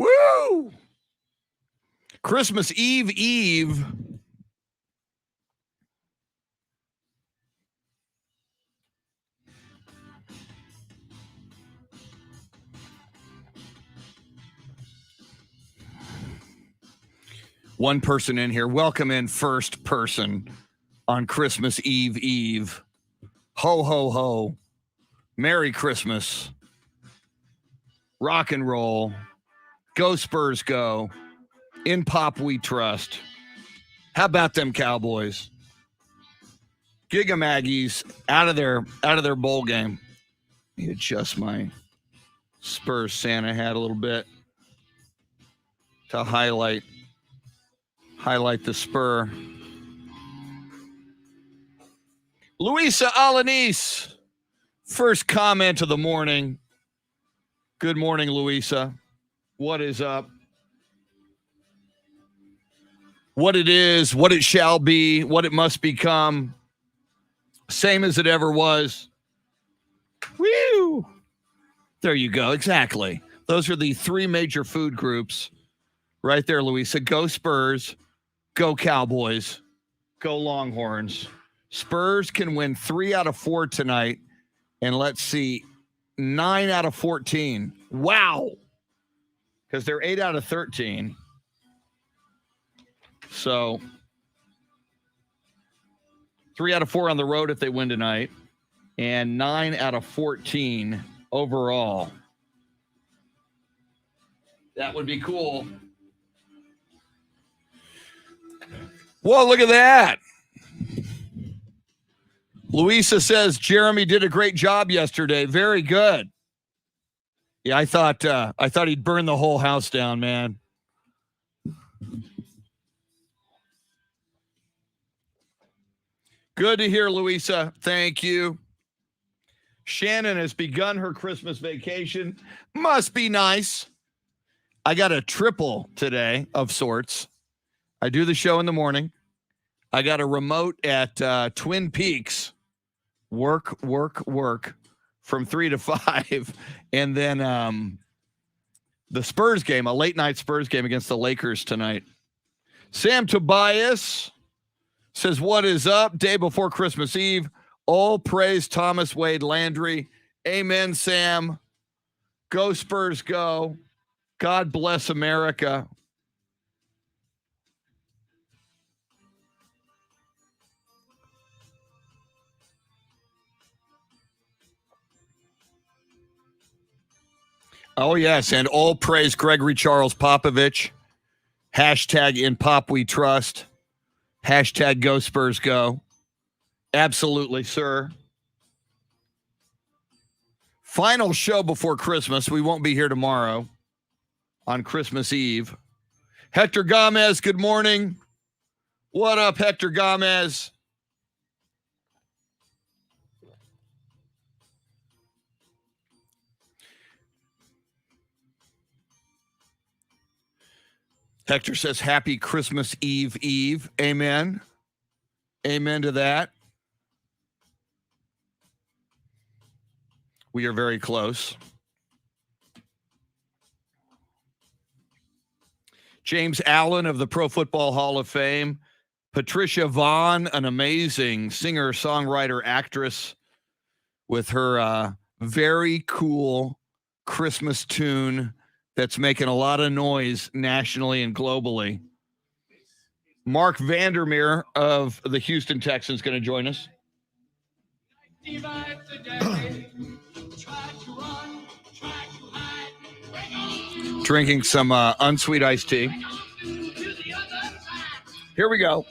Woo! Christmas Eve. One person in here. Welcome in first person on Christmas Eve. Ho, ho, ho. Merry Christmas. Rock and roll. Go Spurs, go. In pop we trust. How about them Cowboys? Giga Maggies out of their bowl game. Let me adjust my Spurs Santa hat a little bit to highlight the Spur. Luisa Alanis, first comment of the morning. Good morning, Luisa. What is up? What it is, what it shall be, what it must become. Same as it ever was. Woo! There you go. Exactly. Those are the three major food groups right there, Luisa. Go Spurs. Go Cowboys. Go Longhorns. Spurs can win 3 out of 4 tonight. And let's see, 9 out of 14. Wow. Because they're 8 out of 13. So 3 out of 4 on the road if they win tonight. And 9 out of 14 overall. That would be cool. Whoa, look at that. Luisa says Jeremy did a great job yesterday. Very good. Yeah, I thought he'd burn the whole house down, man. Good to hear, Luisa. Thank you. Shannon has begun her Christmas vacation. Must be nice. I got a triple today of sorts. I do the show in the morning. I got a remote at Twin Peaks. Work from 3 to 5. And then the Spurs game, a late night Spurs game against the Lakers tonight. Sam Tobias says, what is up? Day before Christmas Eve. All praise Thomas Wade Landry. Amen, Sam. Go Spurs, go. God bless America. Oh, yes, and all praise Gregory Charles Popovich. Hashtag in pop we trust. Hashtag go Spurs go. Absolutely, sir. Final show before Christmas. We won't be here tomorrow on Christmas Eve. Hector Gomez, good morning. What up, Hector Gomez? Hector says, happy Christmas Eve. Amen. Amen to that. We are very close. James Allen of the Pro Football Hall of Fame. Patricia VONNE, an amazing singer, songwriter, actress with her very cool Christmas tune that's making a lot of noise nationally and globally. Mark Vandermeer of the Houston Texans going to join us. Drinking some unsweet iced tea. Here we go.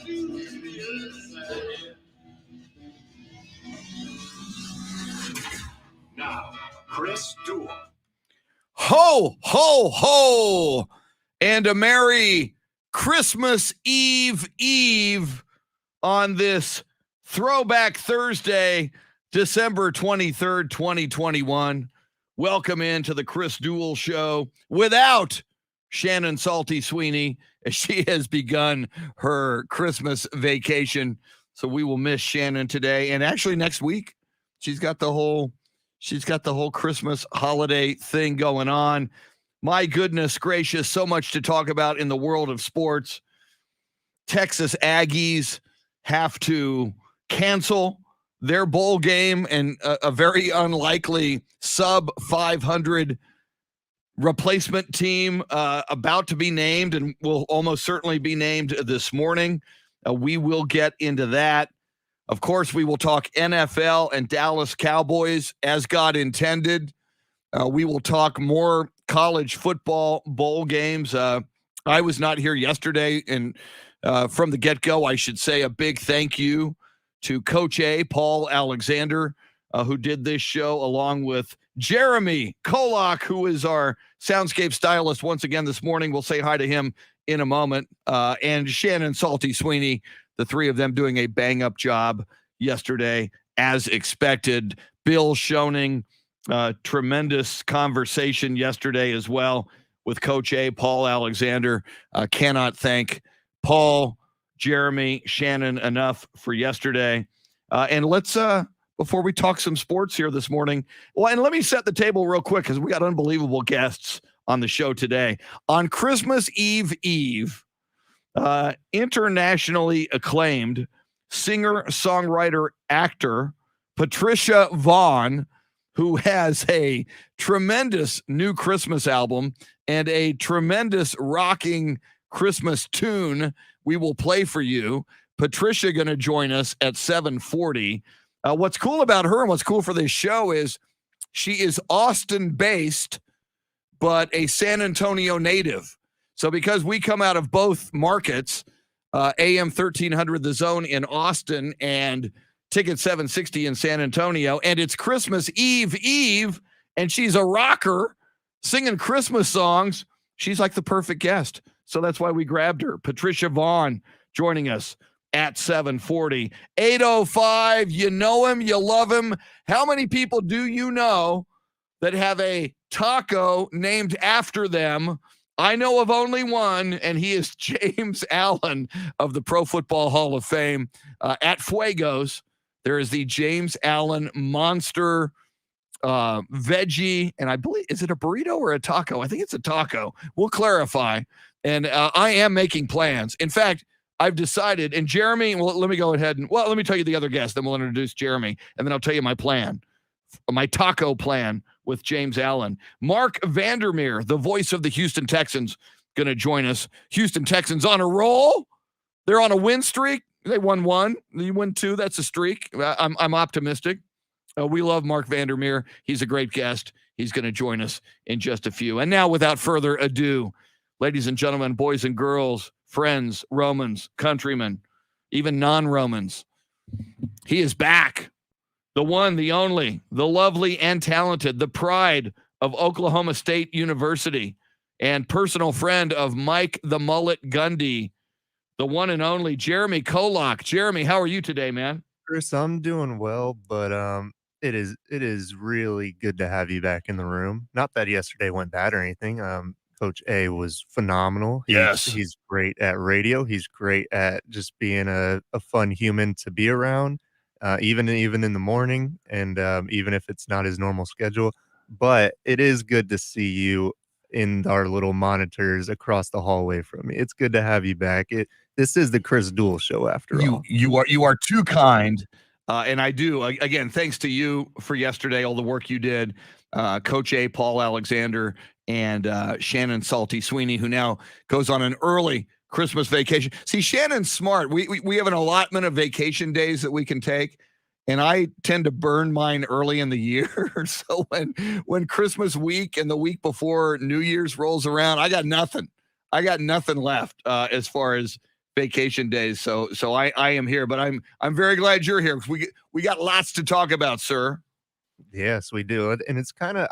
Now, Chris Duel. Ho, ho, ho, and a Merry Christmas Eve on this Throwback Thursday, December 23rd, 2021. Welcome into the Chris Duel Show without Shannon Salty Sweeney, as she has begun her Christmas vacation. So we will miss Shannon today. And actually next week, she's got the whole Christmas holiday thing going on. My goodness gracious, so much to talk about in the world of sports. Texas Aggies have to cancel their bowl game, and a very unlikely sub 500 replacement team about to be named, and will almost certainly be named this morning. We will get into that. Of course, we will talk NFL and Dallas Cowboys as God intended. We will talk more college football bowl games. I was not here yesterday, and from the get-go, I should say a big thank you to Coach A, Paul Alexander, who did this show, along with Jeremy KOLOK, who is our Soundscape stylist once again this morning. We'll say hi to him in a moment. And Shannon, Salty Sweeney, the three of them doing a bang-up job yesterday, as expected. Bill Schoening, tremendous conversation yesterday as well with Coach A, Paul Alexander. Cannot thank Paul, Jeremy, Shannon enough for yesterday. And let's, before we talk some sports here this morning, well, and let me set the table real quick because we got unbelievable guests on the show today. On Christmas Eve, internationally acclaimed singer, songwriter, actor Patricia VONNE, who has a tremendous new Christmas album and a tremendous rocking Christmas tune we will play for you. Patricia going to join us at 7:40. What's cool about her and what's cool for this show is she is Austin-based, but a San Antonio native. So because we come out of both markets, AM 1300 The Zone in Austin and Ticket 760 in San Antonio, and it's Christmas Eve, and she's a rocker singing Christmas songs, she's like the perfect guest. So that's why we grabbed her. Patricia VONNE joining us at 7:40. 8:05, you know him, you love him. How many people do you know that have a taco named after them? I know of only one, and he is James Allen of the Pro Football Hall of Fame. At Fuego's, there is the James Allen Monster veggie, and I believe, is it a burrito or a taco? I think it's a taco. We'll clarify. And I am making plans. In fact, I've decided, and Jeremy, well, let me go ahead and, well, let me tell you the other guest, then we'll introduce Jeremy, and then I'll tell you my plan, my taco plan with James Allen. Mark Vandermeer, the voice of the Houston Texans, going to join us. Houston Texans on a roll. They're on a win streak. They won one. You win two. That's a streak. I'm optimistic. We love Mark Vandermeer. He's a great guest. He's going to join us in just a few. And now, without further ado, ladies and gentlemen, boys and girls, friends, Romans, countrymen, even non-Romans, he is back. The one, the only, the lovely and talented, the pride of Oklahoma State University, and personal friend of Mike the Mullet Gundy, the one and only Jeremy KOLOK. Jeremy, how are you today, man? Chris, I'm doing well, but it is really good to have you back in the room. Not that yesterday went bad or anything. Coach A was phenomenal. He's great at radio. He's great at just being a fun human to be around, even in the morning, and even if it's not his normal schedule. But it is good to see you in our little monitors across the hallway from me. It's good to have you back. This is the Chris Duel show after all. You are too kind. And I do, again, thanks to you for yesterday, all the work you did, Coach A, Paul Alexander, and Shannon Salty Sweeney, who now goes on an early Christmas vacation. See, Shannon's smart. We have an allotment of vacation days that we can take, and I tend to burn mine early in the year. So when Christmas week and the week before New Year's rolls around, I got nothing. Left as far as vacation days. So I am here, but I'm very glad you're here because we got lots to talk about, sir. Yes, we do. And it's kind of,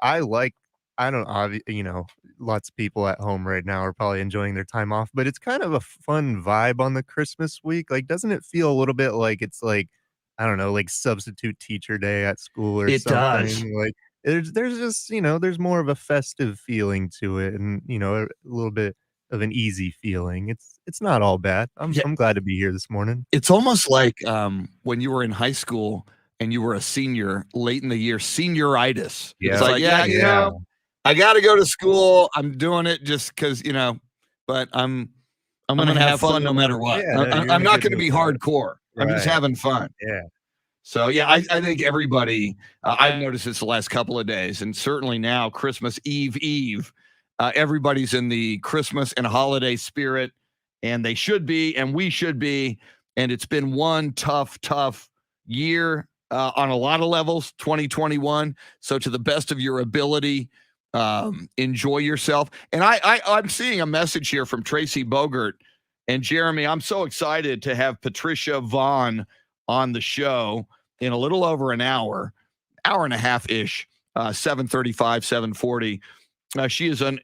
lots of people at home right now are probably enjoying their time off, but it's kind of a fun vibe on the Christmas week. Like, doesn't it feel a little bit like it's like, I don't know, like substitute teacher day at school or something? Does. Like there's just, there's more of a festive feeling to it, and, a little bit of an easy feeling. It's not all bad. I'm glad to be here this morning. It's almost like when you were in high school and you were a senior late in the year, senioritis. Yeah. It's like, I got to go to school. I'm doing it just because, but I'm going to have fun no matter what. Yeah, no, you're I'm in a not good going to be mood, bro. hardcore. I'm just Right. having fun. Yeah. So, yeah, I think everybody, I've noticed this the last couple of days, and certainly now, Christmas Eve, everybody's in the Christmas and holiday spirit, and they should be, and we should be. And it's been one tough year on a lot of levels, 2021. So, to the best of your ability, enjoy yourself. And I'm seeing a message here from Tracy Bogert. And Jeremy, I'm so excited to have Patricia VONNE on the show in a little over an hour and a half-ish, 7:35, 7:40. She is an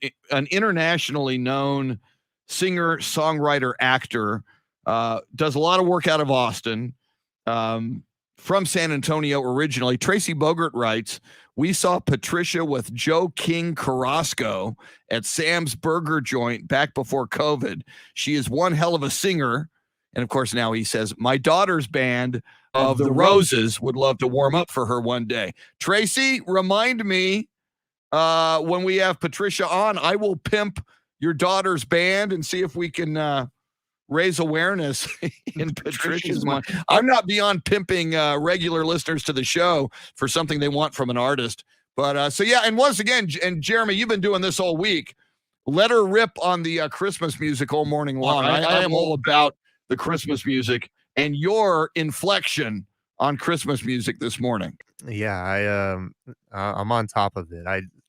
internationally known singer, songwriter, actor, does a lot of work out of Austin, from San Antonio originally. Tracy Bogert writes, we saw Patricia with Joe King Carrasco at Sam's Burger Joint back before COVID. She is one hell of a singer. And of course, now he says, my daughter's band of the Roses would love to warm up for her one day. Tracy, remind me when we have Patricia on, I will pimp your daughter's band and see if we can raise awareness in Patricia's mind. I'm not beyond pimping regular listeners to the show for something they want from an artist. But so, yeah, and once again, and Jeremy, you've been doing this all week. Let her rip on the Christmas music all morning long. I am all about the Christmas music and your inflection on Christmas music this morning. Yeah, I'm on top of it.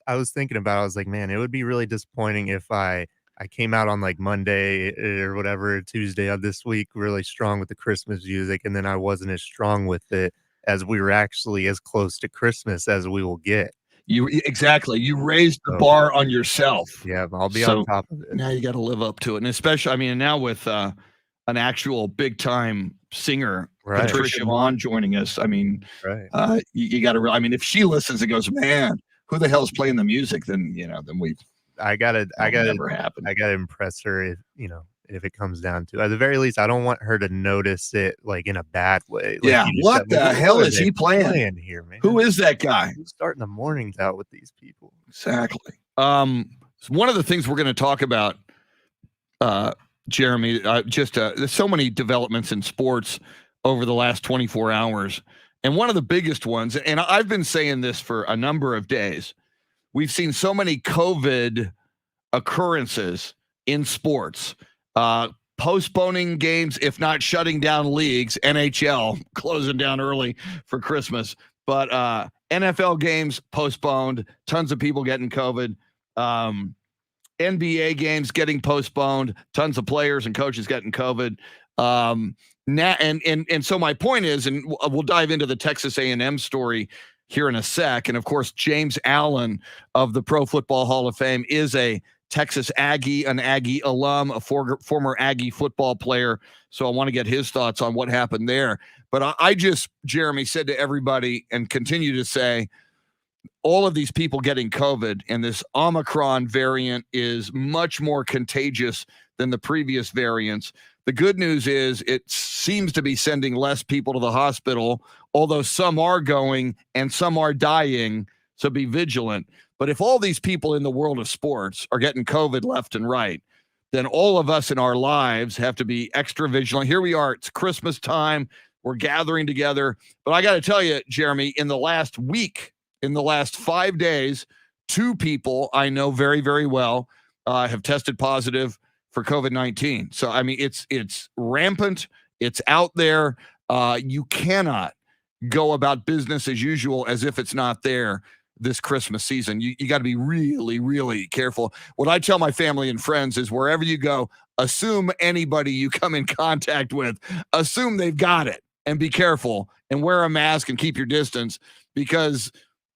I was thinking about it. I was like, man, it would be really disappointing if I came out on like Monday or whatever, Tuesday of this week, really strong with the Christmas music, and then I wasn't as strong with it as we were actually as close to Christmas as we will get. Exactly. You raised the bar on yourself. Yeah, I'll be on top of it. Now you got to live up to it. And especially, I mean, now with an actual big time singer, right, Patricia VONNE joining us. I mean, right. You got to, I mean, if she listens and goes, man, who the hell's playing the music? Then, then I gotta impress her if it comes down to, at the very least, I don't want her to notice it like in a bad way. Like, yeah. What the hell is he playing here, man? Who is that guy? Who's starting the mornings out with these people? Exactly. One of the things we're going to talk about, Jeremy, there's so many developments in sports over the last 24 hours. And one of the biggest ones, and I've been saying this for a number of days, we've seen so many COVID occurrences in sports, postponing games, if not shutting down leagues, NHL closing down early for Christmas, but NFL games postponed, tons of people getting COVID, NBA games getting postponed, tons of players and coaches getting COVID. Now, and so my point is, and we'll dive into the Texas A&M story here in a sec. And of course, James Allen of the Pro Football Hall of Fame is a Texas Aggie, an Aggie alum, a former Aggie football player. So I want to get his thoughts on what happened there. But I just, Jeremy, said to everybody and continue to say, all of these people getting COVID and this Omicron variant is much more contagious than the previous variants. The good news is it seems to be sending less people to the hospital, although some are going and some are dying. So be vigilant. But if all these people in the world of sports are getting COVID left and right, then all of us in our lives have to be extra vigilant. Here we are. It's Christmas time. We're gathering together. But I got to tell you, Jeremy, in the last week, in the last 5 days, 2 people I know very, very well have tested positive for COVID-19. So, I mean, it's rampant. It's out there. You cannot go about business as usual as if it's not there this Christmas season. You got to be really, really careful. What I tell my family and friends is wherever you go, assume anybody you come in contact with, assume they've got it and be careful and wear a mask and keep your distance, because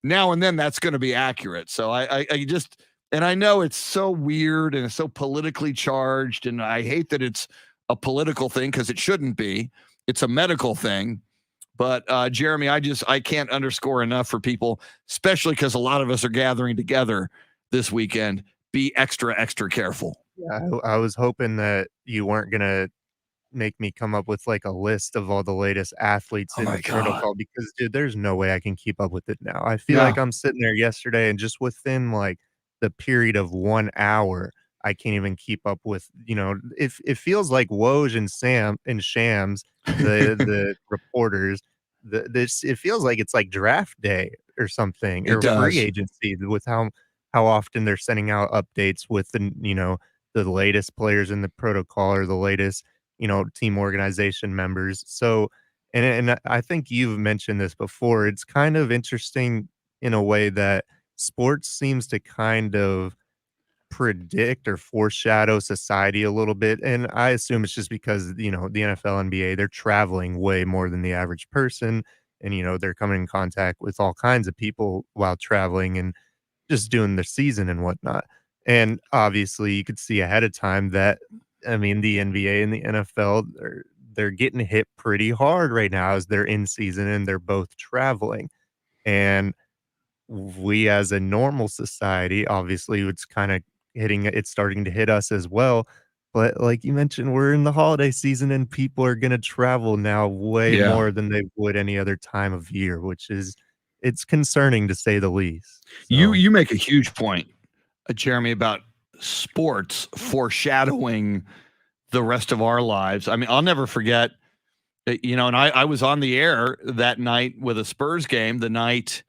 now and then that's going to be accurate. So I just, and I know it's so weird and it's so politically charged, and I hate that it's a political thing because it shouldn't be. It's a medical thing. But Jeremy, I can't underscore enough for people, especially because a lot of us are gathering together this weekend. Be extra, extra careful. Yeah, I was hoping that you weren't going to make me come up with like a list of all the latest athletes in the protocol, because dude, there's no way I can keep up with it now. I feel like I'm sitting there yesterday and just within like the period of 1 hour, I can't even keep up with, it feels like Woj and Shams, the reporters, it feels like it's like draft day or something, It or free does. agency with how often they're sending out updates with the latest players in the protocol or the latest, team organization members. So, and I think you've mentioned this before. It's kind of interesting in a way that sports seems to kind of predict or foreshadow society a little bit. And I assume it's just because, the NFL, NBA, they're traveling way more than the average person. And, they're coming in contact with all kinds of people while traveling and just doing their season and whatnot. And obviously you could see ahead of time that, I mean, the NBA and the NFL, they're getting hit pretty hard right now as they're in season and they're both traveling. And we as a normal society, obviously it's starting to hit us as well. But like you mentioned, we're in the holiday season and people are going to travel now way Yeah. more than they would any other time of year, it's concerning to say the least. You make a huge point, Jeremy, about sports foreshadowing the rest of our lives. I mean, I'll never forget, and I was on the air that night with a Spurs game, the night,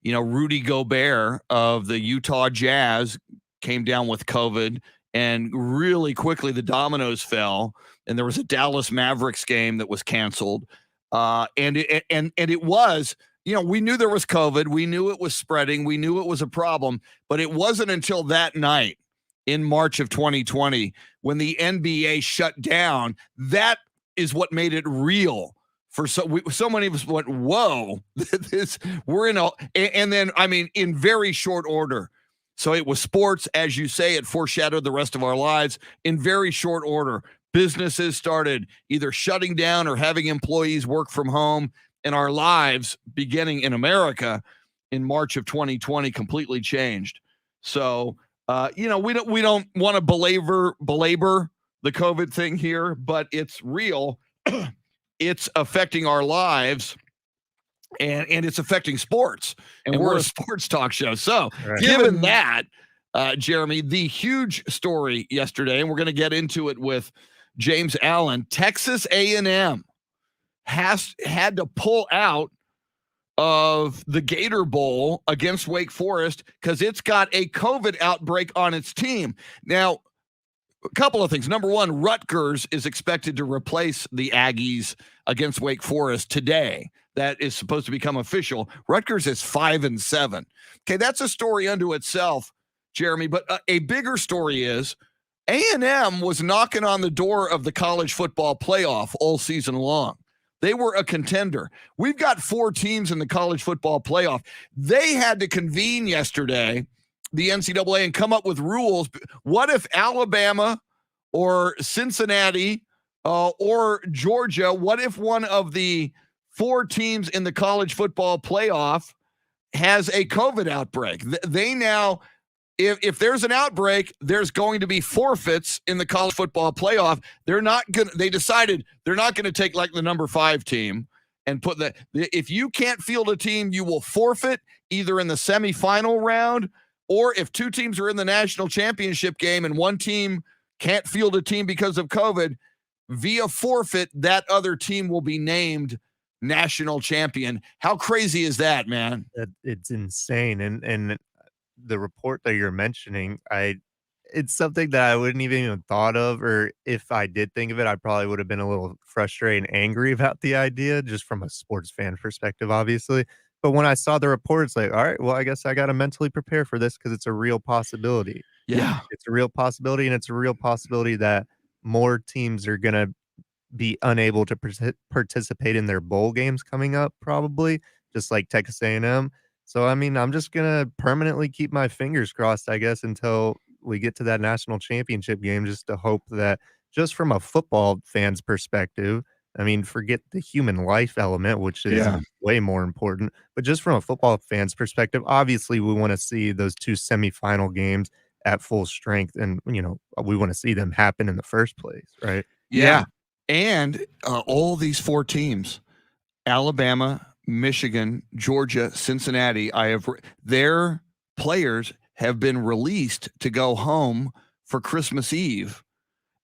Rudy Gobert of the Utah Jazz came down with COVID, and really quickly the dominoes fell, and there was a Dallas Mavericks game that was canceled. And it was, we knew there was COVID. We knew it was spreading. We knew it was a problem, but it wasn't until that night in March of 2020 when the NBA shut down, that is what made it real. For so many of us went, whoa, we're in and then, I mean, in very short order. So it was sports, as you say, it foreshadowed the rest of our lives in very short order. Businesses started either shutting down or having employees work from home, and our lives, beginning in America in March of 2020, completely changed. So, we don't want to belabor the COVID thing here, but it's real. It's affecting our lives, and it's affecting sports. And we're a sports talk show. So, given that, Jeremy, the huge story yesterday, and we're going to get into it with James Allen, Texas A&M had to pull out of the Gator Bowl against Wake Forest because it's got a COVID outbreak on its team. Now, a couple of things. Number one, Rutgers is expected to replace the Aggies against Wake Forest today. That is supposed to become official. Rutgers is 5-7. Okay, that's a story unto itself, Jeremy. But a bigger story is A&M was knocking on the door of the college football playoff all season long. They were a contender. We've got 4 teams in the college football playoff. They had to convene yesterday, the NCAA, and come up with rules. What if Alabama or Cincinnati or Georgia, what if one of the 4 teams in the college football playoff has a COVID outbreak? They now, if there's an outbreak, there's going to be forfeits in the college football playoff. They decided they're not going to take like the number 5 team and put if you can't field a team, you will forfeit either in the semifinal round, or if 2 teams are in the national championship game and one team can't field a team because of COVID, via forfeit, that other team will be named national champion. How crazy is that, man? It's insane. And the report that you're mentioning, it's something that I wouldn't even thought of, or if I did think of it, I probably would have been a little frustrated and angry about the idea, just from a sports fan perspective, obviously. But when I saw the report, it's like, all right, well, I guess I got to mentally prepare for this because it's a real possibility. Yeah. It's a real possibility, and it's a real possibility that more teams are going to be unable to participate in their bowl games coming up, probably, just like Texas A&M. So, I mean, I'm just going to permanently keep my fingers crossed, I guess, until we get to that national championship game, just to hope that, just from a football fan's perspective, I mean, forget the human life element, which is way more important, but just from a football fan's perspective, obviously we want to see those 2 semifinal games at full strength, and, we want to see them happen in the first place, right? Yeah. And all these 4 teams, Alabama, Michigan, Georgia, Cincinnati, their players have been released to go home for Christmas Eve.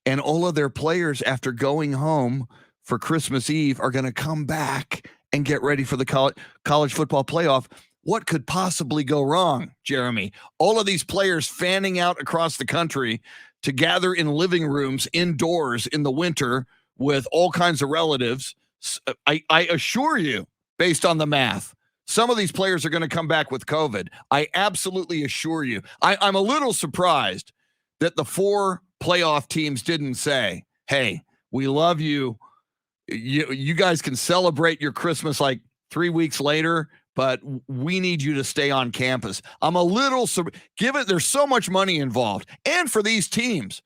And all of their players, after going home for Christmas Eve, are going to come back and get ready for the college football playoff. What could possibly go wrong, Jeremy? All of these players fanning out across the country to gather in living rooms indoors in the winter with all kinds of relatives. I assure you, based on the math, some of these players are going to come back with COVID. I absolutely assure you. I'm a little surprised that the 4 playoff teams didn't say, hey, we love you. You guys can celebrate your Christmas like 3 weeks later, but we need you to stay on campus. I'm a little, given there's so much money involved. And for these teams,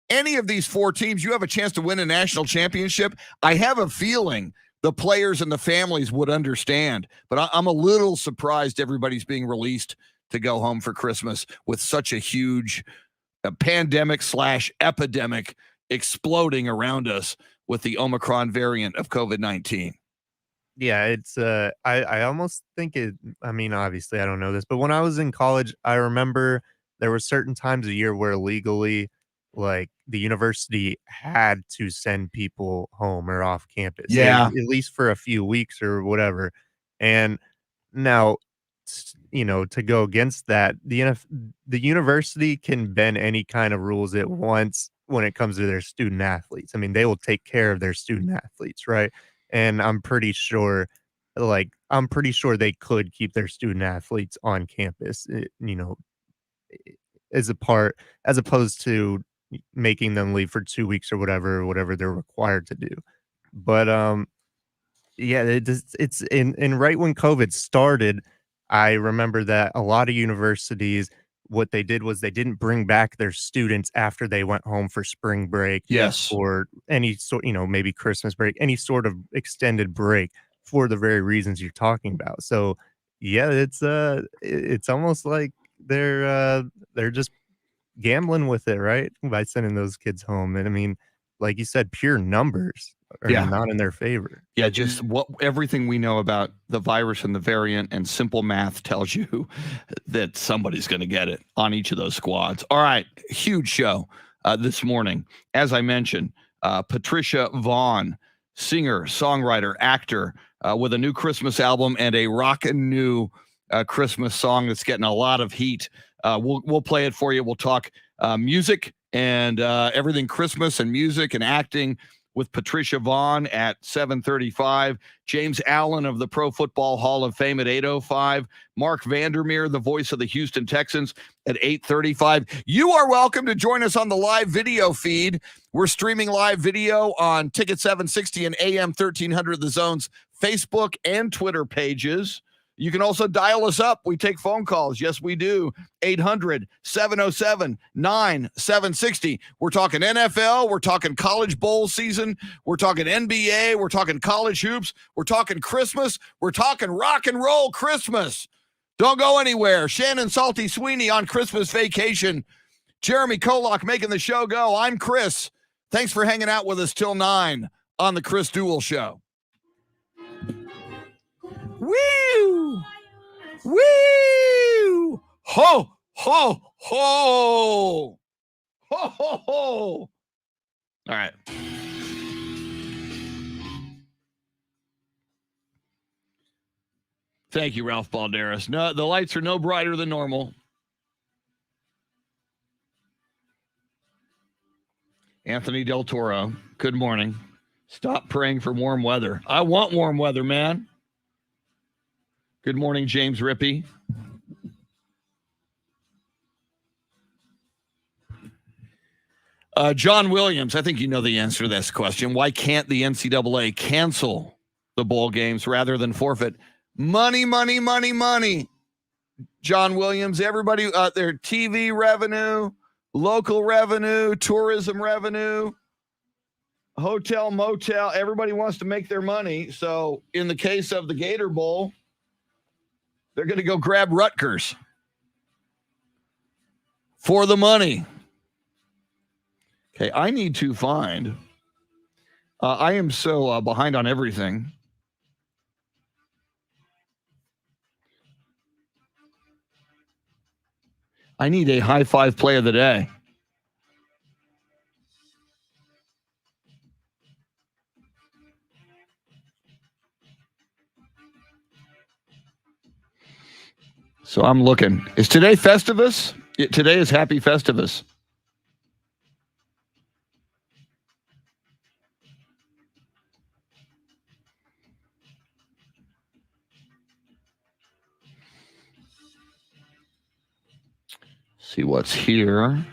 any of these 4 teams, you have a chance to win a national championship. I have a feeling the players and the families would understand, but I'm a little surprised everybody's being released to go home for Christmas with such a huge pandemic/epidemic exploding around us with the Omicron variant of COVID-19. Yeah, it's I almost think it, I mean, obviously I don't know this, but when I was in college, I remember there were certain times a year where legally, like, the university had to send people home or off campus. Yeah. At least for a few weeks or whatever. And now, to go against that, the university can bend any kind of rules it wants when it comes to their student athletes. I mean, they will take care of their student athletes, right? And I'm pretty sure they could keep their student athletes on campus, as opposed to making them leave for 2 weeks or whatever they're required to do. But yeah, it's in right when COVID started, I remember that a lot of universities, what they did was they didn't bring back their students after they went home for spring break. Yes. Or any sort, maybe Christmas break, any sort of extended break, for the very reasons you're talking about. So yeah, it's almost like they're just gambling with it, right? By sending those kids home. And I mean, like you said, pure numbers are not in their favor. Yeah, just everything we know about the virus and the variant, and simple math tells you that somebody's going to get it on each of those squads. All right, huge show this morning. As I mentioned, Patricia VONNE, singer, songwriter, actor, with a new Christmas album and a rockin' new Christmas song that's getting a lot of heat. We'll play it for you. We'll talk music and everything Christmas and music and acting with Patricia VONNE at 7:35. James Allen of the Pro Football Hall of Fame at 8:05. Mark Vandermeer, the voice of the Houston Texans, at 8:35. You are welcome to join us on the live video feed. We're streaming live video on Ticket 760 and AM 1300 The Zone's Facebook and Twitter pages. You can also dial us up. We take phone calls. Yes, we do. 800-707-9760. We're talking NFL. We're talking college bowl season. We're talking NBA. We're talking college hoops. We're talking Christmas. We're talking rock and roll Christmas. Don't go anywhere. Shannon, Salty, Sweeney on Christmas vacation. Jeremy KOLOK making the show go. I'm Chris. Thanks for hanging out with us till 9 on the Chris Duel Show. Woo! Woo! Ho, ho, ho! Ho, ho, ho! All right. Thank you, Ralph Balderas. No, the lights are no brighter than normal. Anthony Del Toro, good morning. Stop praying for warm weather. I want warm weather, man. Good morning, James Rippey. John Williams, I think you know the answer to this question. Why can't the NCAA cancel the bowl games rather than forfeit? Money, money, money, money. John Williams, everybody, their TV revenue, local revenue, tourism revenue, hotel, motel, everybody wants to make their money. So in the case of the Gator Bowl, they're going to go grab Rutgers for the money. Okay, I need to find. I am so behind on everything. I need a high five play of the day. So I'm looking. Is today Festivus? Today is Happy Festivus. See what's here.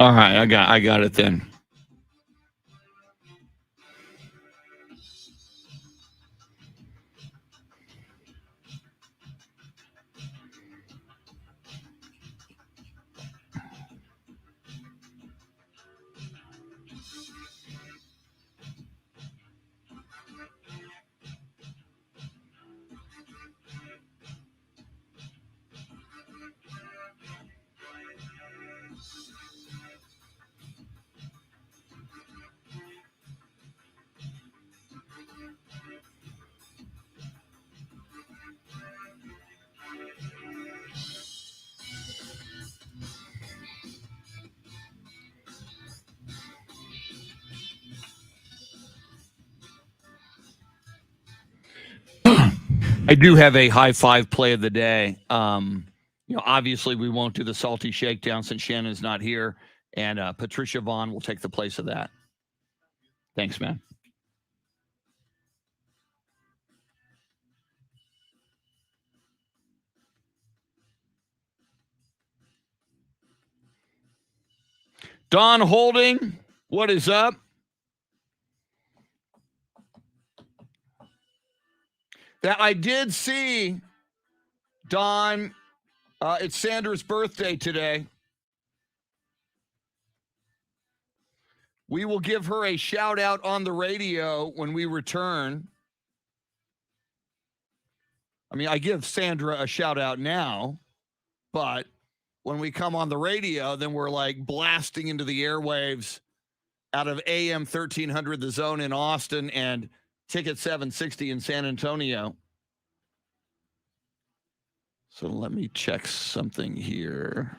All right, I got it then. I do have a high five play of the day. Obviously we won't do the salty shakedown since Shannon's not here, and Patricia VONNE will take the place of that. Thanks, man. Don Holding, what is up? That I did see, Don. It's Sandra's birthday today. We will give her a shout out on the radio when we return. I mean, I give Sandra a shout out now, but when we come on the radio, then we're like blasting into the airwaves out of AM 1300, The Zone in Austin, and Ticket 760 in San Antonio. So let me check something here.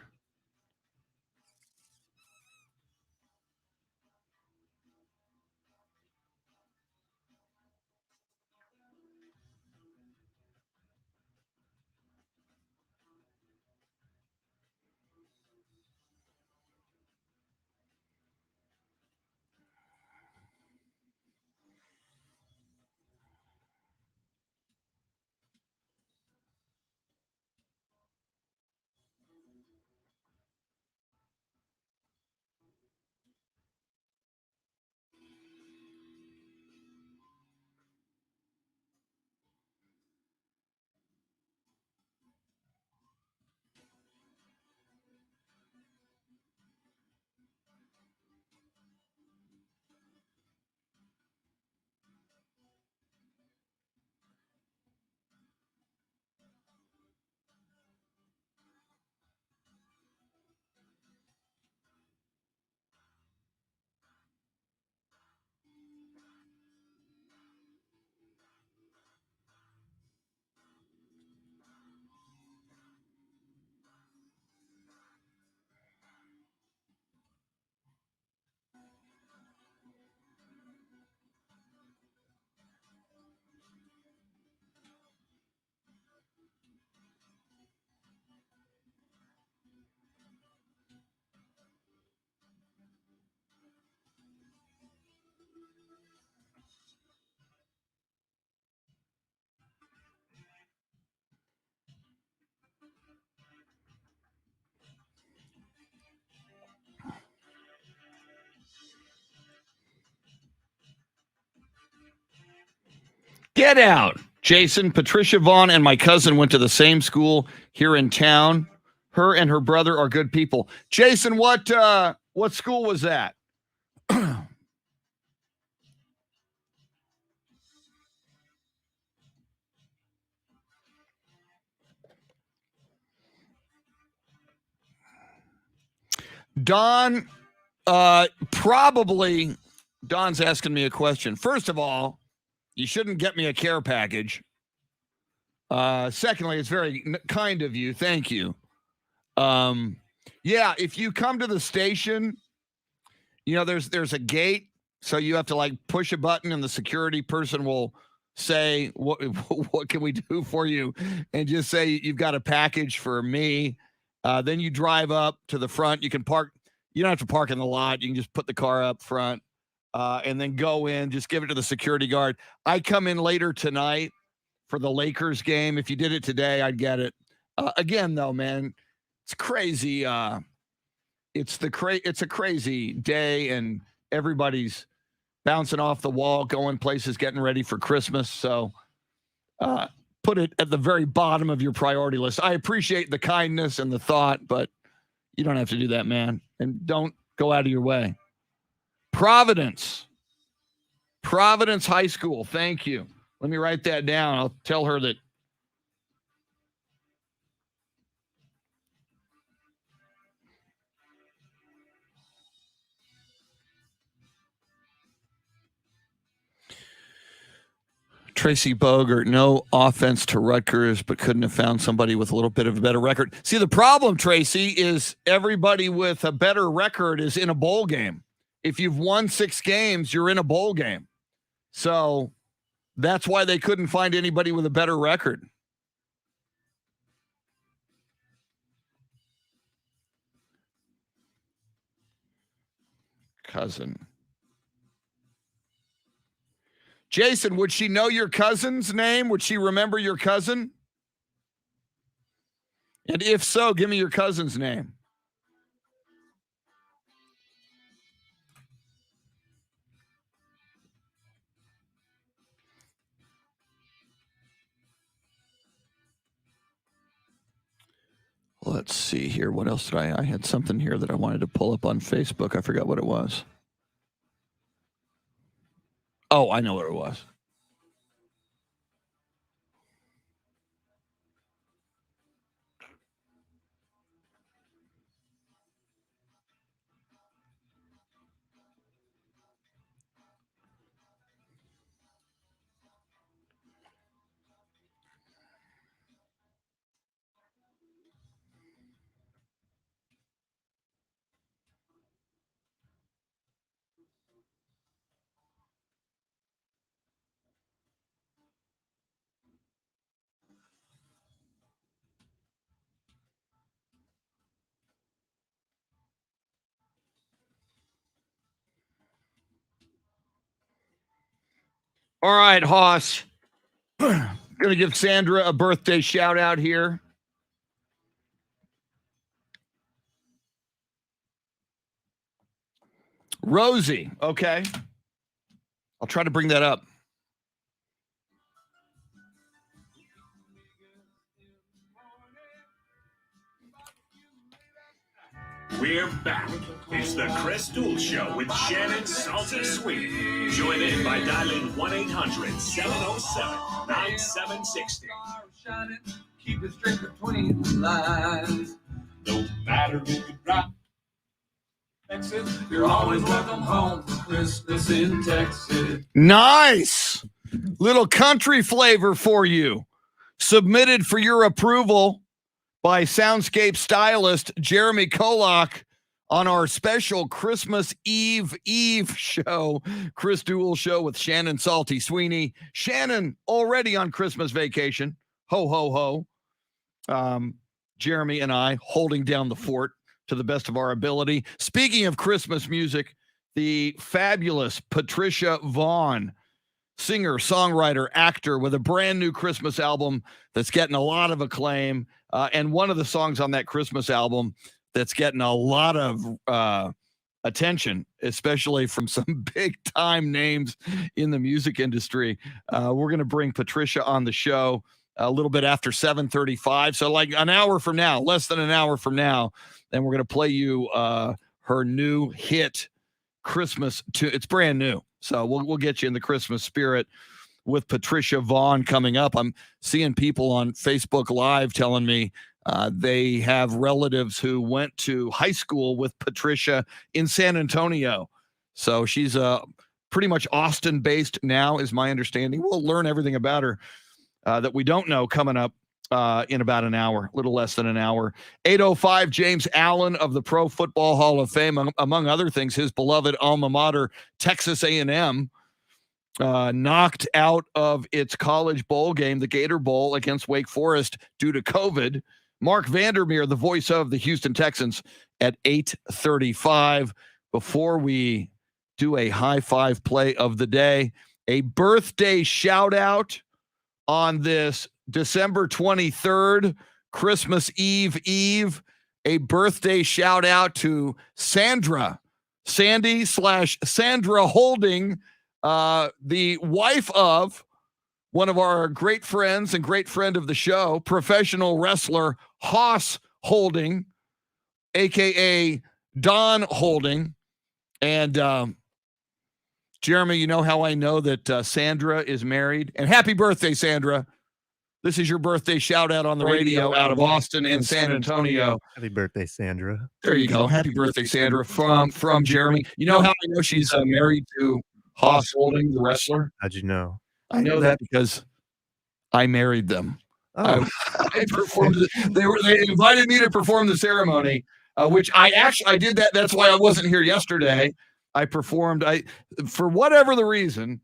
Get out. Jason, Patricia, Vaughn, and my cousin went to the same school here in town. Her and her brother are good people. Jason, what school was that? Don, probably, Don's asking me a question. First of all, you shouldn't get me a care package. Secondly, it's very kind of you. Thank you. Yeah, if you come to the station, there's a gate, so you have to like push a button and the security person will say, what can we do for you? And just say you've got a package for me. Then you drive up to the front. You can park. You don't have to park in the lot. You can just put the car up front and then go in. Just give it to the security guard. I come in later tonight for the Lakers game. If you did it today, I'd get it. Again, though, man, it's crazy. It's a crazy day, and everybody's bouncing off the wall, going places, getting ready for Christmas. So put it at the very bottom of your priority list. I appreciate the kindness and the thought, but you don't have to do that, man. And don't go out of your way. Providence High School. Thank you. Let me write that down. I'll tell her that. Tracy Bogert, no offense to Rutgers, but couldn't have found somebody with a little bit of a better record. See, the problem, Tracy, is everybody with a better record is in a bowl game. If you've won 6 games, you're in a bowl game. So that's why they couldn't find anybody with a better record. Cousin. Jason, would she know your cousin's name? Would she remember your cousin? And if so, give me your cousin's name. Let's see here. What else did I had something here that I wanted to pull up on Facebook. I forgot what it was. Oh, I know what it was. All right, Hoss. Going to give Sandra a birthday shout out here. Rosie. Okay. I'll try to bring that up. We're back. It's the Chris Duel Show with Shannon, Salty, Sweeney. Join in by dialing 1-800-707-9760. Shannon, keep it straight between the lines. No matter who you drop, Texas, you're always welcome home for Christmas in Texas. Nice. Little country flavor for you. Submitted for your approval by Soundscape Stylist Jeremy KOLOK on our special Christmas Eve show, Chris Duel Show with Shannon, Salty, Sweeney. Shannon already on Christmas vacation. Ho, ho, ho. Jeremy and I holding down the fort to the best of our ability. Speaking of Christmas music, the fabulous Patricia Vaughn, singer, songwriter, actor with a brand new Christmas album that's getting a lot of acclaim. And one of the songs on that Christmas album that's getting a lot of attention, especially from some big time names in the music industry. We're going to bring Patricia on the show a little bit after 7:35. So like an hour from now, less than an hour from now, then we're going to play you her new hit Christmas tune. It's brand new. So we'll get you in the Christmas spirit with Patricia VONNE coming up. I'm seeing people on Facebook Live telling me they have relatives who went to high school with Patricia in San Antonio. So she's pretty much Austin-based now, is my understanding. We'll learn everything about her that we don't know coming up in about an hour, a little less than an hour. 8:05, James Allen of the Pro Football Hall of Fame, among other things, his beloved alma mater, Texas A&M, knocked out of its college bowl game, the Gator Bowl against Wake Forest due to COVID. Mark Vandermeer, the voice of the Houston Texans, at 8:35. Before we do a high five play of the day, a birthday shout out on this December 23rd, Christmas Eve, a birthday shout out to Sandy/Sandra Holding, the wife of one of our great friends and great friend of the show, professional wrestler Hoss Holding, a.k.a. Don Holding. And Jeremy, you know how I know that Sandra is married? And happy birthday, Sandra. This is your birthday shout out on the radio out of Austin and San Antonio. Happy birthday, Sandra. There you go. Happy birthday, Sandra, from Jeremy. You know how I know she's married to Hoss Holding, the wrestler? How'd you know? I know that because I married them. Oh. I performed. They invited me to perform the ceremony, which I did that. That's why I wasn't here yesterday. I performed. For whatever the reason,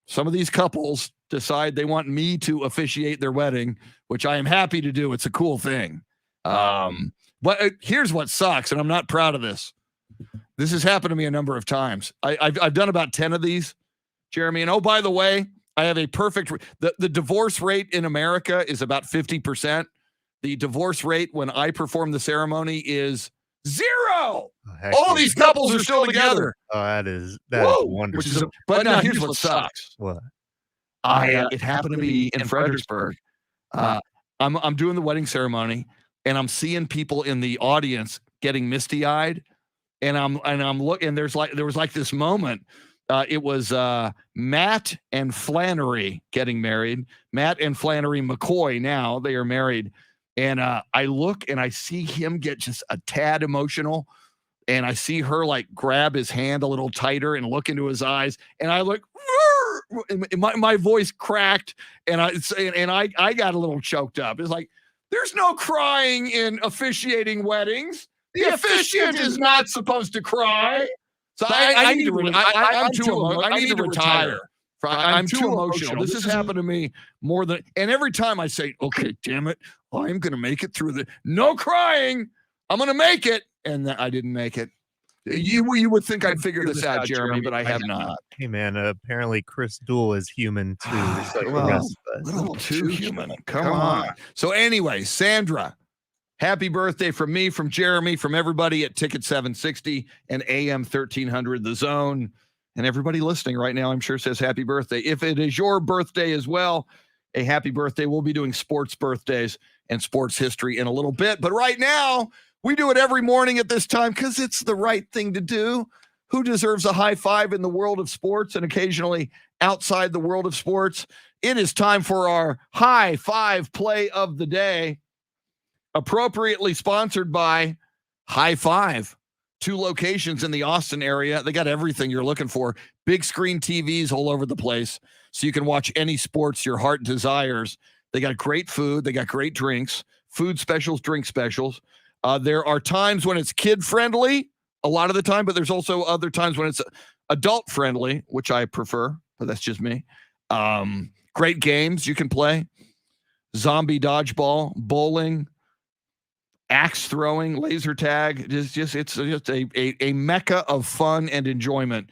some of these couples decide they want me to officiate their wedding, which I am happy to do. It's a cool thing. But here's what sucks, and I'm not proud of this. This has happened to me a number of times. I've done about 10 of these, Jeremy. And oh, by the way, I have a perfect. The divorce rate in America is about 50%. The divorce rate when I perform the ceremony is 0. All these couples are still together. Oh, that is wonderful. But now here's what sucks. What? It happened to me in Fredericksburg. I'm doing the wedding ceremony, and I'm seeing people in the audience getting misty-eyed, and I'm looking. There was like this moment. It was Matt and Flannery getting married. Matt and Flannery McCoy. Now they are married, and I look and I see him get just a tad emotional, and I see her like grab his hand a little tighter and look into his eyes, and I look. My voice cracked, and I got a little choked up. It's like, there's no crying in officiating weddings. The officiant is not supposed to cry. So I need to retire. I'm too emotional. This has happened to me more than, and every time I say, okay, damn it, I'm going to make it through no crying. I'm going to make it. And I didn't make it. You would think I'd figure this out, Jeremy, but I have not. Hey, man, apparently Chris Duel is human, too. Just like the rest of us. A little too human. Come on. So anyway, Sandra, happy birthday from me, from Jeremy, from everybody at Ticket 760 and AM 1300, The Zone. And everybody listening right now, I'm sure, says happy birthday. If it is your birthday as well, a happy birthday. We'll be doing sports birthdays and sports history in a little bit. But right now, we do it every morning at this time because it's the right thing to do. Who deserves a high five in the world of sports and occasionally outside the world of sports? It is time for our high five play of the day, appropriately sponsored by High Five. 2 locations in the Austin area. They got everything you're looking for. Big screen TVs all over the place, so you can watch any sports your heart desires. They got great food. They got great drinks, food specials, drink specials. There are times when it's kid-friendly, a lot of the time, but there's also other times when it's adult-friendly, which I prefer, but that's just me. Great games you can play. Zombie dodgeball, bowling, axe throwing, laser tag. It's just a mecca of fun and enjoyment.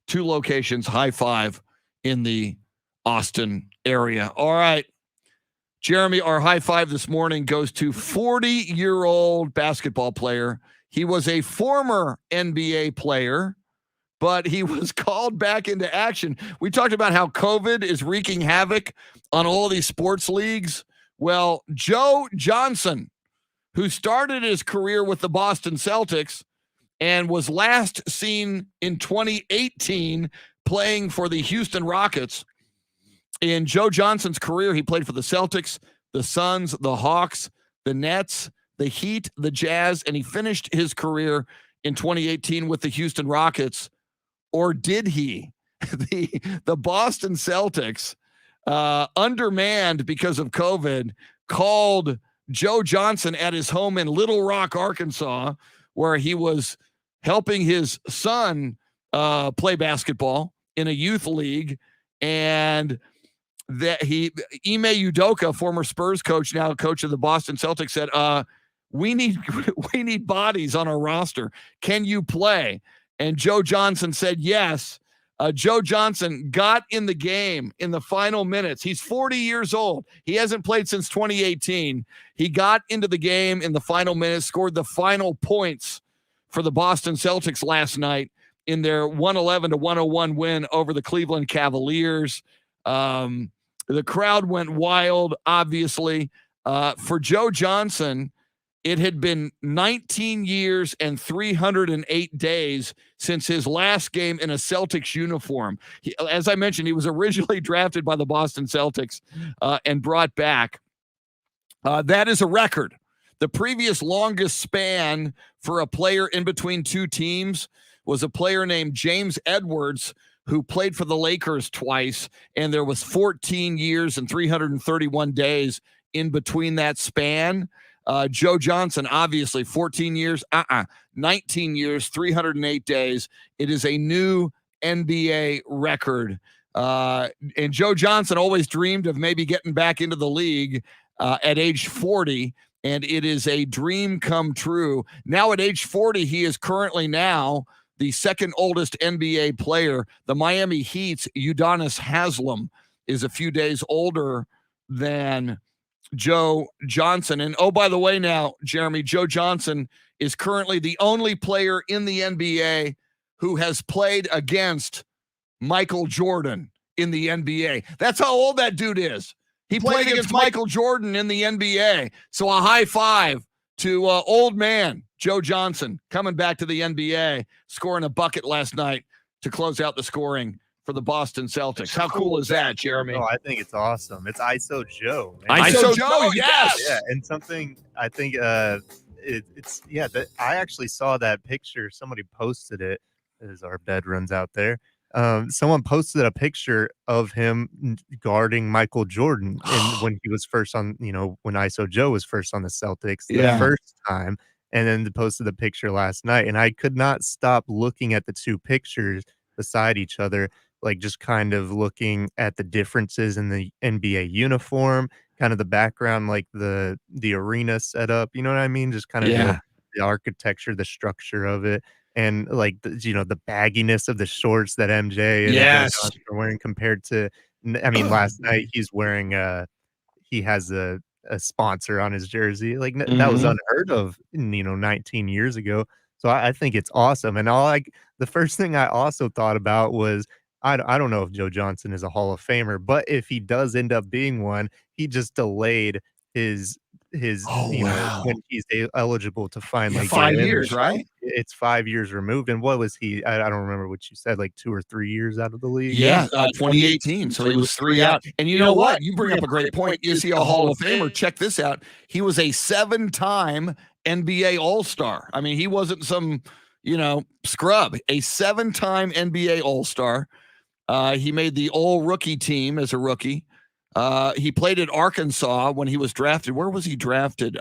2 locations, High Five, in the Austin area. All right. Jeremy, our high five this morning goes to 40-year-old basketball player. He was a former NBA player, but he was called back into action. We talked about how COVID is wreaking havoc on all these sports leagues. Well, Joe Johnson, who started his career with the Boston Celtics and was last seen in 2018 playing for the Houston Rockets. In Joe Johnson's career, he played for the Celtics, the Suns, the Hawks, the Nets, the Heat, the Jazz, and he finished his career in 2018 with the Houston Rockets. Or did he? The Boston Celtics, undermanned because of COVID, called Joe Johnson at his home in Little Rock, Arkansas, where he was helping his son play basketball in a youth league. And that Ime Udoka, former Spurs coach, now coach of the Boston Celtics, said, we need bodies on our roster. Can you play? And Joe Johnson said yes. Joe Johnson got in the game in the final minutes. He's 40 years old. He hasn't played since 2018. He got into the game in the final minutes, scored the final points for the Boston Celtics last night in their 111-101 win over the Cleveland Cavaliers. The crowd went wild, obviously. For Joe Johnson, it had been 19 years and 308 days since his last game in a Celtics uniform. As I mentioned, he was originally drafted by the Boston Celtics and brought back. That is a record. The previous longest span for a player in between two teams was a player named James Edwards, who played for the Lakers twice, and there was 14 years and 331 days in between that span. Joe Johnson, obviously 14 years, 19 years, 308 days. It is a new NBA record. And Joe Johnson always dreamed of maybe getting back into the league at age 40, and it is a dream come true. Now at age 40, he is currently now the second oldest NBA player. The Miami Heat's Udonis Haslem is a few days older than Joe Johnson. And oh, by the way, now, Jeremy, Joe Johnson is currently the only player in the NBA who has played against Michael Jordan in the NBA. That's how old that dude is. He played against Michael Jordan in the NBA. So a high five to old man Joe Johnson coming back to the NBA, scoring a bucket last night to close out the scoring for the Boston Celtics. How cool is that, Jeremy? Oh, I think it's awesome. It's ISO Joe. Man. ISO Joe, yes. Yeah, and something I think it's that I actually saw that picture. Somebody posted it as our bed runs out there. Someone posted a picture of him guarding Michael Jordan when he was first on, when ISO Joe was first on the Celtics the first time, and then posted the picture last night. And I could not stop looking at the two pictures beside each other, like just kind of looking at the differences in the NBA uniform, kind of the background, like the arena setup, you know what I mean? Just kind of the architecture, the structure of it. And like the bagginess of the shorts that MJ and are wearing compared to, last night he's wearing he has a sponsor on his jersey. Like that was unheard of, 19 years ago. So I think it's awesome. And the first thing I also thought about was, I don't know if Joe Johnson is a Hall of Famer, but if he does end up being one, he just delayed his when he's eligible to finally 5 years, right? It's 5 years removed. And what was he? I don't remember what you said, like 2 or 3 years out of the league. Yeah, 2018. So he was 3 out. And you know what? You bring up a great point. Is he a Hall of Famer? Check this out. He was a 7-time NBA All-Star. I mean, he wasn't some, scrub. A 7-time NBA All-Star. He made the All-Rookie team as a rookie. He played at Arkansas when he was drafted. Where was he drafted?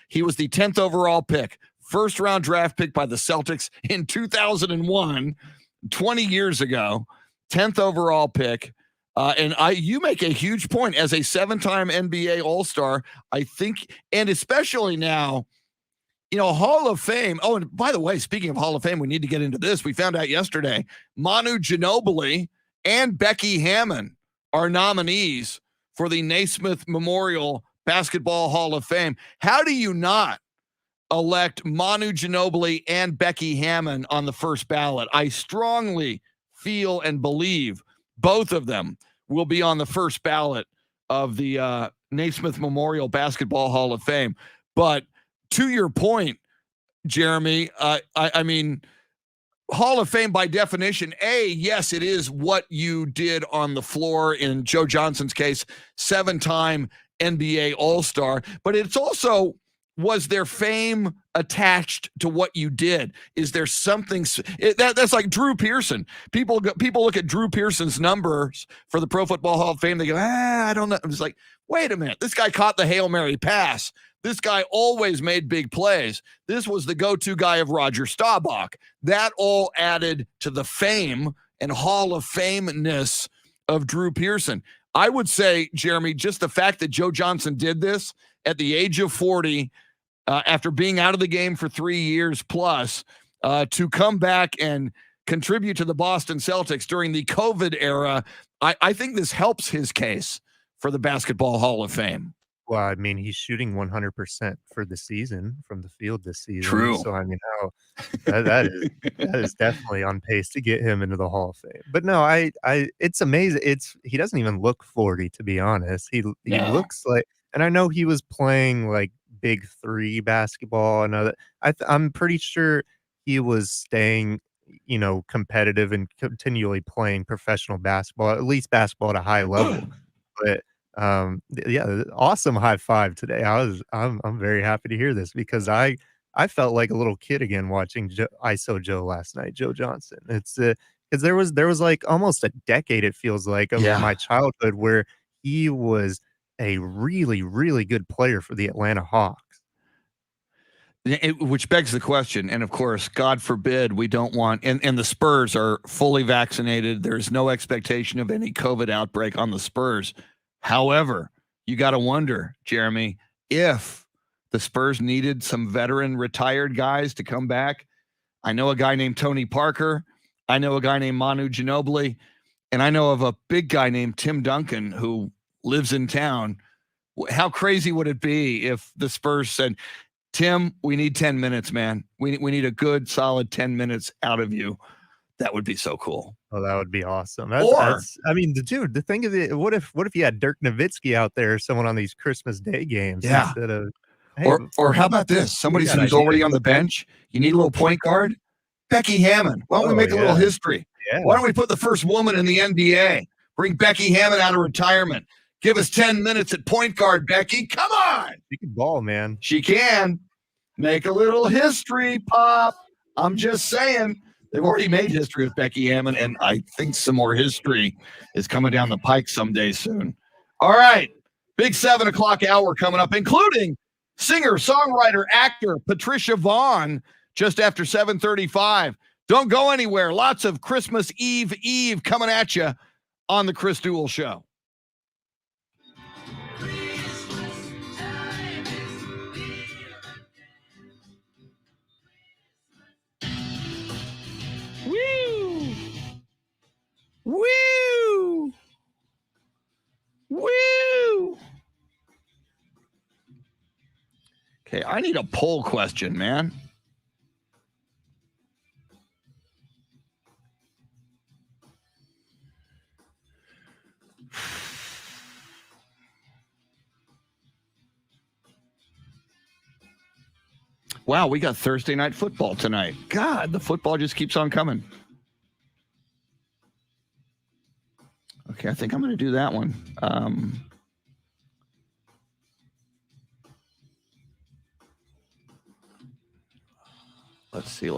He was the 10th overall pick, first-round draft pick by the Celtics in 2001, 20 years ago, 10th overall pick. And you make a huge point as a 7-time NBA All-Star, I think, and especially now, Hall of Fame. Oh, and by the way, speaking of Hall of Fame, we need to get into this. We found out yesterday, Manu Ginobili and Becky Hammon are nominees for the Naismith Memorial Basketball Hall of Fame. How do you not elect Manu Ginobili and Becky Hammon on the first ballot. I strongly feel and believe both of them will be on the first ballot of the Naismith Memorial Basketball Hall of Fame. But to your point, Jeremy, I mean, Hall of Fame by definition, yes, it is what you did on the floor. In Joe Johnson's case, 7-time NBA All-Star, but it's also, was there fame attached to what you did? Is there something that's like Drew Pearson? People look at Drew Pearson's numbers for the Pro Football Hall of Fame. They go, I don't know. I'm just like, wait a minute. This guy caught the Hail Mary pass. This guy always made big plays. This was the go-to guy of Roger Staubach. That all added to the fame and Hall of Fame-ness of Drew Pearson. I would say, Jeremy, just the fact that Joe Johnson did this at the age of 40, after being out of the game for 3 years plus, to come back and contribute to the Boston Celtics during the COVID era, I think this helps his case for the Basketball Hall of Fame. Well, I mean, he's shooting 100% for the season from the field this season. True. So, I mean, that is definitely on pace to get him into the Hall of Fame. But no, it's amazing. He doesn't even look 40, to be honest. He looks like, and I know he was playing like Big Three basketball and other. I'm pretty sure he was staying, competitive and continually playing professional basketball, at least basketball at a high level. But awesome high five today. I'm very happy to hear this, because I felt like a little kid again watching ISO Joe last night, Joe Johnson. It's because there was like almost a decade, it feels like, of my childhood where he was a really, really good player for the Atlanta Hawks. Which begs the question, and of course, God forbid we don't want, and the Spurs are fully vaccinated. There's no expectation of any COVID outbreak on the Spurs. However, you got to wonder, Jeremy, if the Spurs needed some veteran retired guys to come back. I know a guy named Tony Parker. I know a guy named Manu Ginobili. And I know of a big guy named Tim Duncan who lives in town. How crazy would it be if the Spurs said, Tim, we need 10 minutes, man. We need a good, solid 10 minutes out of you. That would be so cool. Oh, that would be awesome. That's I mean, dude, the thing of it, what if you had Dirk Nowitzki out there or someone on these Christmas Day games instead of, hey, or how about this? Somebody who's already on the bench. You need a little point guard? Becky Hammon. Why don't we make a little history? Yeah. Why don't we put the first woman in the NBA? Bring Becky Hammon out of retirement. Give us 10 minutes at point guard, Becky. Come on. She can ball, man. She can. Make a little history, Pop. I'm just saying. They've already made history with Becky Hammon, and I think some more history is coming down the pike someday soon. All right. Big 7 o'clock hour coming up, including singer, songwriter, actor Patricia VONNE just after 7:35. Don't go anywhere. Lots of Christmas Eve coming at you on the Chris Duel Show. Woo! Woo! Woo! Okay, I need a poll question, man. Wow, we got Thursday night football tonight. God, the football just keeps on coming. Okay, I think I'm going to do that one. Let's see.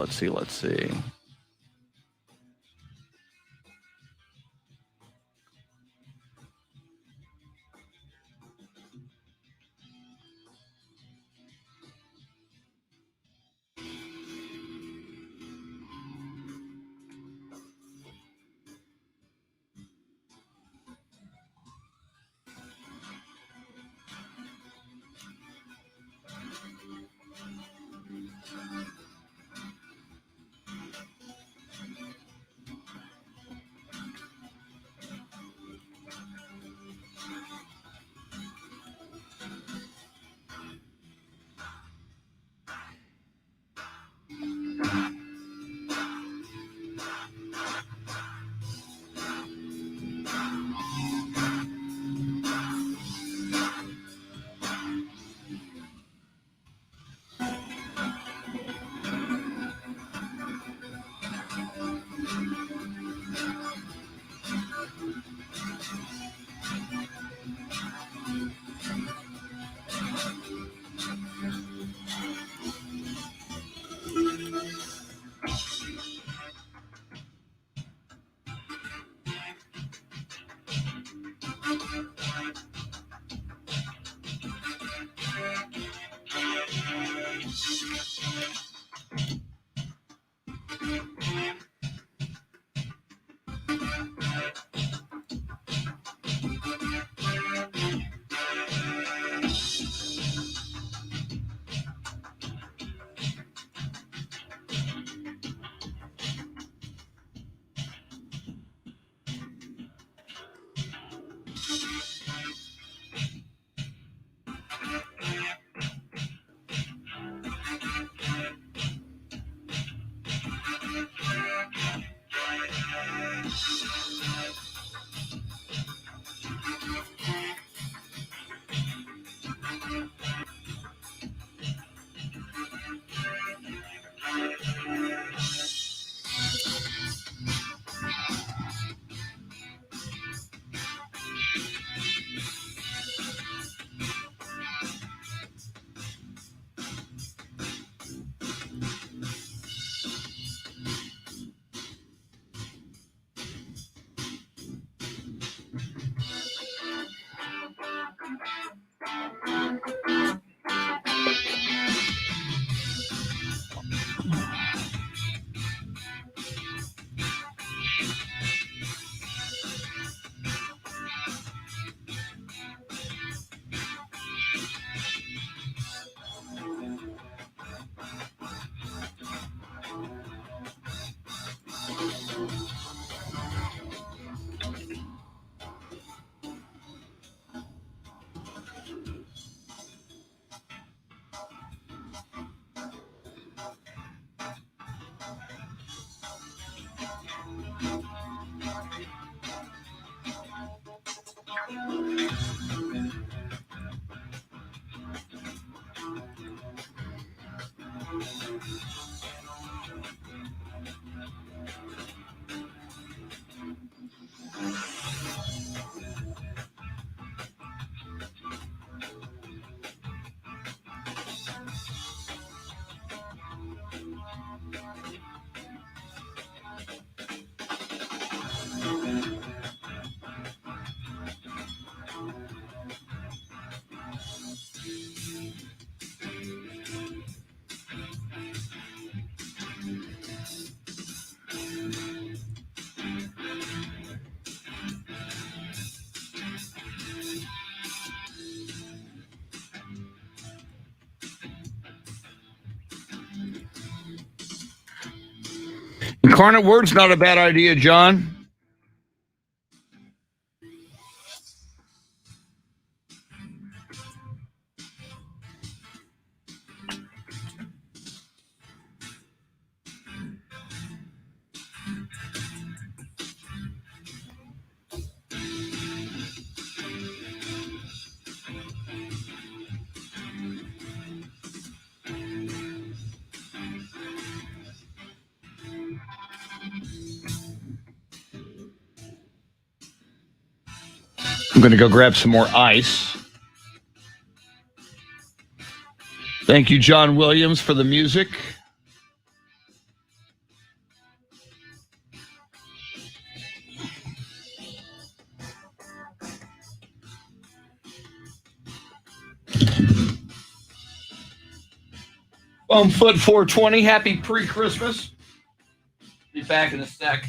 Incarnate Word's not a bad idea, John. I'm going to go grab some more ice. Thank you, John Williams, for the music. Foot 420, happy pre-Christmas. Be back in a sec.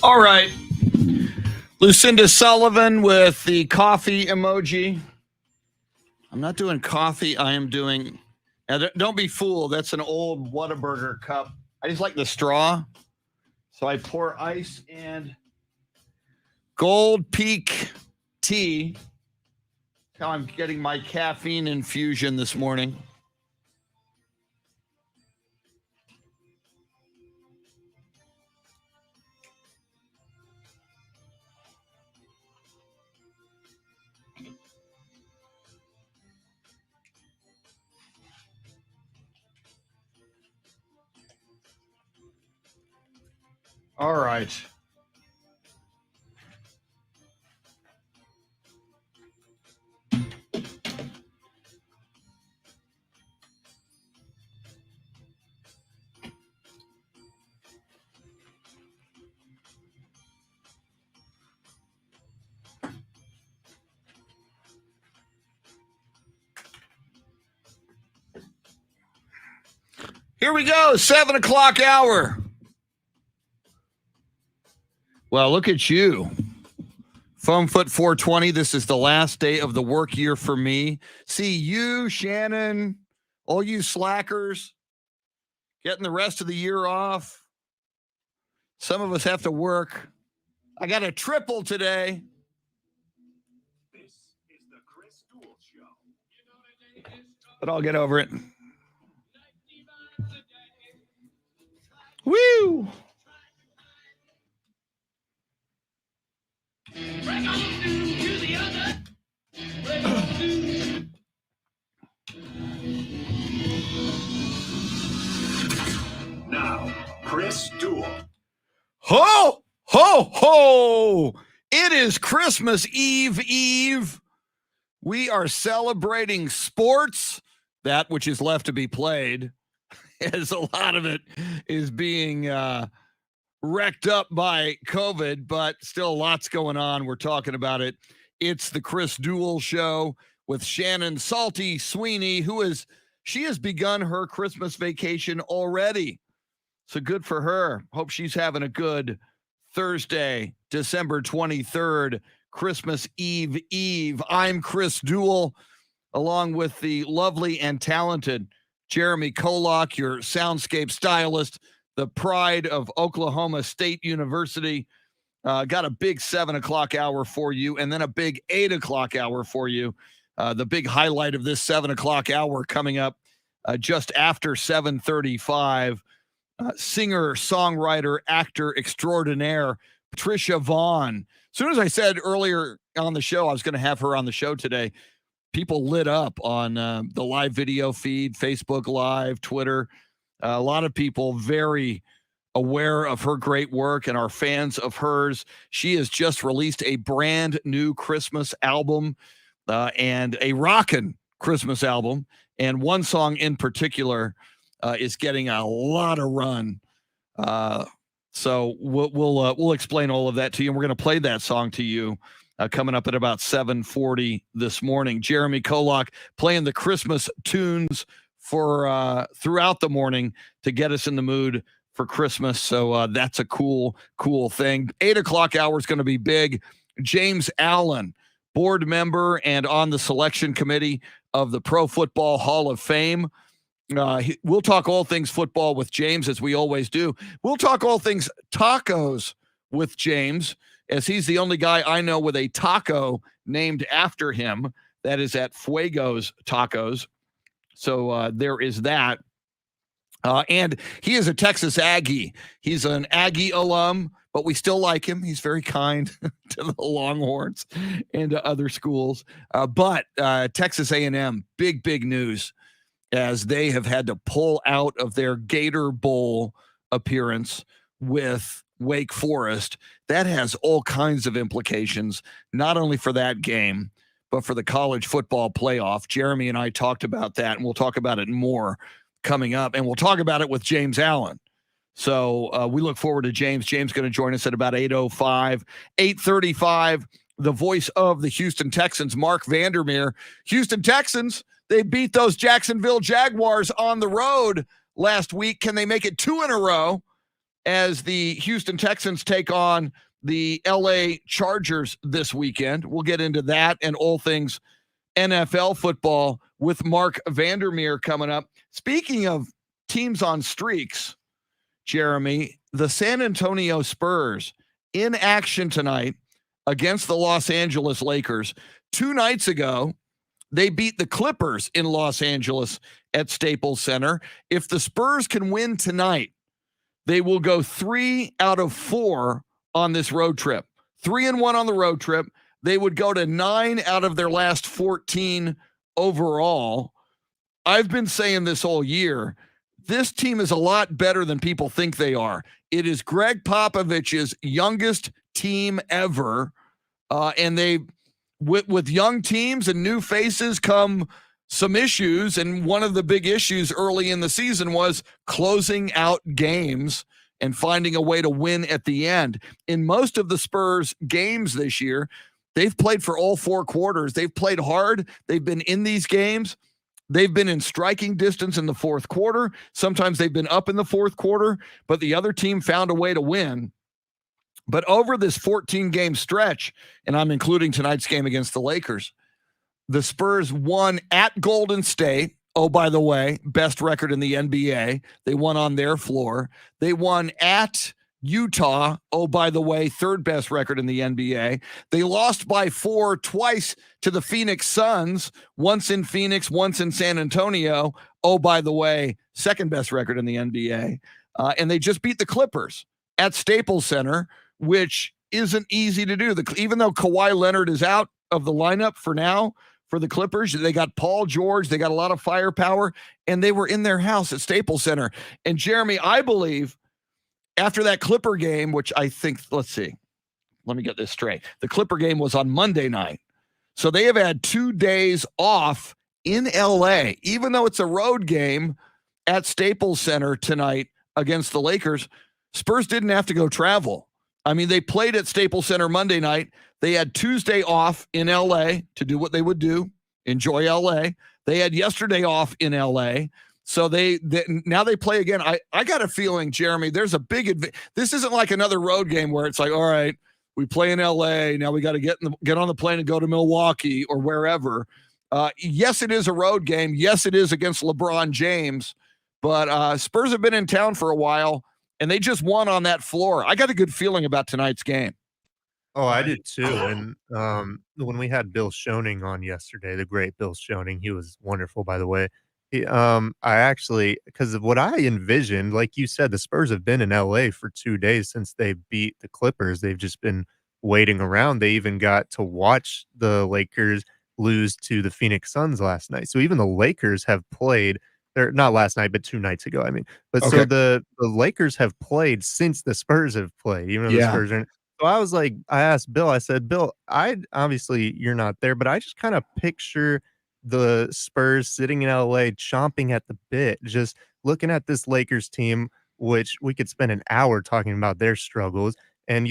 All right. Lucinda Sullivan with the coffee emoji. I'm not doing coffee. I am doing, don't be fooled. That's an old Whataburger cup. I just like the straw. So I pour ice and Gold Peak tea. How I'm getting my caffeine infusion this morning. All right. Here we go, 7 o'clock hour. Well, look at you. Foamfoot 420, this is the last day of the work year for me. See you, Shannon, all you slackers, getting the rest of the year off. Some of us have to work. I got a triple today. This is the Chris Duel Show. But I'll get over it. Woo! Now, Chris Duel. Ho, ho, ho! It is Christmas Eve. We are celebrating sports, that which is left to be played, as a lot of it is being wrecked up by COVID, but still lots going on. We're talking about it. It's the Chris Duel Show with Shannon Salty Sweeney, she has begun her Christmas vacation already. So good for her. Hope she's having a good Thursday, December 23rd, Christmas Eve. I'm Chris Duel, along with the lovely and talented Jeremy KOLOK, your Soundscape stylist, the pride of Oklahoma State University. Got a big 7 o'clock hour for you, and then a big 8 o'clock hour for you. The big highlight of this 7 o'clock hour coming up just after 7:35. Singer, songwriter, actor extraordinaire, PATRICIA VONNE. As soon as I said earlier on the show I was going to have her on the show today, people lit up on the live video feed, Facebook Live, Twitter. A lot of people very aware of her great work and are fans of hers. She has just released a brand new Christmas album and a rockin' Christmas album. And one song in particular is getting a lot of run. So we'll explain all of that to you. And we're going to play that song to you coming up at about 7:40 this morning. Jeremy KOLOK playing the Christmas tunes for throughout the morning to get us in the mood for Christmas. So that's a cool thing. 8 o'clock hour is going to be big. James Allen, board member and on the selection committee of the Pro Football Hall of Fame. We'll talk all things football with James, as we always do. We'll talk all things tacos with James, as he's the only guy I know with a taco named after him. That is at Fuego's Tacos. So there is that. And he is a Texas Aggie. He's an Aggie alum, but we still like him. He's very kind to the Longhorns and to other schools. But Texas A&M, big news, as they have had to pull out of their Gator Bowl appearance with Wake Forest. That has all kinds of implications, not only for that game, but for the college football playoff. Jeremy and I talked about that, and we'll talk about it more coming up, and we'll talk about it with James Allen. So we look forward to James. James going to join us at about 8:05, 8:35. The voice of the Houston Texans, Mark Vandermeer. Houston Texans, they beat those Jacksonville Jaguars on the road last week. Can they make it 2 in a row? as the Houston Texans take on the LA Chargers this weekend. We'll get into that and all things NFL football with Mark Vandermeer coming up. Speaking of teams on streaks, Jeremy, the San Antonio Spurs in action tonight against the Los Angeles Lakers. 2 nights ago, they beat the Clippers in Los Angeles at Staples Center. If the Spurs can win tonight, they will go 3 out of 4 on this road trip. 3-1 on the road trip. They would go to 9 out of their last 14 overall. I've been saying this all year. This team is a lot better than people think they are. It is Greg Popovich's youngest team ever. And they, with young teams and new faces come some issues. And one of the big issues early in the season was closing out games and finding a way to win at the end. In most of the Spurs games this year, they've played for all 4 quarters. They've played hard. They've been in these games. They've been in striking distance in the 4th quarter. Sometimes they've been up in the 4th quarter, but the other team found a way to win. But over this 14-game stretch, and I'm including tonight's game against the Lakers, the Spurs won at Golden State. Oh, by the way, best record in the NBA. They won on their floor. They won at Utah. Oh, by the way, 3rd best record in the NBA. They lost by 4 twice to the Phoenix Suns, once in Phoenix, once in San Antonio. Oh, by the way, 2nd best record in the NBA. And they just beat the Clippers at Staples Center, which isn't easy to do. Even though Kawhi Leonard is out of the lineup for now, for the Clippers, they got Paul George, they got a lot of firepower, and they were in their house at Staples Center. And Jeremy, I believe after that Clipper game, which I think, let's see, let me get this straight. The Clipper game was on Monday night. So they have had 2 days off in LA, even though it's a road game at Staples Center tonight against the Lakers. Spurs didn't have to go travel. I mean, they played at Staples Center Monday night. They had Tuesday off in LA to do what they would do, enjoy LA. They had yesterday off in LA. So they now they play again. I got a feeling, Jeremy, there's a big this isn't like another road game where it's like, all right, we play in LA. Now we got to get on the plane and go to Milwaukee or wherever. Yes, it is a road game. Yes, it is against LeBron James. But Spurs have been in town for a while, and they just won on that floor. I got a good feeling about tonight's game. Oh, I did too. And when we had Bill Schoening on yesterday, the great Bill Schoening, he was wonderful, by the way. I actually, because of what I envisioned, like you said, the Spurs have been in LA for 2 days since they beat the Clippers. They've just been waiting around. They even got to watch the Lakers lose to the Phoenix Suns last night. So even the Lakers have played, or not last night, but 2 nights ago. I mean, but Okay. so the Lakers have played since the Spurs have played, even though the Spurs are. So I was like, I asked Bill, I said, Bill, obviously you're not there, but I just kind of picture the Spurs sitting in LA chomping at the bit, just looking at this Lakers team, which we could spend an hour talking about their struggles. And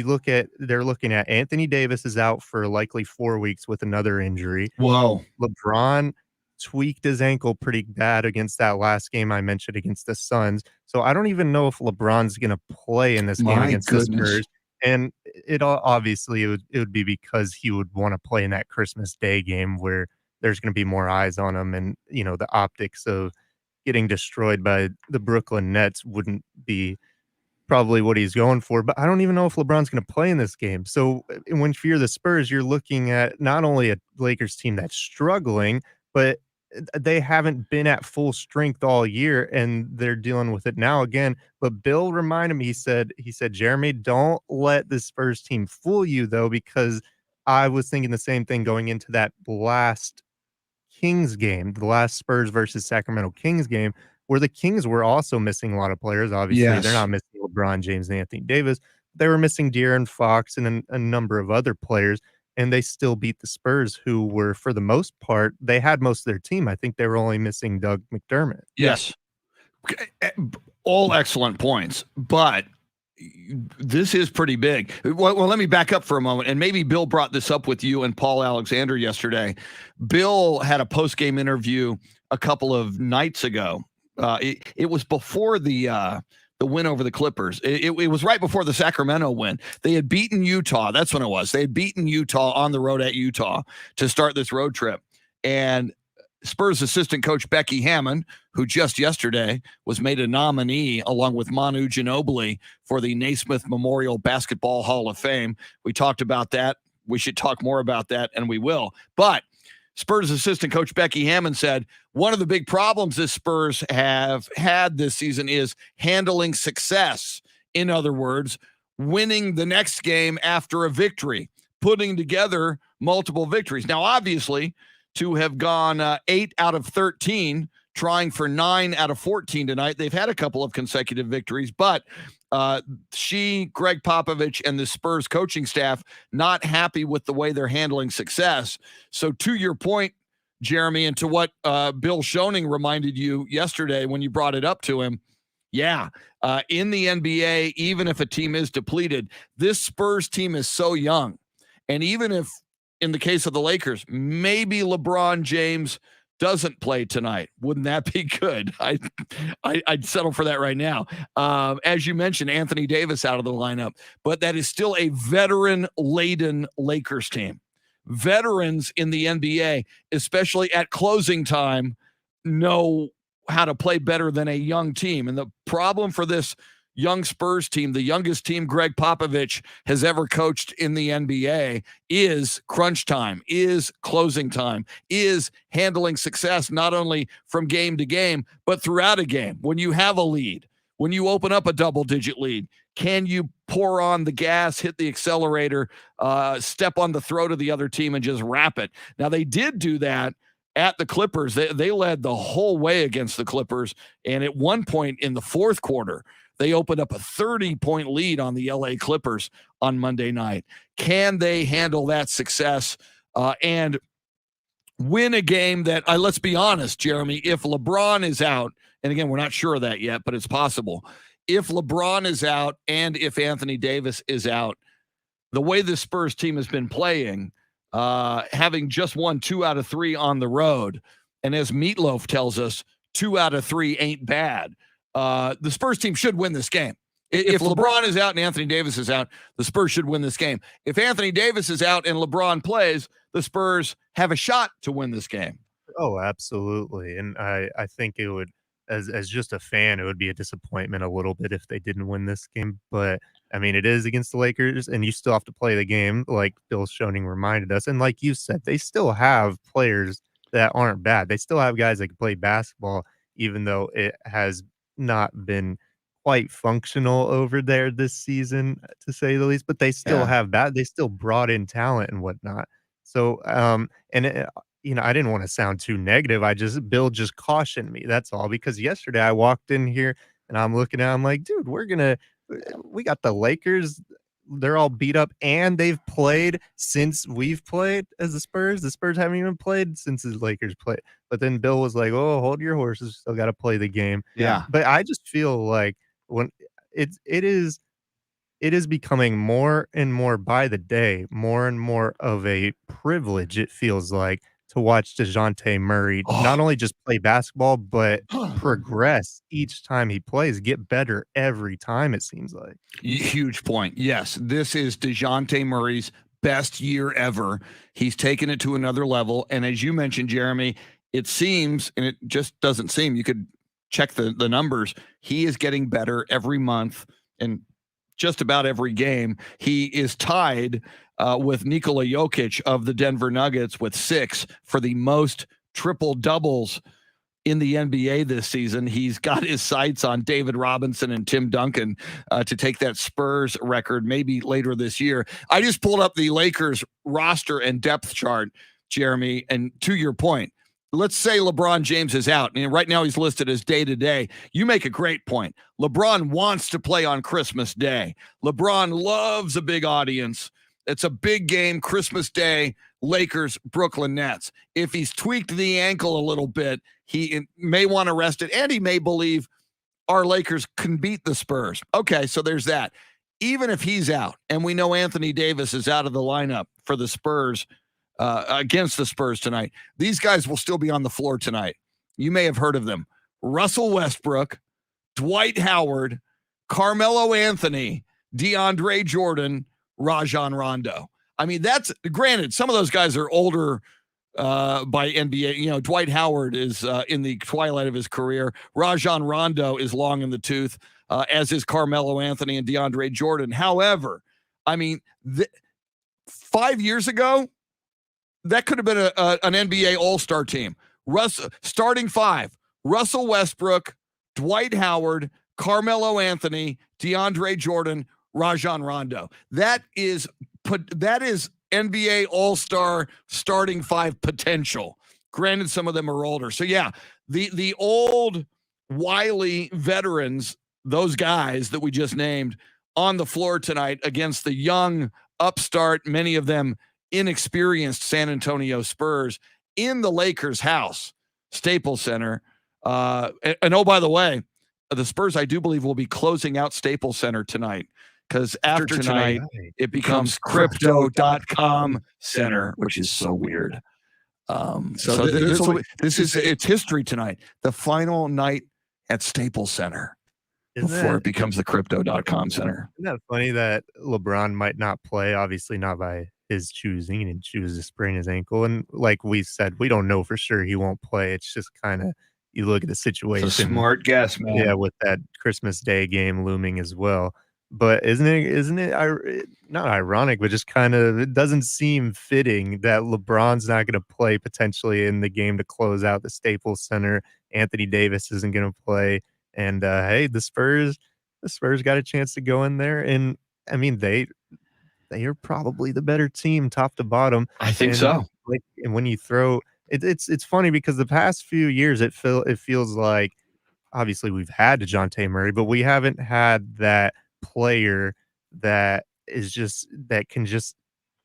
they're looking at Anthony Davis is out for likely 4 weeks with another injury. Whoa. LeBron tweaked his ankle pretty bad against that last game I mentioned against the Suns. So I don't even know if LeBron's going to play in this game against the Spurs. And it would be because he would want to play in that Christmas Day game where there's going to be more eyes on him. And, you know, the optics of getting destroyed by the Brooklyn Nets wouldn't be probably what he's going for. But I don't even know if LeBron's going to play in this game. So when you're the Spurs, you're looking at not only a Lakers team that's struggling, but they haven't been at full strength all year, and they're dealing with it now again. But Bill reminded me, he said, Jeremy, don't let the Spurs team fool you, though, because I was thinking the same thing going into that last Kings game, the last Spurs versus Sacramento Kings game, where the Kings were also missing a lot of players. Obviously, They're not missing LeBron James and Anthony Davis. They were missing De'Aaron Fox and a number of other players. And they still beat the Spurs, who were, for the most part, they had most of their team. I think they were only missing Doug McDermott. Yes. All excellent points. But this is pretty big. Well, let me back up for a moment. And maybe Bill brought this up with you and Paul Alexander yesterday. Bill had a post-game interview a couple of nights ago. It was before the the win over the Clippers. It was right before the Sacramento win. They had beaten Utah. That's when it was. They had beaten Utah on the road at Utah to start this road trip. And Spurs assistant coach Becky Hammon, who just yesterday was made a nominee along with Manu Ginobili for the Naismith Memorial Basketball Hall of Fame. We talked about that. We should talk more about that, and we will. But Spurs assistant coach Becky Hammon said one of the big problems the Spurs have had this season is handling success. In other words, winning the next game after a victory, putting together multiple victories. Now, obviously, to have gone 8 out of 13, trying for 9 out of 14 tonight, they've had a couple of consecutive victories, but Greg Popovich, and the Spurs coaching staff not happy with the way they're handling success. So to your point, Jeremy, and to what Bill Schoening reminded you yesterday when you brought it up to him, in the NBA, even if a team is depleted, this Spurs team is so young. And even if, in the case of the Lakers, maybe LeBron James doesn't play tonight, wouldn't that be good? I'd settle for that right now. As you mentioned, Anthony Davis out of the lineup, but that is still a veteran-laden Lakers team. Veterans in the NBA, especially at closing time, know how to play better than a young team. And the problem for this young Spurs team, the youngest team Greg Popovich has ever coached in the NBA, is crunch time, is closing time, is handling success not only from game to game, but throughout a game. When you have a lead, when you open up a double-digit lead, can you pour on the gas, hit the accelerator, step on the throat of the other team and just wrap it? Now, they did do that at the Clippers. They led the whole way against the Clippers, and at one point in the fourth quarter, they opened up a 30-point lead on the LA Clippers on Monday night. Can they handle that success and win a game that, let's be honest, Jeremy, if LeBron is out, and again, we're not sure of that yet, but it's possible. If LeBron is out and if Anthony Davis is out, the way the Spurs team has been playing, having just won 2 out of 3 on the road, and as Meatloaf tells us, 2 out of 3 ain't bad. The Spurs team should win this game. If LeBron is out and Anthony Davis is out, the Spurs should win this game. If Anthony Davis is out and LeBron plays, the Spurs have a shot to win this game. Oh, absolutely. And I think it would, as just a fan, it would be a disappointment a little bit if they didn't win this game. But I mean, it is against the Lakers, and you still have to play the game, like Bill Schoening reminded us. And like you said, they still have players that aren't bad. They still have guys that can play basketball, even though it has not been quite functional over there this season, to say the least. But they still have they still brought in talent and whatnot. So, I didn't want to sound too negative. Bill just cautioned me. That's all. Because yesterday I walked in here and I'm looking at, I'm like, dude, we got the Lakers. They're all beat up and they've played since we've played as the Spurs. The Spurs haven't even played since the Lakers played. But then Bill was like, oh, hold your horses. Still got to play the game. Yeah. But I just feel like when it is becoming more and more by the day, more and more of a privilege, it feels like, to watch DeJounte Murray not only just play basketball, but progress each time he plays, get better every time, it seems like. Huge point. Yes, this is DeJounte Murray's best year ever. He's taken it to another level. And as you mentioned, Jeremy, it seems, and it just doesn't seem, you could check the numbers, he is getting better every month and just about every game. He is tied with Nikola Jokic of the Denver Nuggets with 6 for the most triple doubles in the NBA this season. He's got his sights on David Robinson and Tim Duncan to take that Spurs record maybe later this year. I just pulled up the Lakers roster and depth chart, Jeremy, and to your point, let's say LeBron James is out, and right now he's listed as day-to-day. You make a great point. LeBron wants to play on Christmas Day. LeBron loves a big audience. It's a big game, Christmas Day, Lakers, Brooklyn Nets. If he's tweaked the ankle a little bit, he may want to rest it, and he may believe our Lakers can beat the Spurs. Okay, so there's that. Even if he's out, and we know Anthony Davis is out of the lineup for the Spurs, against the Spurs tonight, these guys will still be on the floor tonight. You may have heard of them. Russell Westbrook, Dwight Howard, Carmelo Anthony, DeAndre Jordan, Rajon Rondo. I mean, that's granted, some of those guys are older by NBA. You know, Dwight Howard is in the twilight of his career. Rajon Rondo is long in the tooth, as is Carmelo Anthony and DeAndre Jordan. However, I mean, 5 years ago, that could have been an NBA All-Star team. Starting five: Russell Westbrook, Dwight Howard, Carmelo Anthony, DeAndre Jordan, Rajon Rondo. That is NBA All-Star starting five potential. Granted, some of them are older. So yeah, the old wily veterans, those guys that we just named, on the floor tonight against the young upstart, many of them inexperienced San Antonio Spurs in the Lakers' house, Staples Center. And oh, by the way, the Spurs, I do believe, will be closing out Staples Center tonight, because after tonight, it becomes crypto.com center, which is so weird. It's history tonight. The final night at Staples Center before it becomes the crypto.com center. Isn't that funny that LeBron might not play? Obviously not by his choosing. He didn't choose to sprain his ankle. And like we said, we don't know for sure he won't play. It's just kind of, you look at the situation. It's a smart guess, man. Yeah, with that Christmas Day game looming as well. But isn't it not ironic, but just kind of, it doesn't seem fitting that LeBron's not going to play potentially in the game to close out the Staples Center. Anthony Davis isn't going to play. And hey, the Spurs got a chance to go in there. And I mean, they are probably the better team top to bottom. I think so. Like, and when you throw it's funny because the past few years it feels like, obviously we've had DeJounte Murray, but we haven't had that player that can just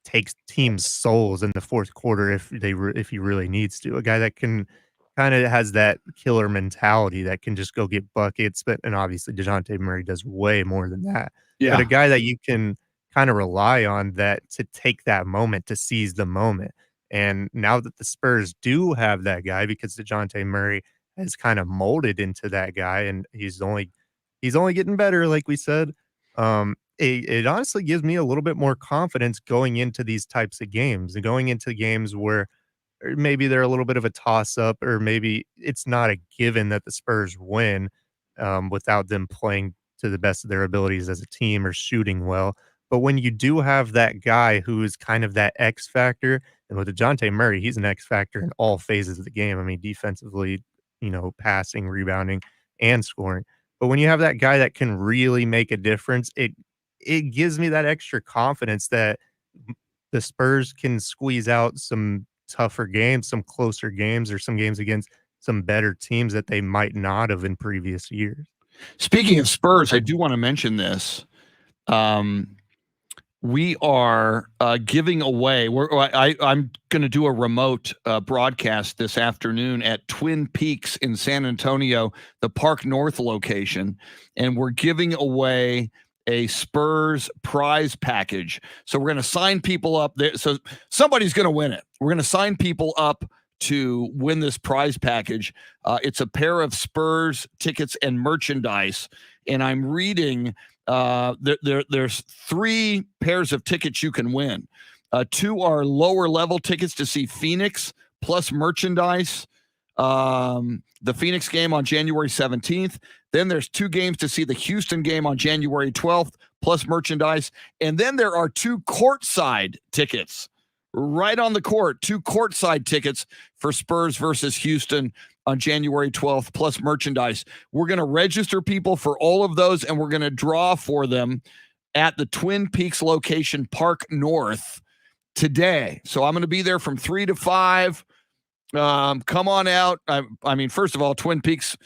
take teams' souls in the fourth quarter if he really needs to. A guy that can kind of has that killer mentality that can just go get buckets, and obviously DeJounte Murray does way more than that. Yeah. But a guy that you can kind of rely on that to take that moment, to seize the moment. And now that the Spurs do have that guy, because DeJounte Murray has kind of molded into that guy, and he's only getting better, like we said. It honestly gives me a little bit more confidence going into these types of games, and going into games where maybe they're a little bit of a toss up, or maybe it's not a given that the Spurs win without them playing to the best of their abilities as a team or shooting well. But when you do have that guy who is kind of that X factor, and with DeJounte Murray, he's an X factor in all phases of the game. I mean, defensively, passing, rebounding, and scoring. But when you have that guy that can really make a difference, it gives me that extra confidence that the Spurs can squeeze out some tougher games, some closer games, or some games against some better teams that they might not have in previous years. Speaking of Spurs, I do want to mention this. We are giving away. I'm going to do a remote broadcast this afternoon at Twin Peaks in San Antonio, the Park North location, and we're giving away a Spurs prize package. So we're going to sign people up there. So somebody's going to win it. We're going to sign people up to win this prize package. It's a pair of Spurs tickets and merchandise, and I'm reading. There's 3 pairs of tickets you can win. 2 are lower level tickets to see Phoenix plus merchandise. The Phoenix game on January 17th. Then there's 2 games to see the Houston game on January 12th plus merchandise. And then there are 2 courtside tickets right on the court, 2 courtside tickets for Spurs versus Houston on January 12th, plus merchandise. We're going to register people for all of those, and we're going to draw for them at the Twin Peaks location, Park North, today. So I'm going to be there from 3 to 5. Come on out. I mean, first of all, Twin Peaks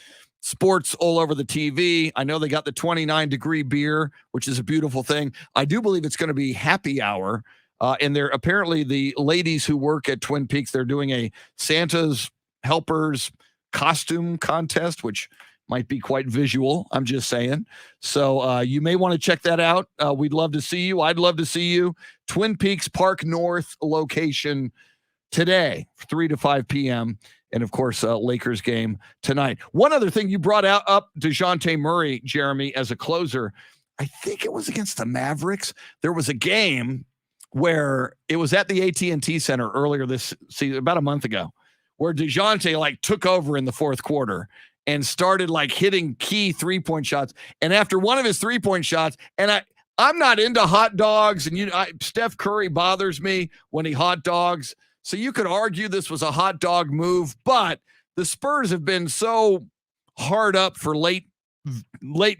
sports all over the TV. I know they got the 29-degree beer, which is a beautiful thing. I do believe it's going to be happy hour. And they're apparently, the ladies who work at Twin Peaks, they're doing a Santa's Helpers costume contest, which might be quite visual. I'm just saying. So you may want to check that out. We'd love to see you. I'd love to see you. Twin Peaks Park North location today, 3 to 5 p.m. And of course, Lakers game tonight. One other thing you brought up DeJounte Murray, Jeremy, as a closer. I think it was against the Mavericks. There was a game where it was at the AT&T Center earlier this season, about a month ago, where DeJounte like took over in the fourth quarter and started like hitting key 3-point shots. And after one of his 3-point shots, and I'm not into hot dogs, and Steph Curry bothers me when he hot dogs. So you could argue this was a hot dog move, but the Spurs have been so hard up for late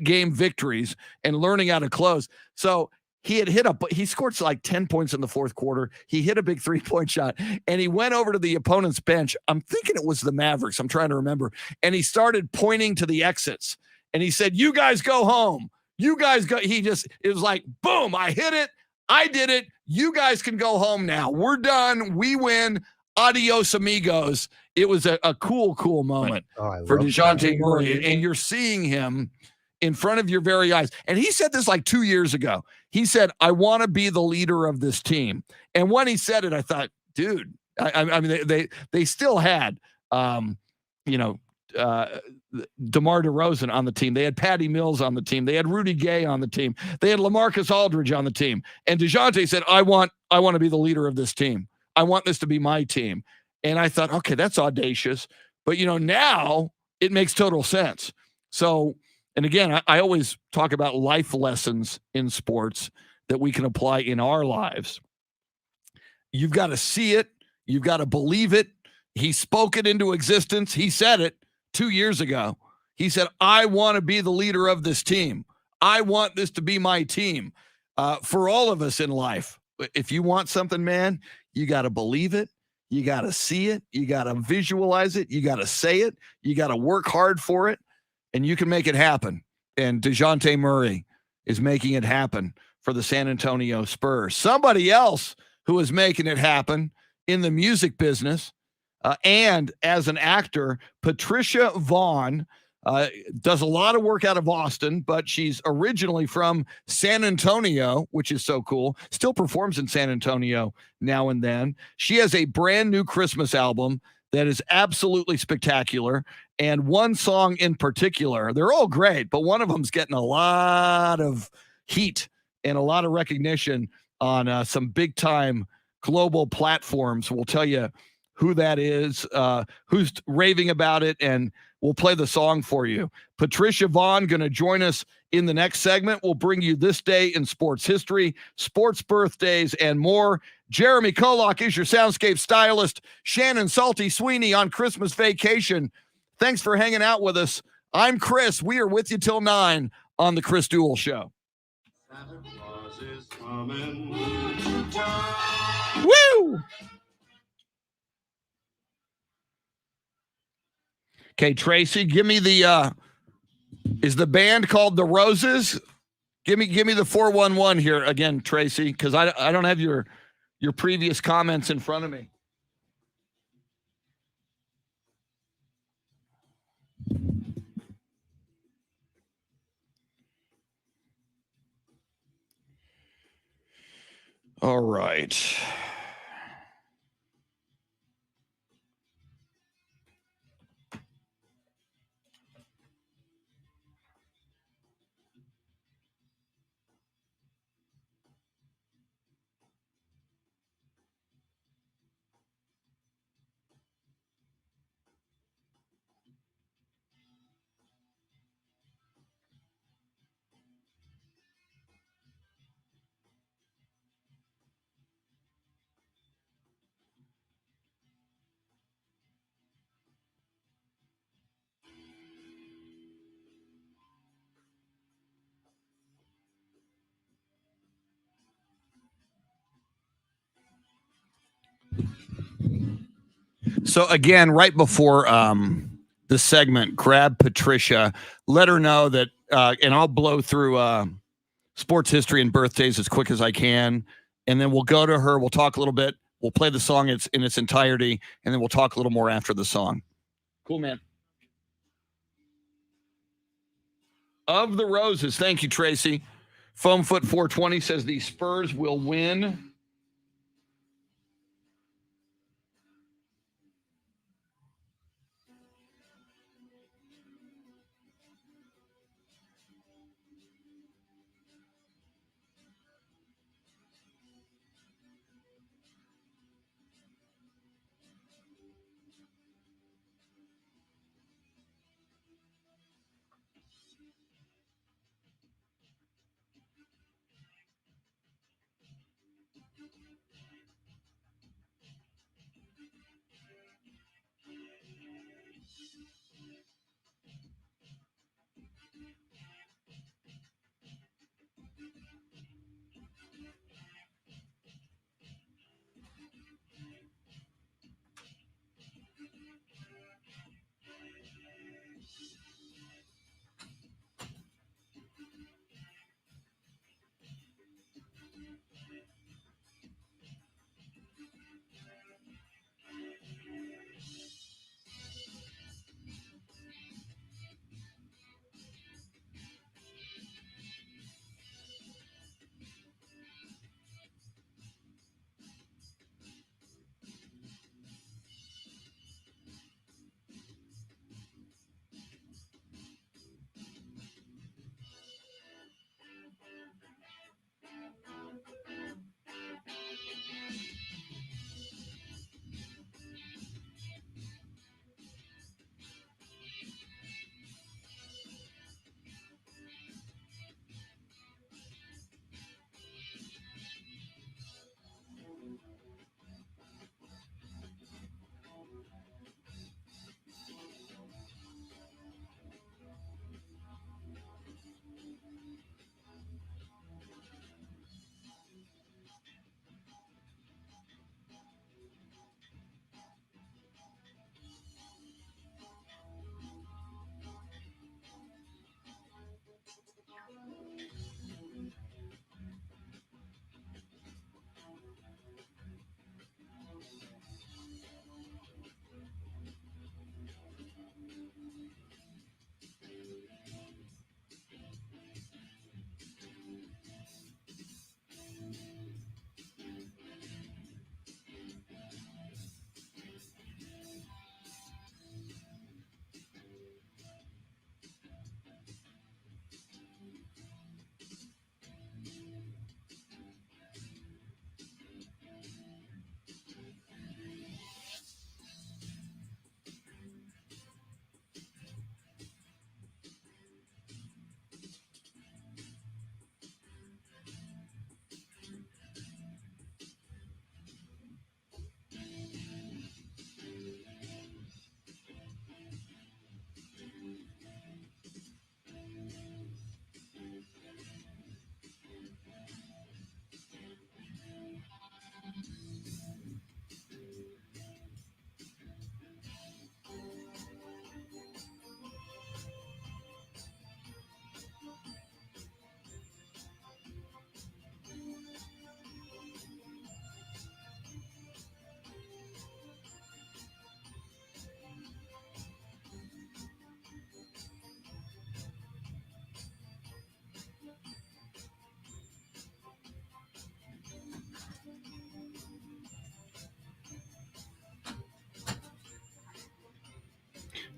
game victories and learning how to close. So he scored like 10 points in the fourth quarter. He hit a big 3-point shot, and he went over to the opponent's bench. I'm thinking it was the Mavericks. I'm trying to remember. And he started pointing to the exits, and he said, "You guys go home. You guys go." It was like, boom, I hit it. I did it. You guys can go home now. We're done. We win. Adios, amigos. It was a cool moment for DeJounte Murray. And you're seeing him in front of your very eyes. And he said this like 2 years ago. He said, "I want to be the leader of this team." And when he said it, I thought, dude, I mean, they still had, DeMar DeRozan on the team. They had Patty Mills on the team. They had Rudy Gay on the team. They had LaMarcus Aldridge on the team. And DeJounte said, I want to be the leader of this team. I want this to be my team. And I thought, okay, that's audacious. But, now it makes total sense. So, and again, I always talk about life lessons in sports that we can apply in our lives. You've got to see it. You've got to believe it. He spoke it into existence. He said it 2 years ago. He said, I want to be the leader of this team. I want this to be my team. For all of us in life, if you want something, man, you got to believe it. You got to see it. You got to visualize it. You got to say it. You got to work hard for it, and you can make it happen. And DeJounte Murray is making it happen for the San Antonio Spurs. Somebody else who is making it happen in the music business and as an actor, PATRICIA VONNE, does a lot of work out of Austin, but she's originally from San Antonio, which is so cool. Still performs in San Antonio now and then. She has a brand new Christmas album that is absolutely spectacular. And one song in particular, they're all great, but one of them's getting a lot of heat and a lot of recognition on some big time global platforms. We'll tell you who that is, who's raving about it, and we'll play the song for you. PATRICIA VONNE going to join us in the next segment. We'll bring you this day in sports history, sports birthdays, and more. Jeremy KOLOK is your Soundscape stylist. Shannon Salty Sweeney on Christmas vacation. Thanks for hanging out with us. I'm Chris. We are with you till 9 on the Chris Duel Show. Santa Claus is coming. Woo! Okay, Tracy, give me the is the band called The Roses? Give me the 411 here again, Tracy, because I don't have your previous comments in front of me. All right. So again, right before the segment, grab PATRICIA, let her know that, and I'll blow through sports history and birthdays as quick as I can, and then we'll go to her. We'll talk a little bit. We'll play the song in its entirety, and then we'll talk a little more after the song. Cool, man. Of the Roses. Thank you, Tracy. Foamfoot 420 says the Spurs will win.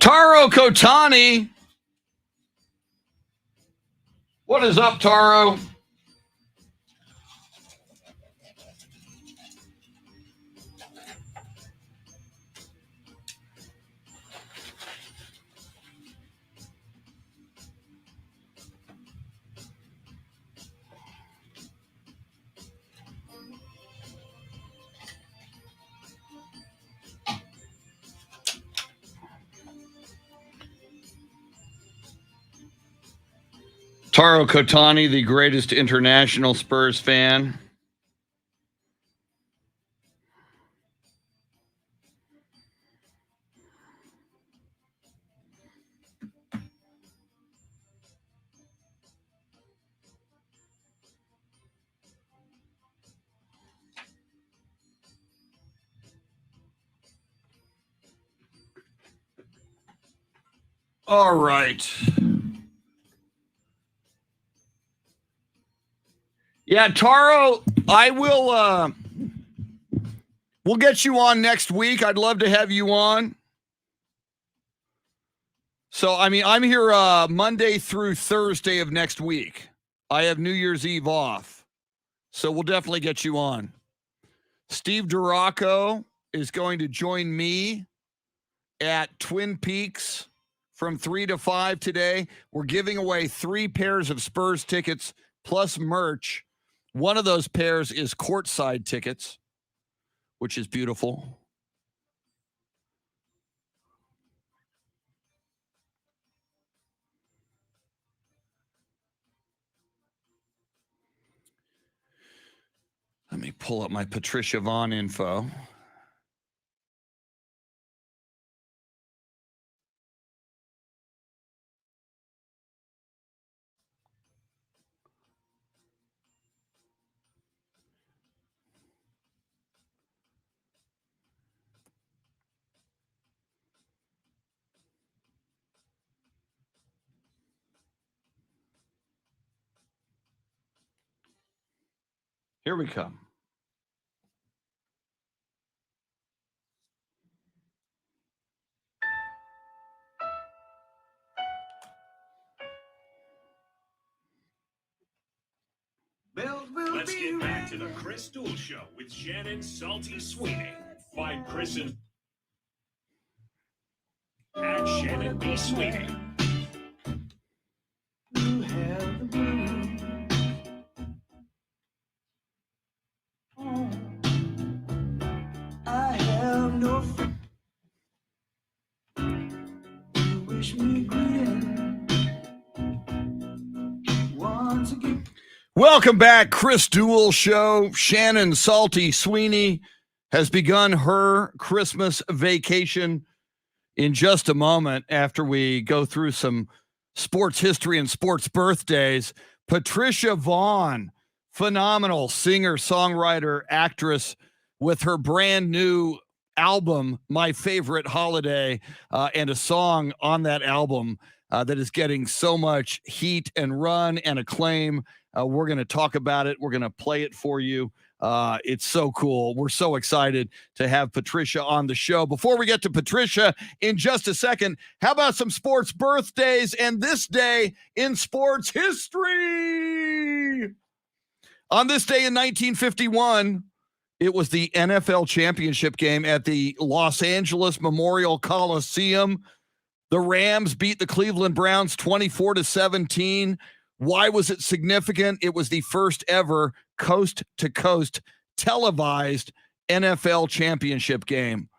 Taro Kotani. What is up, Taro? Taro Kotani, the greatest international Spurs fan. All right. Yeah, Taro, I will we'll get you on next week. I'd love to have you on. So, I mean, I'm here Monday through Thursday of next week. I have New Year's Eve off. So we'll definitely get you on. Steve Duraco is going to join me at Twin Peaks from 3 to 5 today. We're giving away 3 pairs of Spurs tickets plus merch. One of those pairs is courtside tickets, which is beautiful. Let me pull up my Patricia VONNE info. Here we come. Let's get back to the Chris Duel Show with Shannon Salty Sweeney. Find Chris and at Shannon B. Sweeney. You have the blues. Oh, I have no friend. You wish me good once again. Welcome back, Chris Duel Show. Shannon Salty Sweeney has begun her Christmas vacation in just a moment after we go through some sports history and sports birthdays. Patricia VONNE, phenomenal singer, songwriter, actress, with her brand new album, My Favorite Holiday, and a song on that album that is getting so much heat and run and acclaim. We're going to talk about it. We're going to play it for you. It's so cool. We're so excited to have Patricia on the show. Before we get to Patricia in just a second, how about some sports birthdays and this day in sports history? On this day in 1951, it was the NFL championship game at the Los Angeles Memorial Coliseum. The Rams beat the Cleveland Browns 24-17. Why was it significant? It was the first ever coast-to-coast televised NFL championship game.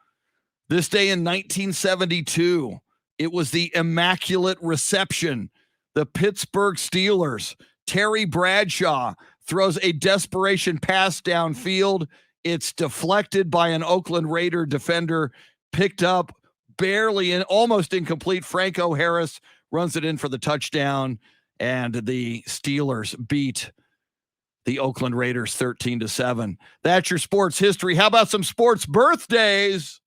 This day in 1972, it was the Immaculate Reception. The Pittsburgh Steelers, Terry Bradshaw throws a desperation pass downfield. It's deflected by an Oakland Raider defender, picked up barely and almost incomplete. Franco Harris runs it in for the touchdown, and the Steelers beat the Oakland Raiders 13-7. That's your sports history. How about some sports birthdays?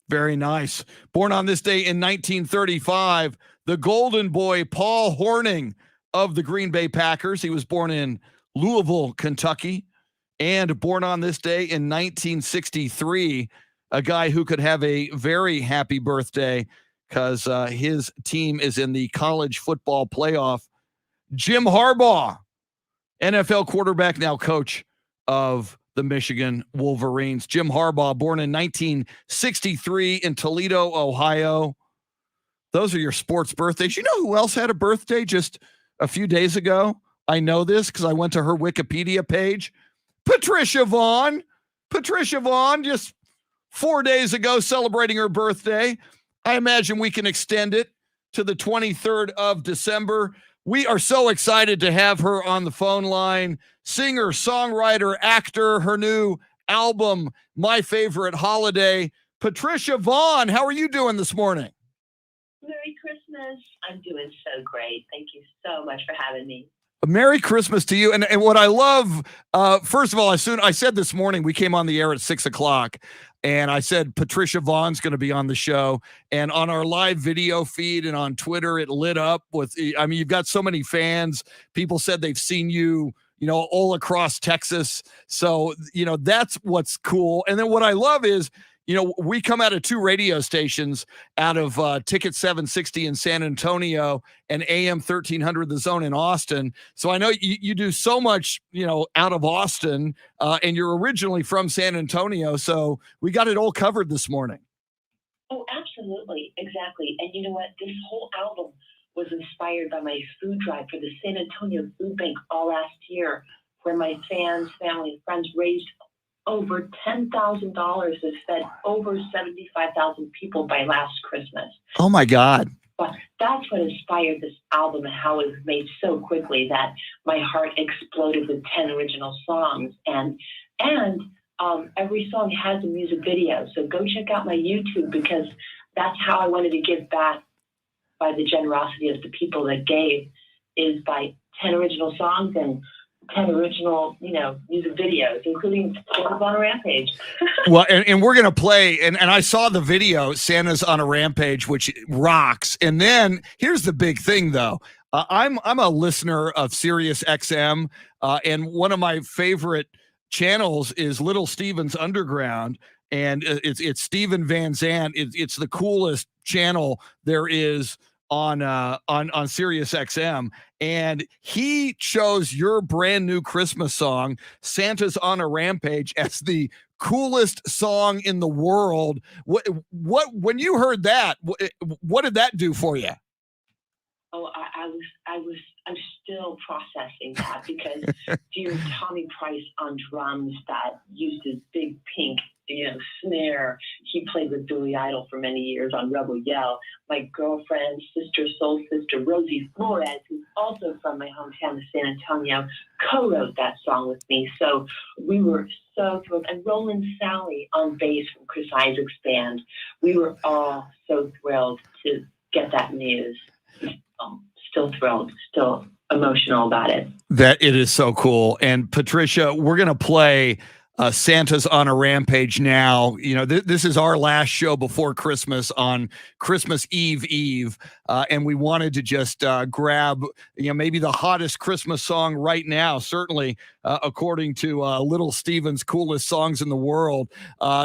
Very nice. Born on this day in 1935, the golden boy Paul Hornung of the Green Bay Packers. He was born in Louisville, Kentucky, and born on this day in 1963, a guy who could have a very happy birthday because his team is in the college football playoff. Jim Harbaugh, NFL quarterback, now coach of the Michigan Wolverines. Jim Harbaugh, born in 1963 in Toledo, Ohio. Those are your sports birthdays. You know who else had a birthday just a few days ago? I know this because I went to her Wikipedia page. Patricia VONNE. Patricia VONNE, just 4 days ago, celebrating her birthday. I imagine we can extend it to the 23rd of December. We are so excited to have her on the phone line. Singer, songwriter, actor, her new album, My Favorite Holiday. Patricia VONNE, how are you doing this morning? Merry Christmas. I'm doing so great. Thank you so much for having me. Merry Christmas to you. And what I love, first of all, I said this morning, we came on the air at 6 o'clock, and I said Patricia VONNE's going to be on the show. And on our live video feed and on Twitter, it lit up with, I mean, you've got so many fans. People said they've seen you, all across Texas. So, that's what's cool. And then what I love is, we come out of two radio stations out of Ticket 760 in San Antonio and AM 1300 The Zone in Austin. So I know you do so much, out of Austin, and you're originally from San Antonio. So we got it all covered this morning. Oh, absolutely. Exactly. And you know what? This whole album was inspired by my food drive for the San Antonio Food Bank all last year, where my fans, family, and friends raised over $10,000 that fed over 75,000 people by last Christmas. Oh my God. But that's what inspired this album and how it was made so quickly that my heart exploded with 10 original songs. And every song has a music video. So go check out my YouTube, because that's how I wanted to give back by the generosity of the people that gave, is by 10 original songs and 10 original, music videos, including Santa's on a Rampage. Well, and we're going to play, and I saw the video, Santa's on a Rampage, which rocks. And then here's the big thing, though. I'm a listener of Sirius XM, and one of my favorite channels is Little Steven's Underground, and it's Steven Van Zandt. It's the coolest channel there is on Sirius XM, and he chose your brand new Christmas song, Santa's on a Rampage, as the coolest song in the world. What when you heard that, what did that do for you? Oh, I'm still processing that, because dear Tommy Price on drums that used his big pink, snare. He played with Billy Idol for many years on Rebel Yell. My girlfriend, soul sister, Rosie Flores, who's also from my hometown of San Antonio, co-wrote that song with me. So we were so thrilled. And Roland Sally on bass from Chris Isaac's band. We were all so thrilled to get that news. Still thrilled, still emotional about it. That it is so cool. And Patricia, we're going to play Santa's on a Rampage now. This is our last show before Christmas on Christmas Eve. And we wanted to just grab, maybe the hottest Christmas song right now, certainly according to Little Steven's coolest songs in the world.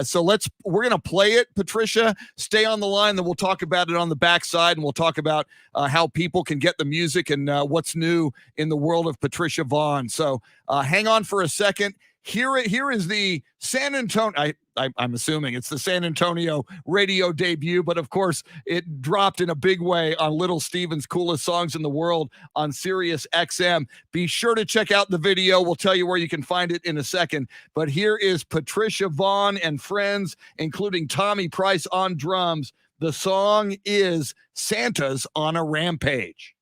So we're going to play it. Patricia, stay on the line. Then we'll talk about it on the backside, and we'll talk about how people can get the music and what's new in the world of Patricia VONNE. So hang on for a second. Here is the San Antonio. I'm assuming it's the San Antonio radio debut, but of course it dropped in a big way on Little Steven's coolest songs in the world on Sirius XM. Be sure to check out the video. We'll tell you where you can find it in a second. But here is Patricia VONNE and friends, including Tommy Price on drums. The song is Santa's on a Rampage.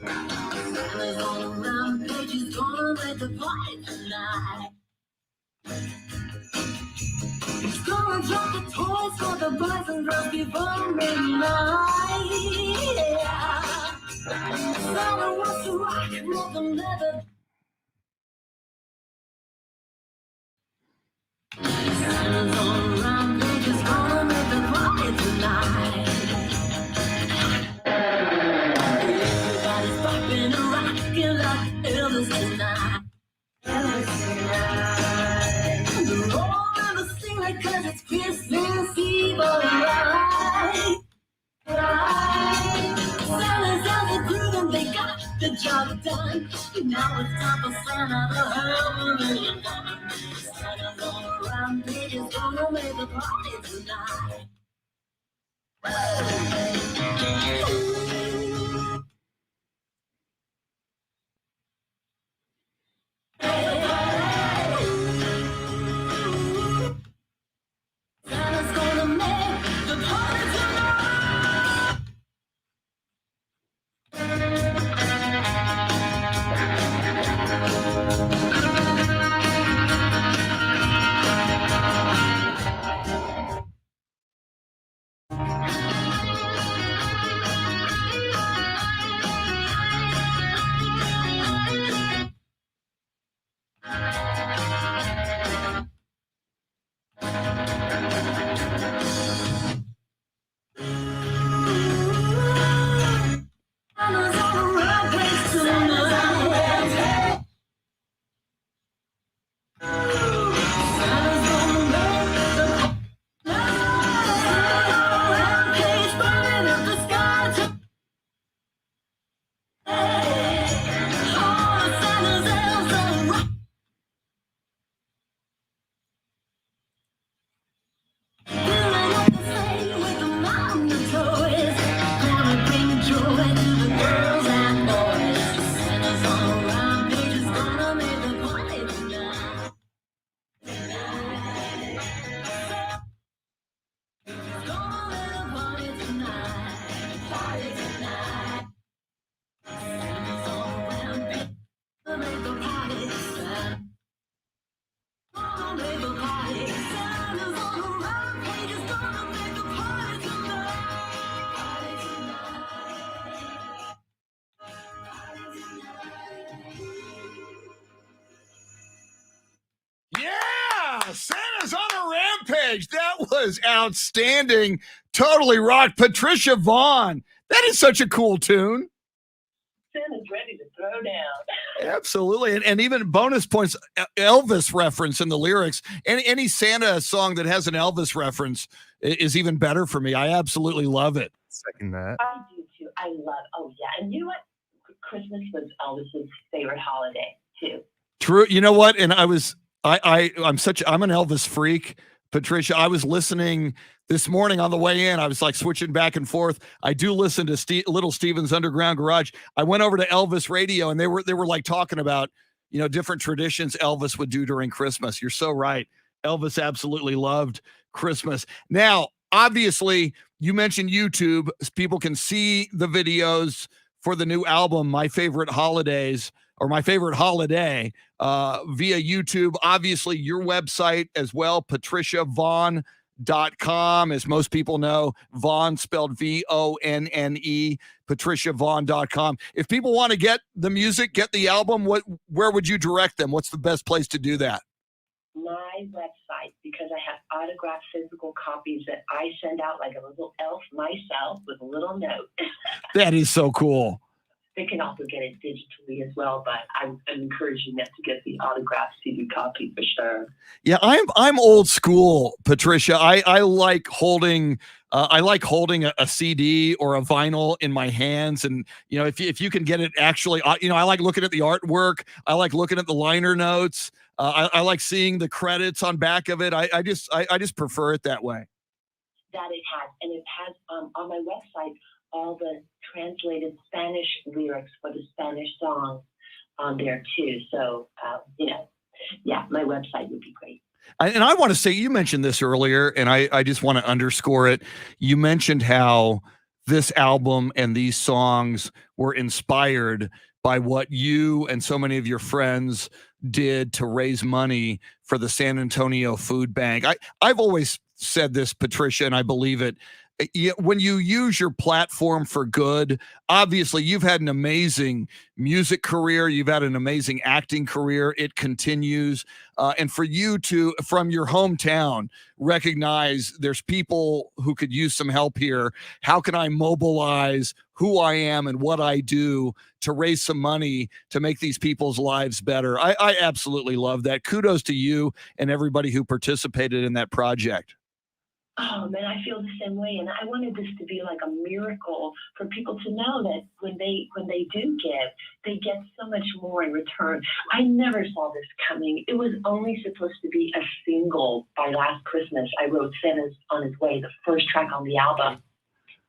Santa's on a rampage, he's gonna make a party tonight. He's gonna drop the toys for the boys and girls before midnight. Yeah. Santa wants to rock more than ever. Santa's on a rampage, he's gonna make a party tonight. Everybody's popping and rocking like the job done. Now it's time for Santa to have a million dollars. Santa's all around, he's gonna make a party tonight. Santa's gonna make the party tonight. Santa's on a rampage tonight. Santa's gonna make the rampage burning up the sky tonight. Oh, Santa's elves are rock. Filling up the sleigh with the mountain of toys. Gonna bring joy to the girls and boys. Santa's on a rampage, is gonna make the party tonight. He's gonna make the party tonight. Party tonight. Santa's on a rampage, gonna make the party tonight. Gonna make the party. Santa's on a rampage, is gonna make the party tonight. Party tonight. Yeah, Santa's on a rampage. That was outstanding. Totally rocked. Patricia Vaughn. That is such a cool tune. Santa's ready to throw down. Absolutely. And even bonus points, Elvis reference in the lyrics. Any Santa song that has an Elvis reference is even better for me. I absolutely love it. Second that. I do too. I love. Oh yeah, and you know what? Christmas was Elvis's favorite holiday too. True. You know what? And I'm an Elvis freak, Patricia. I was listening this morning on the way in. I was like switching back and forth. I do listen to Little Steven's Underground Garage. I went over to Elvis Radio and they were like talking about, different traditions Elvis would do during Christmas. You're so right. Elvis absolutely loved Christmas. Now, obviously, you mentioned YouTube. People can see the videos for the new album, My Favorite Holidays, or My Favorite Holiday, via YouTube. Obviously, your website as well, PatriciaVonne.com. As most people know, Vonne spelled VONNE, PatriciaVonne.com. If people want to get the music, get the album, where would you direct them? What's the best place to do that? My website, because I have autographed physical copies that I send out like a little elf myself with a little note. That is so cool. They can also get it digitally as well, but I'm encouraging them to get the autographed CD copy for sure. Yeah, I'm old school, Patricia. I like holding a CD or a vinyl in my hands, and if you can get it actually, I like looking at the artwork. I like looking at the liner notes. I like seeing the credits on back of it. I just prefer it that way. That it has, and it has on my website all the translated Spanish lyrics for the Spanish songs on there too. So, my website would be great. And I want to say, you mentioned this earlier, and I just want to underscore it. You mentioned how this album and these songs were inspired by what you and so many of your friends did to raise money for the San Antonio Food Bank. I've always said this, Patricia, and I believe it. When you use your platform for good, obviously you've had an amazing music career. You've had an amazing acting career. It continues. And for you to, from your hometown, recognize there's people who could use some help here. How can I mobilize who I am and what I do to raise some money to make these people's lives better? I absolutely love that. Kudos to you and everybody who participated in that project. Oh man, I feel the same way, and I wanted this to be like a miracle for people to know that when they do give, they get so much more in return. I never saw this coming. It was only supposed to be a single by last Christmas. I wrote Santa's on His Way, the first track on the album.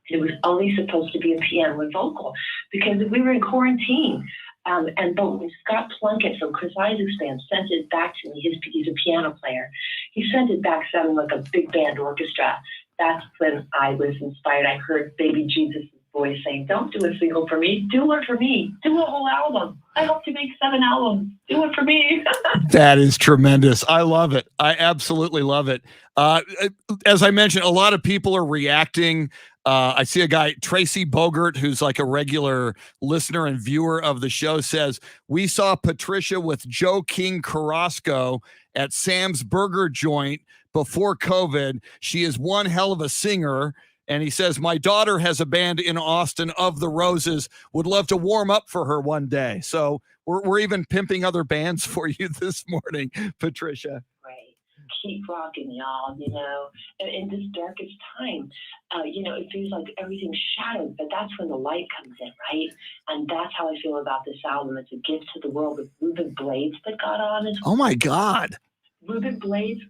It was only supposed to be a piano and vocal because we were in quarantine. But when Scott Plunkett from Chris Isaac's band sent it back to me, he's a piano player. He sent it back sounding like a big band orchestra. That's when I was inspired. I heard Baby Jesus' voice saying, "Don't do a single for me. Do one for me. Do a whole album. I hope to make 7 albums. Do it for me." That is tremendous. I love it. I absolutely love it. As I mentioned, a lot of people are reacting. I see a guy, Tracy Bogert, who's like a regular listener and viewer of the show, says, "We saw Patricia with Joe King Carrasco at Sam's Burger Joint before COVID. She is one hell of a singer." And he says, "My daughter has a band in Austin, Of the Roses. Would love to warm up for her one day." So we're even pimping other bands for you this morning, Patricia. Right. Keep rocking, y'all, you know. In this darkest time, it feels like everything's shadowed, but that's when the light comes in, right? And that's how I feel about this album. It's a gift to the world with Ruben Blades that got on it. Oh, my God. Ruben Blades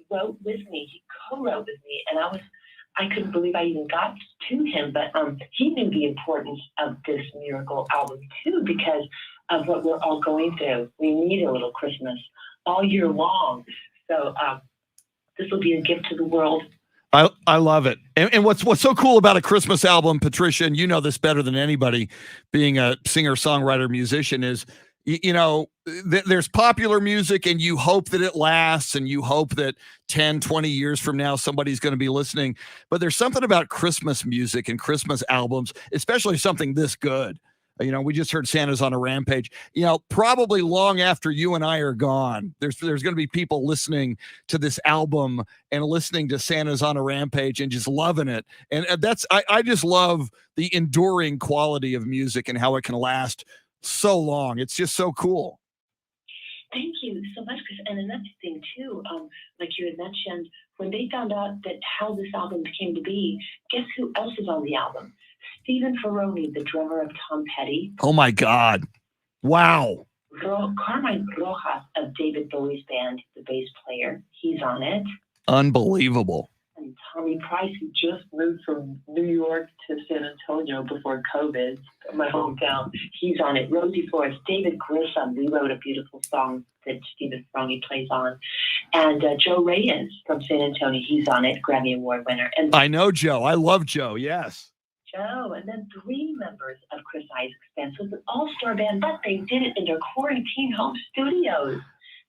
wrote with me. He co-wrote with me, and I couldn't believe I even got to him, but he knew the importance of this miracle album, too, because of what we're all going through. We need a little Christmas all year long. So this will be a gift to the world. I love it. And what's so cool about a Christmas album, Patricia, and you know this better than anybody, being a singer, songwriter, musician, is, there's popular music and you hope that it lasts and you hope that 10, 20 years from now, somebody's going to be listening. But there's something about Christmas music and Christmas albums, especially something this good. We just heard Santa's on a Rampage. Probably long after you and I are gone, there's going to be people listening to this album and listening to Santa's on a Rampage and just loving it. And I just love the enduring quality of music and how it can last so long. It's just so cool. Thank you so much, Chris. And another thing too, like you had mentioned, when they found out that how this album came to be, guess who else is on the album? Stephen Ferroni, the drummer of Tom Petty. Oh my God. Wow. Carmine Rojas of David Bowie's band, the bass player. He's on it. Unbelievable. And Tommy Price, who just moved from New York to San Antonio before COVID, my hometown. He's on it. Rosie Flores, David Grissom. We wrote a beautiful song that Stephen Ferroni plays on. And Joe Reyes from San Antonio. He's on it. Grammy Award winner. And I know Joe. I love Joe. Yes. Joe, and then 3 members of Chris Isaac's band. So it's an all-star band, but they did it in their quarantine home studios.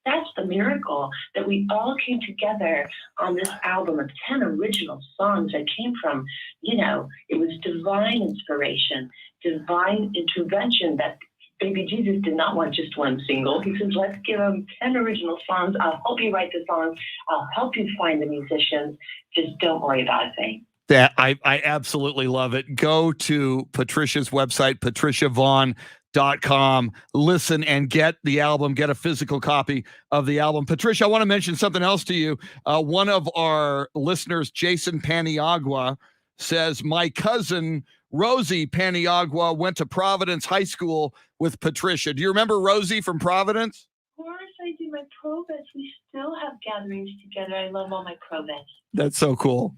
That's the miracle, that we all came together on this album of 10 original songs that came from, it was divine inspiration, divine intervention, that Baby Jesus did not want just one single. He says, let's give them 10 original songs. I'll help you write the songs. I'll help you find the musicians. Just don't worry about a thing. That I absolutely love it. Go to Patricia's website, patriciavonne.com. Listen and get the album, get a physical copy of the album. Patricia, I want to mention something else to you. One of our listeners, Jason Paniagua, says, my cousin, Rosie Paniagua, went to Providence High School with Patricia. Do you remember Rosie from Providence? Of course I do. My Provets. We still have gatherings together. I love all my Provets. That's so cool.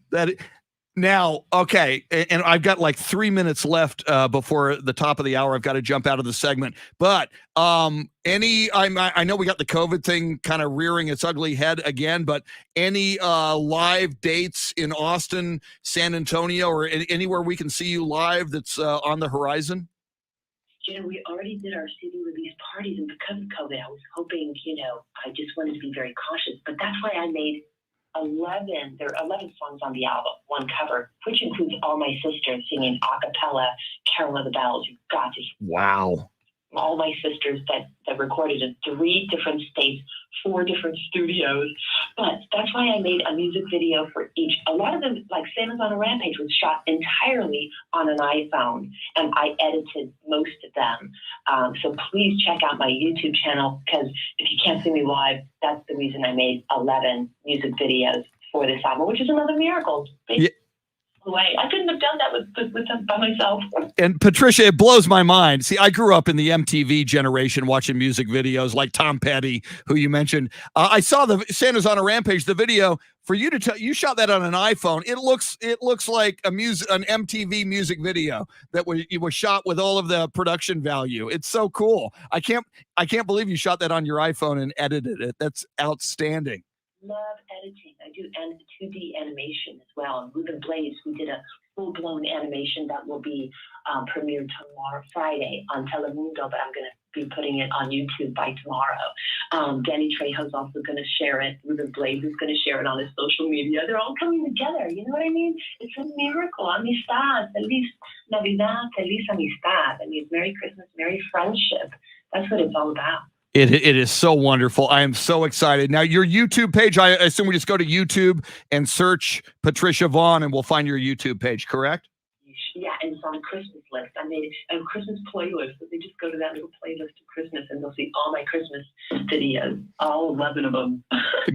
Now, okay, and I've got like 3 minutes left before the top of the hour. I've got to jump out of the segment. But I know we got the COVID thing kind of rearing its ugly head again, but any live dates in Austin, San Antonio, or anywhere we can see you live that's on the horizon? We already did our CD release parties, and because of COVID, I was hoping, I just wanted to be very cautious. But that's why I made 11 songs on the album, one cover, which includes all my sisters singing a cappella Carol of the Bells. You've got to hear. Wow. All my sisters that recorded in 3 different states, 4 different studios. But that's why I made a music video for each. A lot of them, like Santa's on a Rampage, was shot entirely on an iPhone, and I edited most of them. So please check out my YouTube channel, because if you can't see me live, that's the reason I made 11 music videos for this album, which is another miracle. Yeah. Way. I couldn't have done that with by myself. And Patricia, it blows my mind. See, I grew up in the MTV generation watching music videos like Tom Petty, who you mentioned. I saw the Santa's on a Rampage, the video. For you to tell, you shot that on an iPhone. It looks like an MTV music video that was shot with all of the production value. It's so cool. I can't believe you shot that on your iPhone and edited it. That's outstanding. Love editing. I do 2D animation as well. And Ruben Blades, we did a full-blown animation that will be premiered tomorrow, Friday, on Telemundo, but I'm going to be putting it on YouTube by tomorrow. Danny Trejo's also going to share it. Ruben Blades is going to share it on his social media. They're all coming together. You know what I mean? It's a miracle. Amistad. Feliz Navidad. Feliz Amistad. I mean, Merry Christmas, Merry Friendship. That's what it's all about. It is so wonderful. I am so excited. Now, your YouTube page, I assume we just go to YouTube and search Patricia Vaughn and we'll find your YouTube page, correct? Yeah, and it's on a Christmas list. I made a Christmas playlist, so they just go to that little playlist of Christmas and they'll see all my Christmas videos, all 11 of them.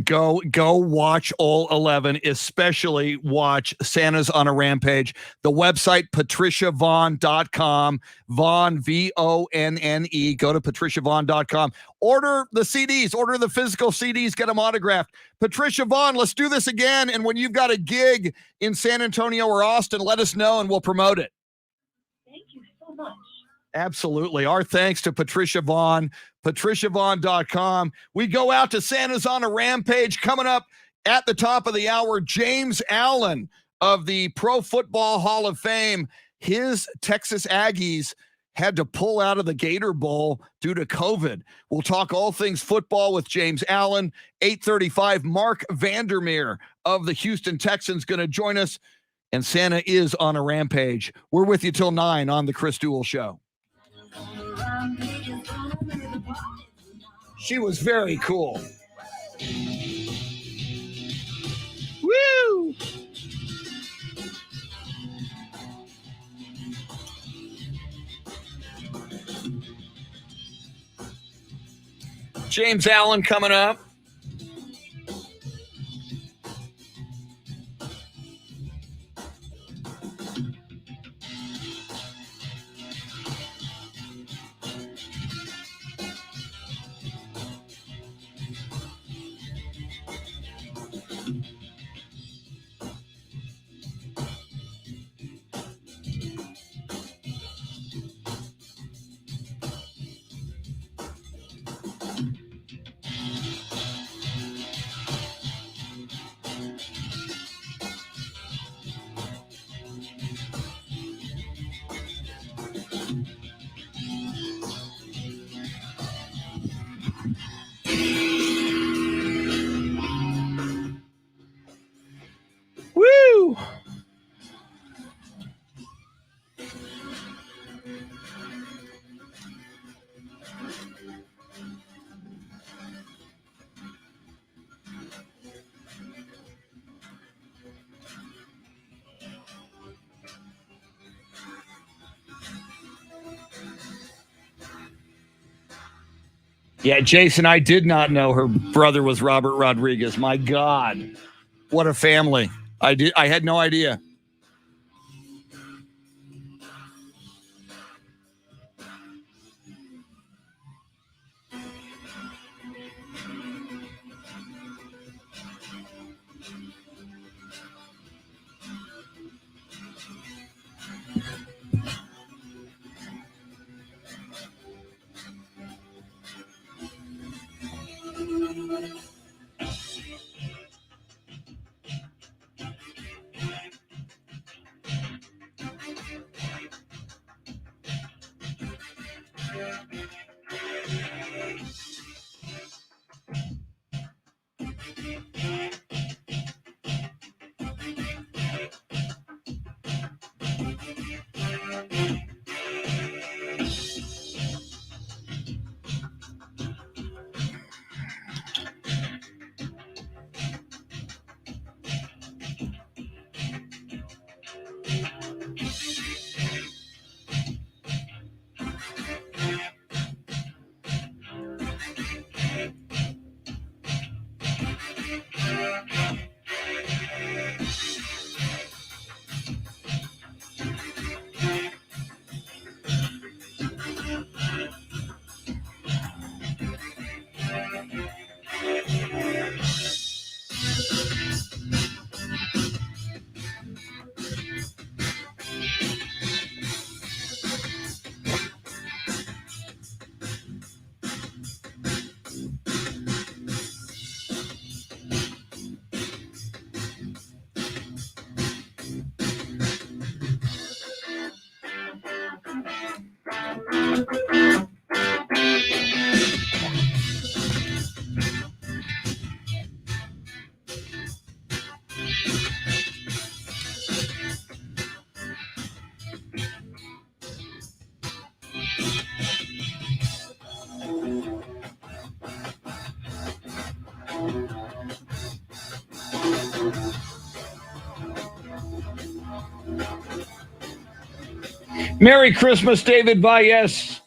Go watch all 11, especially watch Santa's on a Rampage. The website, patriciavonne.com, Vonne, VONNE. Go to patriciavonne.com. Order the CDs, order the physical CDs, get them autographed. Patricia Vaughn, let's do this again. And when you've got a gig in San Antonio or Austin, let us know and we'll promote it. Thank you so much. Absolutely. Our thanks to Patricia Vaughn, patriciavonne.com. We go out to Santa's on a Rampage. Coming up at the top of the hour, James Allen of the Pro Football Hall of Fame. His Texas Aggies had to pull out of the Gator Bowl due to COVID. We'll talk all things football with James Allen. 8:35, Mark Vandermeer of the Houston Texans going to join us. And Santa is on a Rampage. We're with you till 9 on the Chris Duel Show. She was very cool. Woo! James Allen coming up. Woo! Yeah, Jason, I did not know her brother was Robert Rodriguez. My God, what a family. I had no idea. Merry Christmas, David Valles.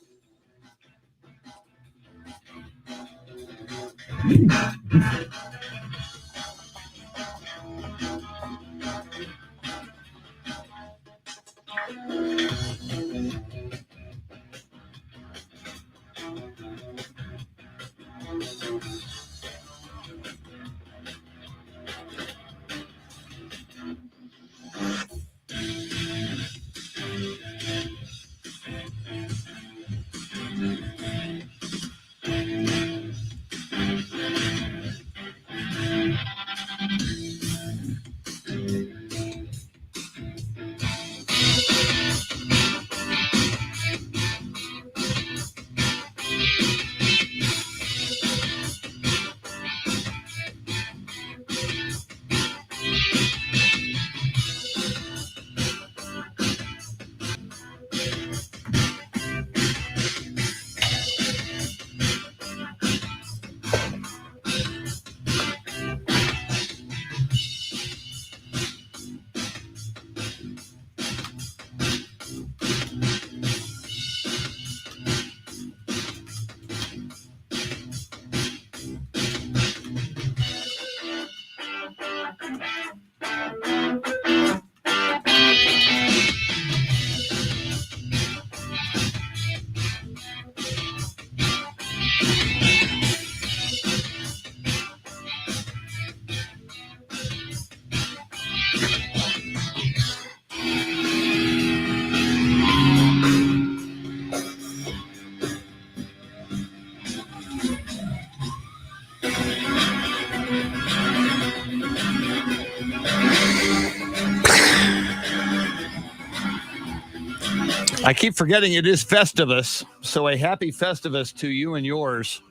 I keep forgetting it is Festivus, so a happy Festivus to you and yours.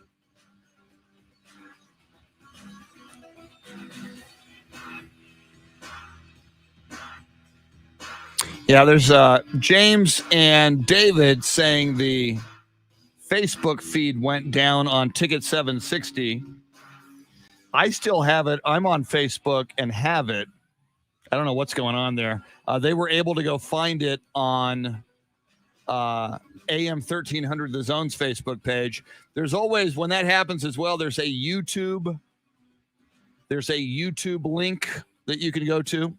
Yeah, there's James and David saying the Facebook feed went down on Ticket 760. I still have it. I'm on Facebook and have it. I don't know what's going on there. They were able to go find it on AM 1300 The Zone's Facebook page. There's always, when that happens as well, there's a YouTube link that you can go to.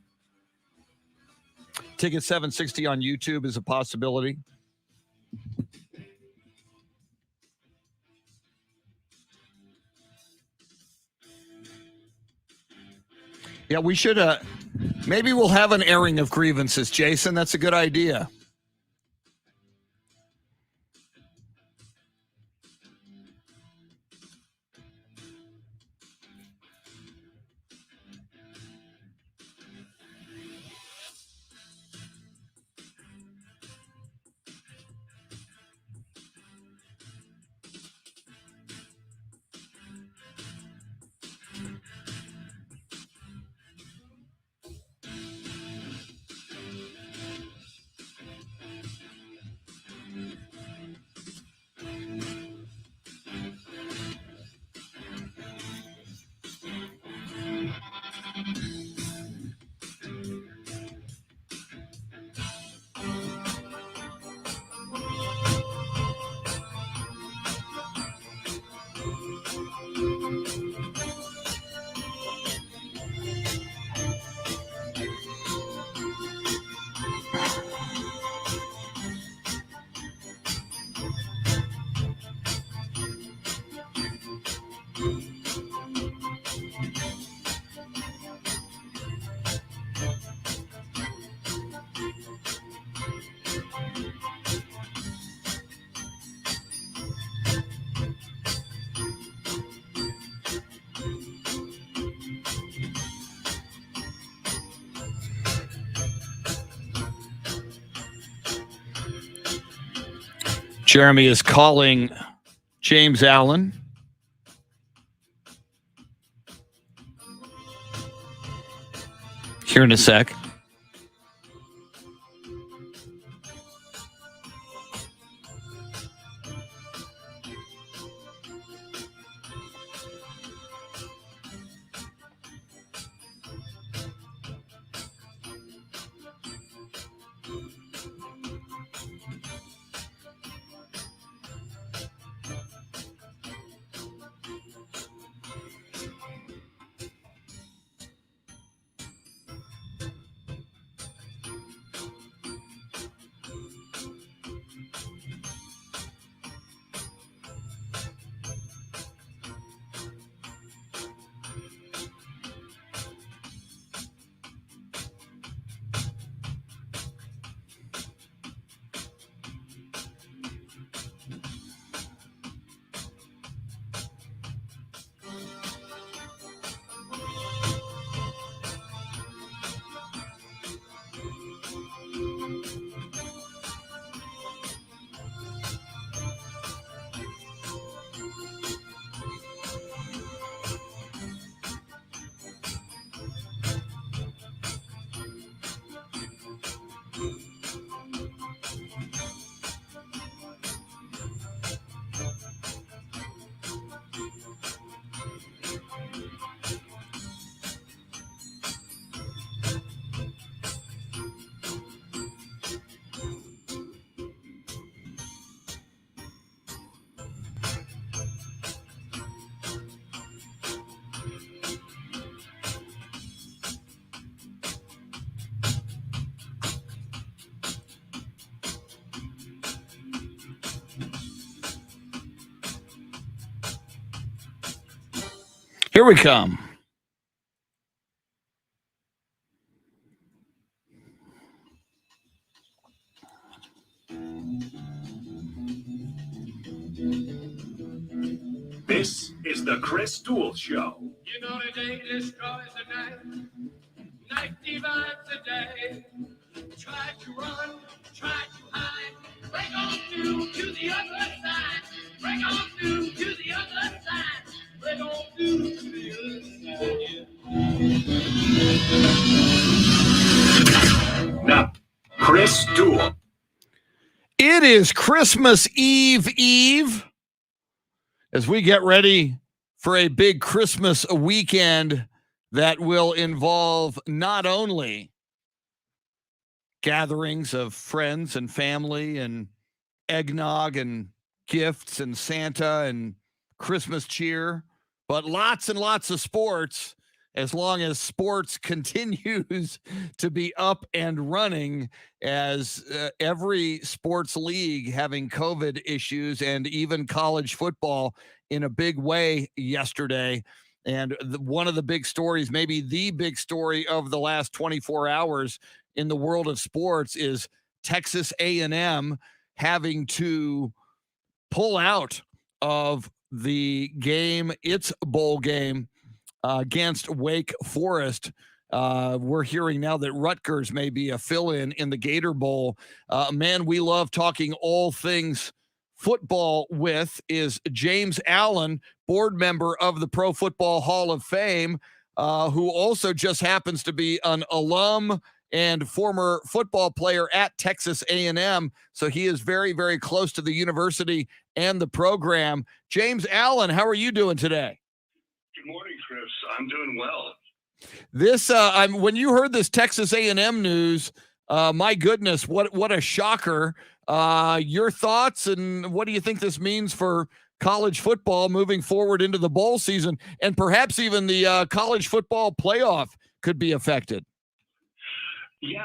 Ticket 760 on YouTube is a possibility. Yeah, we should maybe we'll have an airing of grievances, Jason. That's a good idea. Jeremy is calling James Allen. Here in a sec. Here we come. This is the Chris Duel Show. You know the day destroys the night. Night divides the day. Try to run, try to hide. Break on through to the other side. Break on through to the other side. Break on through to the other side. Now, Chris Duel. It is Christmas Eve as we get ready for a big Christmas weekend that will involve not only gatherings of friends and family and eggnog and gifts and Santa and Christmas cheer, but lots and lots of sports, as long as sports continues to be up and running, as every sports league having COVID issues, and even college football in a big way yesterday. And one of the big stories, maybe the big story of the last 24 hours in the world of sports, is Texas A&M having to pull out of the game, its bowl game, against Wake Forest. We're hearing now that Rutgers may be a fill-in in the Gator Bowl. Man, we love talking all things football with is James Allen, board member of the Pro Football Hall of Fame, who also just happens to be an alum and former football player at Texas A&M. So he is very, very close to the university and the program. James Allen, how are you doing today? Good morning, Chris. I'm doing well. This, when you heard this Texas A&M news, my goodness, what a shocker. Your thoughts, and what do you think this means for college football moving forward into the bowl season, and perhaps even the college football playoff could be affected? Yeah,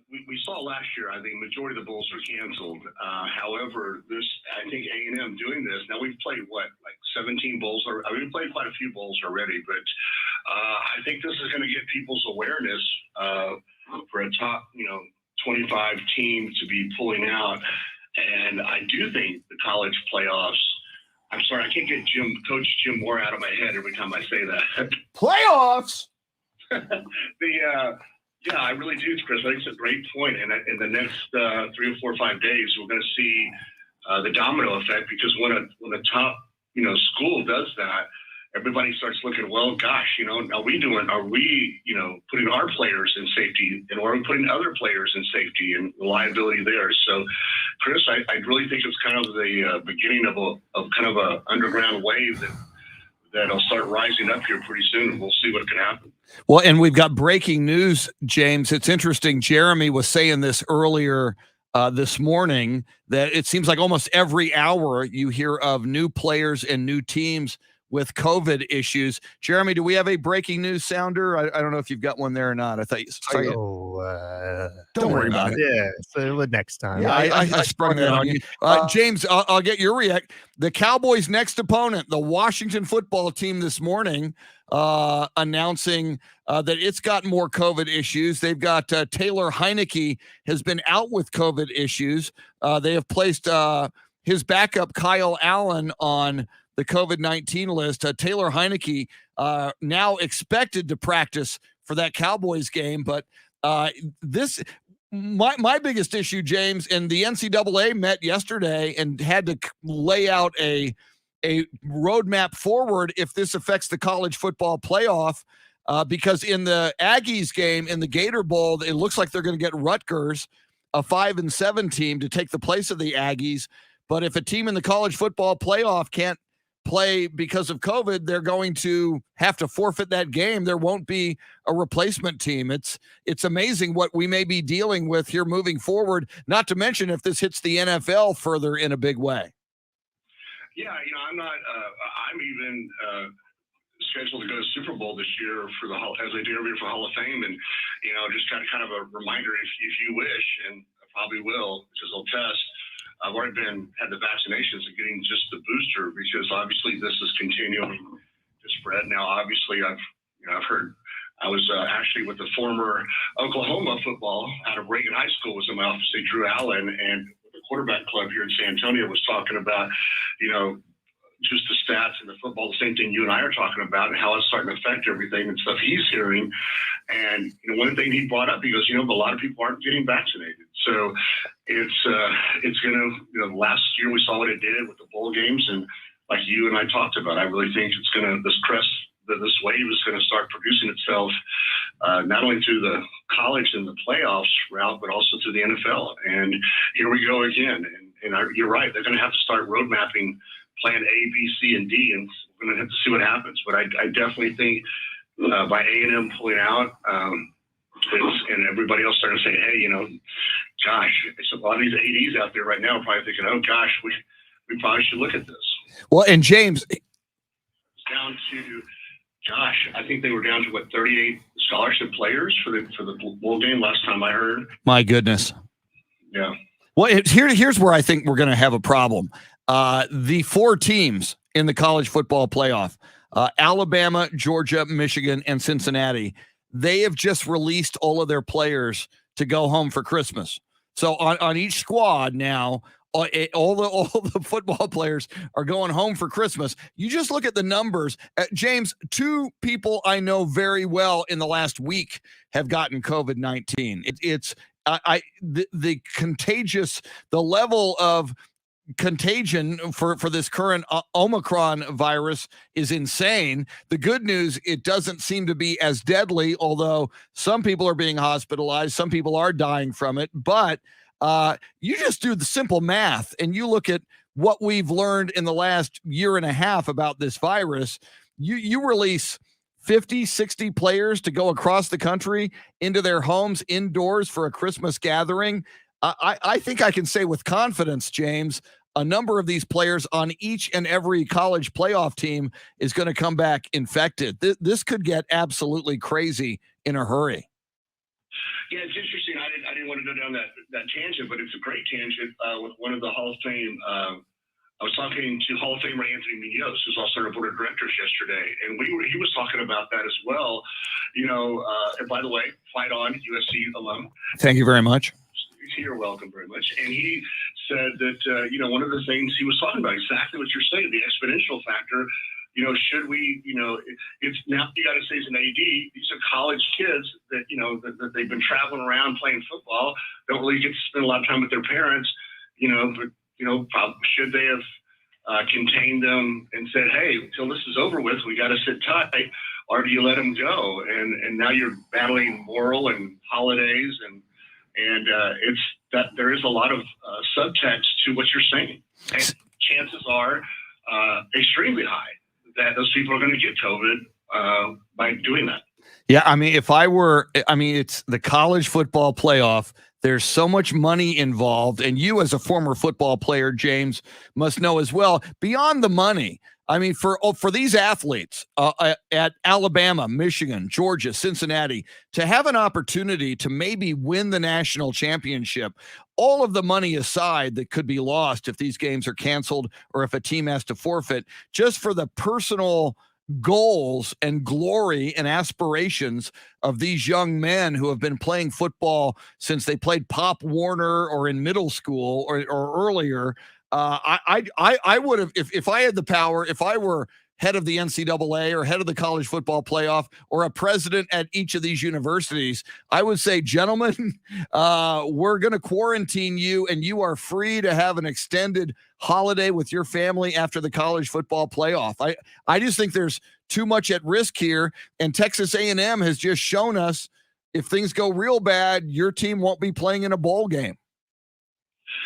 we saw last year, I think majority of the bowls were canceled. However, I think A&M doing this, now we've played, 17 bowls? We've played quite a few bowls already, but I think this is going to get people's awareness for a top, 25 team to be pulling out. And I do think the college playoffs, I'm sorry, I can't get Coach Jim Moore out of my head every time I say that. Playoffs? Yeah, I really do, Chris. I think it's a great point. And in the next 3 or 4 or 5 days, we're going to see the domino effect, because when a top, school does that, everybody starts looking, well, gosh, are we putting our players in safety, and are we putting other players in safety and liability there? So, Chris, I really think it's kind of the beginning of kind of a underground wave that'll start rising up here pretty soon. We'll see what can happen. Well, and we've got breaking news, James. It's interesting. Jeremy was saying this earlier this morning, that it seems like almost every hour you hear of new players and new teams with COVID issues. Jeremy, do we have a breaking news sounder? I don't know if you've got one there or not. I thought you saw you. Don't worry about it. Yeah, so next time. Yeah, I sprung that on you. James, I'll get your react. The Cowboys' next opponent, the Washington football team, this morning announcing that it's got more COVID issues. They've got Taylor Heineke has been out with COVID issues. They have placed his backup, Kyle Allen, on the COVID-19 list. Taylor Heineke now expected to practice for that Cowboys game, but my biggest issue, James, and the NCAA met yesterday and had to lay out a roadmap forward if this affects the college football playoff, because in the Aggies game, in the Gator Bowl, it looks like they're going to get Rutgers, a 5-7 team, to take the place of the Aggies. But if a team in the college football playoff can't play because of COVID, they're going to have to forfeit that game. There won't be a replacement team. It's amazing what we may be dealing with here moving forward, not to mention if this hits the NFL further in a big way. Yeah, I'm even scheduled to go to Super Bowl this year as I do every year for Hall of Fame, and just kind of a reminder, if you wish, and I probably will, because they'll test. I've already had the vaccinations and getting just the booster, because obviously this is continuing to spread. Now, obviously, I've heard. I was actually with the former Oklahoma football out of Reagan High School was in my office, Drew Allen, and the quarterback club here in San Antonio was talking about, just the stats and the football, the same thing you and I are talking about, and how it's starting to affect everything and stuff he's hearing. And one thing he brought up, he goes, but a lot of people aren't getting vaccinated. So it's going to, last year we saw what it did with the bowl games, and like you and I talked about, I really think it's going to, this wave is going to start producing itself, not only through the college and the playoffs route, but also through the NFL. And here we go again. And you're right, they're going to have to start road mapping plan A, B, C, and D, and we're going to have to see what happens. But I definitely think by A&M pulling out, and everybody else starting to say, hey, gosh, it's a lot of these ADs out there right now are probably thinking, oh gosh, we probably should look at this. Well, and James, it's down to, gosh, I think they were down to 38 scholarship players for the bowl game last time I heard. My goodness. Yeah. Well, here's where I think we're going to have a problem. The 4 teams in the college football playoff, Alabama, Georgia, Michigan, and Cincinnati, they have just released all of their players to go home for Christmas. So on each squad now, all the football players are going home for Christmas. You just look at the numbers. James, 2 people I know very well in the last week have gotten COVID-19. The level of contagion for this current Omicron virus is insane. The good news, it doesn't seem to be as deadly, although some people are being hospitalized, some people are dying from it. But you just do the simple math and you look at what we've learned in the last year and a half about this virus. You release 50, 60 players to go across the country into their homes indoors for a Christmas gathering. I think I can say with confidence, James, a number of these players on each and every college playoff team is going to come back infected. This could get absolutely crazy in a hurry. Yeah, it's interesting. I didn't want to go down that tangent, but it's a great tangent with one of the Hall of Fame. I was talking to Hall of Famer Anthony Munoz, who's also on our board of directors yesterday, and he was talking about that as well. And by the way, fight on, USC alum. Thank you very much. You're welcome very much. And he said that, one of the things he was talking about, exactly what you're saying, the exponential factor, should we, it's now you got to say as an AD, these are college kids that, that they've been traveling around playing football, don't really get to spend a lot of time with their parents, but, should they have contained them and said, hey, until this is over with, we got to sit tight, or do you let them go? And now you're battling moral and holidays and it's that there is a lot of subtext to what you're saying. And chances are extremely high that those people are going to get COVID by doing that. Yeah, it's the college football playoff. There's so much money involved. And you as a former football player, James, must know as well, beyond the money. I mean, for these athletes at Alabama, Michigan, Georgia, Cincinnati, to have an opportunity to maybe win the national championship, all of the money aside that could be lost if these games are canceled or if a team has to forfeit, just for the personal goals and glory and aspirations of these young men who have been playing football since they played Pop Warner or in middle school or earlier. I would have, if I had the power, if I were head of the NCAA or head of the college football playoff or a president at each of these universities, I would say, gentlemen, we're going to quarantine you and you are free to have an extended holiday with your family after the college football playoff. I just think there's too much at risk here. And Texas A&M has just shown us if things go real bad, your team won't be playing in a bowl game.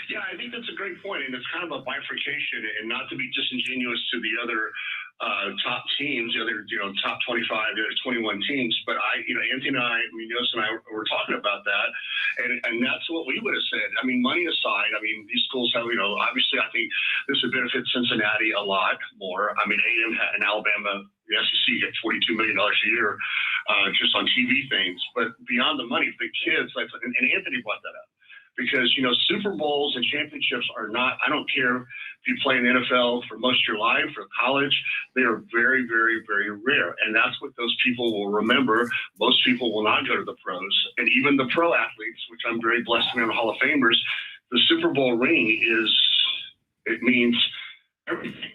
Yeah, I think that's a great point, and it's kind of a bifurcation, and not to be disingenuous to the other top teams, the other top 25, the other 21 teams. But Anthony and I, Munoz and I were talking about that, and that's what we would have said. I mean, money aside, these schools have, obviously, I think this would benefit Cincinnati a lot more. I mean, A&M and Alabama, the SEC get $42 million a year just on TV things. But beyond the money, the kids, and Anthony brought that up. because, you know, Super Bowls and championships are not, I don't care if you play in the NFL for most of your life or college, they are very, very, very rare. And that's what those people will remember. Most people will not go to the pros. And even the pro athletes, which I'm very blessed to be on the Hall of Famers, the Super Bowl ring it means everything.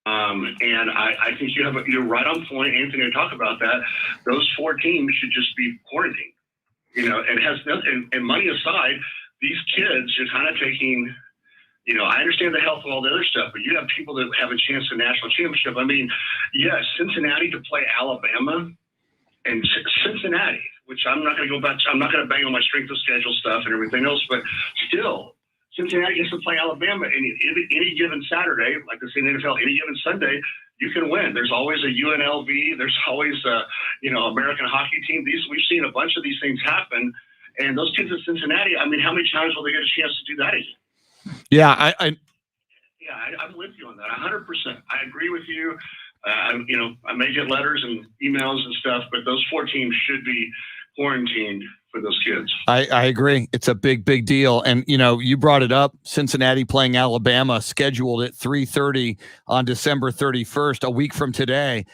And I think you're right on point, Anthony, to talk about that. Those 4 teams should just be quarantined. You know, and has nothing, and money aside, these kids are kind of taking, you know, I understand the health and all the other stuff, but you have people that have a chance to national championship. I mean, yes, Cincinnati to play Alabama and Cincinnati, which I'm not going to go back to, I'm not going to bang on my strength of schedule stuff and everything else, but still, Cincinnati gets to play Alabama any given Saturday, like they say in the NFL, any given Sunday, you can win. There's always a UNLV. There's always a, you know, American hockey team. We've seen a bunch of these things happen. And those kids in Cincinnati, I mean, how many times will they get a chance to do that again? Yeah, I'm with you on that. 100%. I agree with you. You know, I may get letters and emails and stuff, but those 4 teams should be quarantined for those kids. I agree. It's a big, big deal. And, you know, you brought it up. Cincinnati playing Alabama, scheduled at 3:30 on December 31st, a week from today.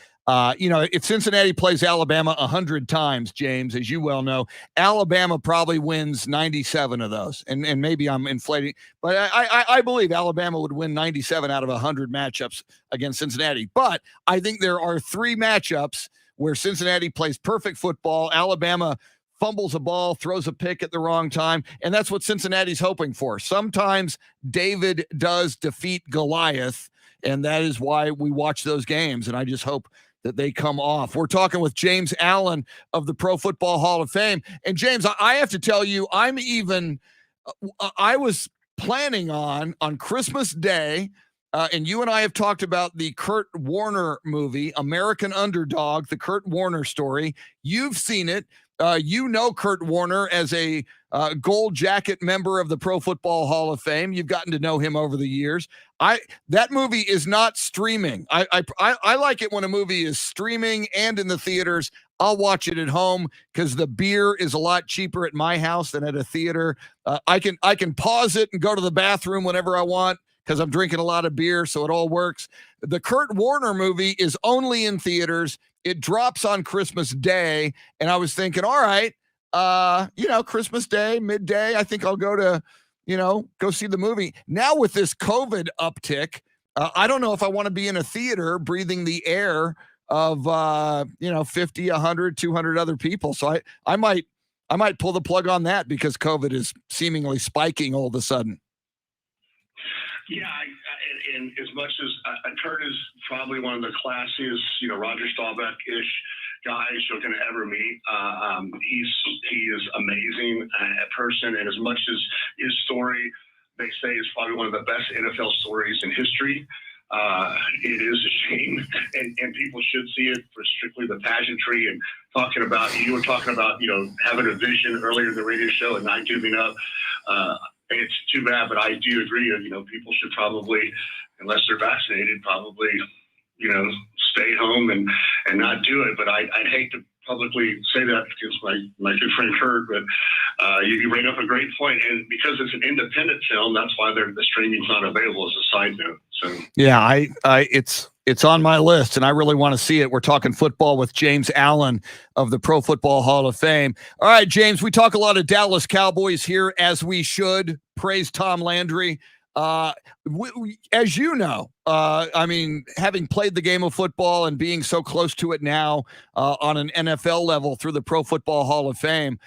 You know, if Cincinnati plays Alabama 100 times, James, as you well know, Alabama probably wins 97 of those. And maybe I'm inflating, but I believe Alabama would win 97 out of 100 matchups against Cincinnati. But I think there are 3 matchups where Cincinnati plays perfect football. Alabama fumbles a ball, throws a pick at the wrong time, and that's what Cincinnati's hoping for. Sometimes David does defeat Goliath, and that is why we watch those games, and I just hope that they come off. We're talking with James Allen of the Pro Football Hall of Fame. And James, I have to tell you, I was planning on Christmas Day, and you and I have talked about the Kurt Warner movie, American Underdog, the Kurt Warner story. You've seen it. You know Kurt Warner as a gold jacket member of the Pro Football Hall of Fame. You've gotten to know him over the years. That movie is not streaming. I like it when a movie is streaming and in the theaters. I'll watch it at home because the beer is a lot cheaper at my house than at a theater. I can pause it and go to the bathroom whenever I want because I'm drinking a lot of beer, so it all works. The Kurt Warner movie is only in theaters. It drops on Christmas Day, and I was thinking, all right, you know, Christmas Day, midday, I think I'll go see the movie. Now with this COVID uptick, I don't know if I want to be in a theater breathing the air of 50, 100, 200 other people. So I might pull the plug on that because COVID is seemingly spiking all of a sudden. Yeah, and as much as Kurt is probably one of the classiest, you know, Roger Staubach-ish guys you're going to ever meet. He is amazing person, and as much as his story, they say, is probably one of the best NFL stories in history. It is a shame, and people should see it for strictly the pageantry and you were talking about, you know, having a vision earlier in the radio show and not giving up. It's too bad, but I do agree. You know, people should probably, unless they're vaccinated, probably, you know, stay home and not do it. But I'd hate to publicly say that because my good friend Kurt, but you bring up a great point. And because it's an independent film, that's why the streaming's not available as a side note. So yeah, it's on my list, and I really want to see it. We're talking football with James Allen of the Pro Football Hall of Fame. All right, James, we talk a lot of Dallas Cowboys here, as we should. Praise Tom Landry. As you know, I mean, having played the game of football and being so close to it now on an NFL level through the Pro Football Hall of Fame,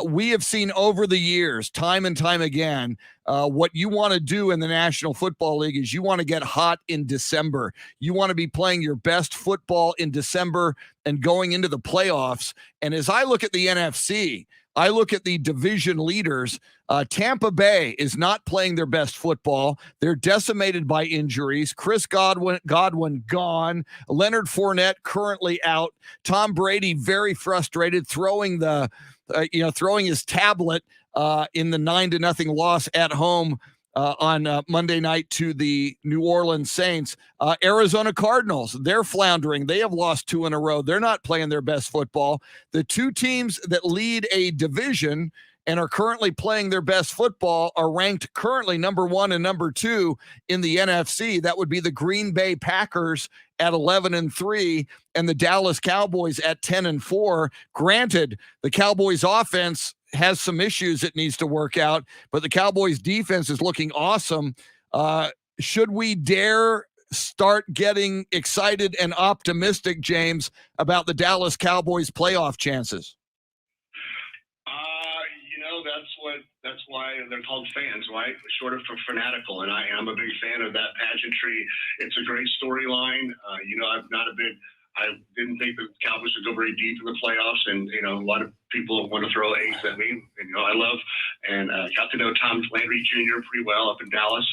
we have seen over the years, time and time again, what you want to do in the National Football League is you want to get hot in December. You want to be playing your best football in December and going into the playoffs. And as I look at the NFC, I look at the division leaders. Tampa Bay is not playing their best football. They're decimated by injuries. Chris Godwin gone. Leonard Fournette currently out. Tom Brady very frustrated, throwing his tablet in the 9-0 loss at home on Monday night to the New Orleans Saints. Arizona Cardinals, they're floundering. They have lost 2 in a row. They're not playing their best football. The 2 teams that lead a division and are currently playing their best football are ranked currently number 1 and number 2 in the NFC. That would be the Green Bay Packers at 11-3 and the Dallas Cowboys at 10-4. Granted, the Cowboys offense has some issues it needs to work out, but the Cowboys defense is looking awesome. Should we dare start getting excited and optimistic, James, about the Dallas Cowboys playoff chances? That's why they're called fans, right? Short of for fanatical, and I'm a big fan of that pageantry. It's a great storyline. I didn't think the Cowboys would go very deep in the playoffs, and a lot of people want to throw eggs at me. And I love and got to know Tom Landry Jr. pretty well up in Dallas,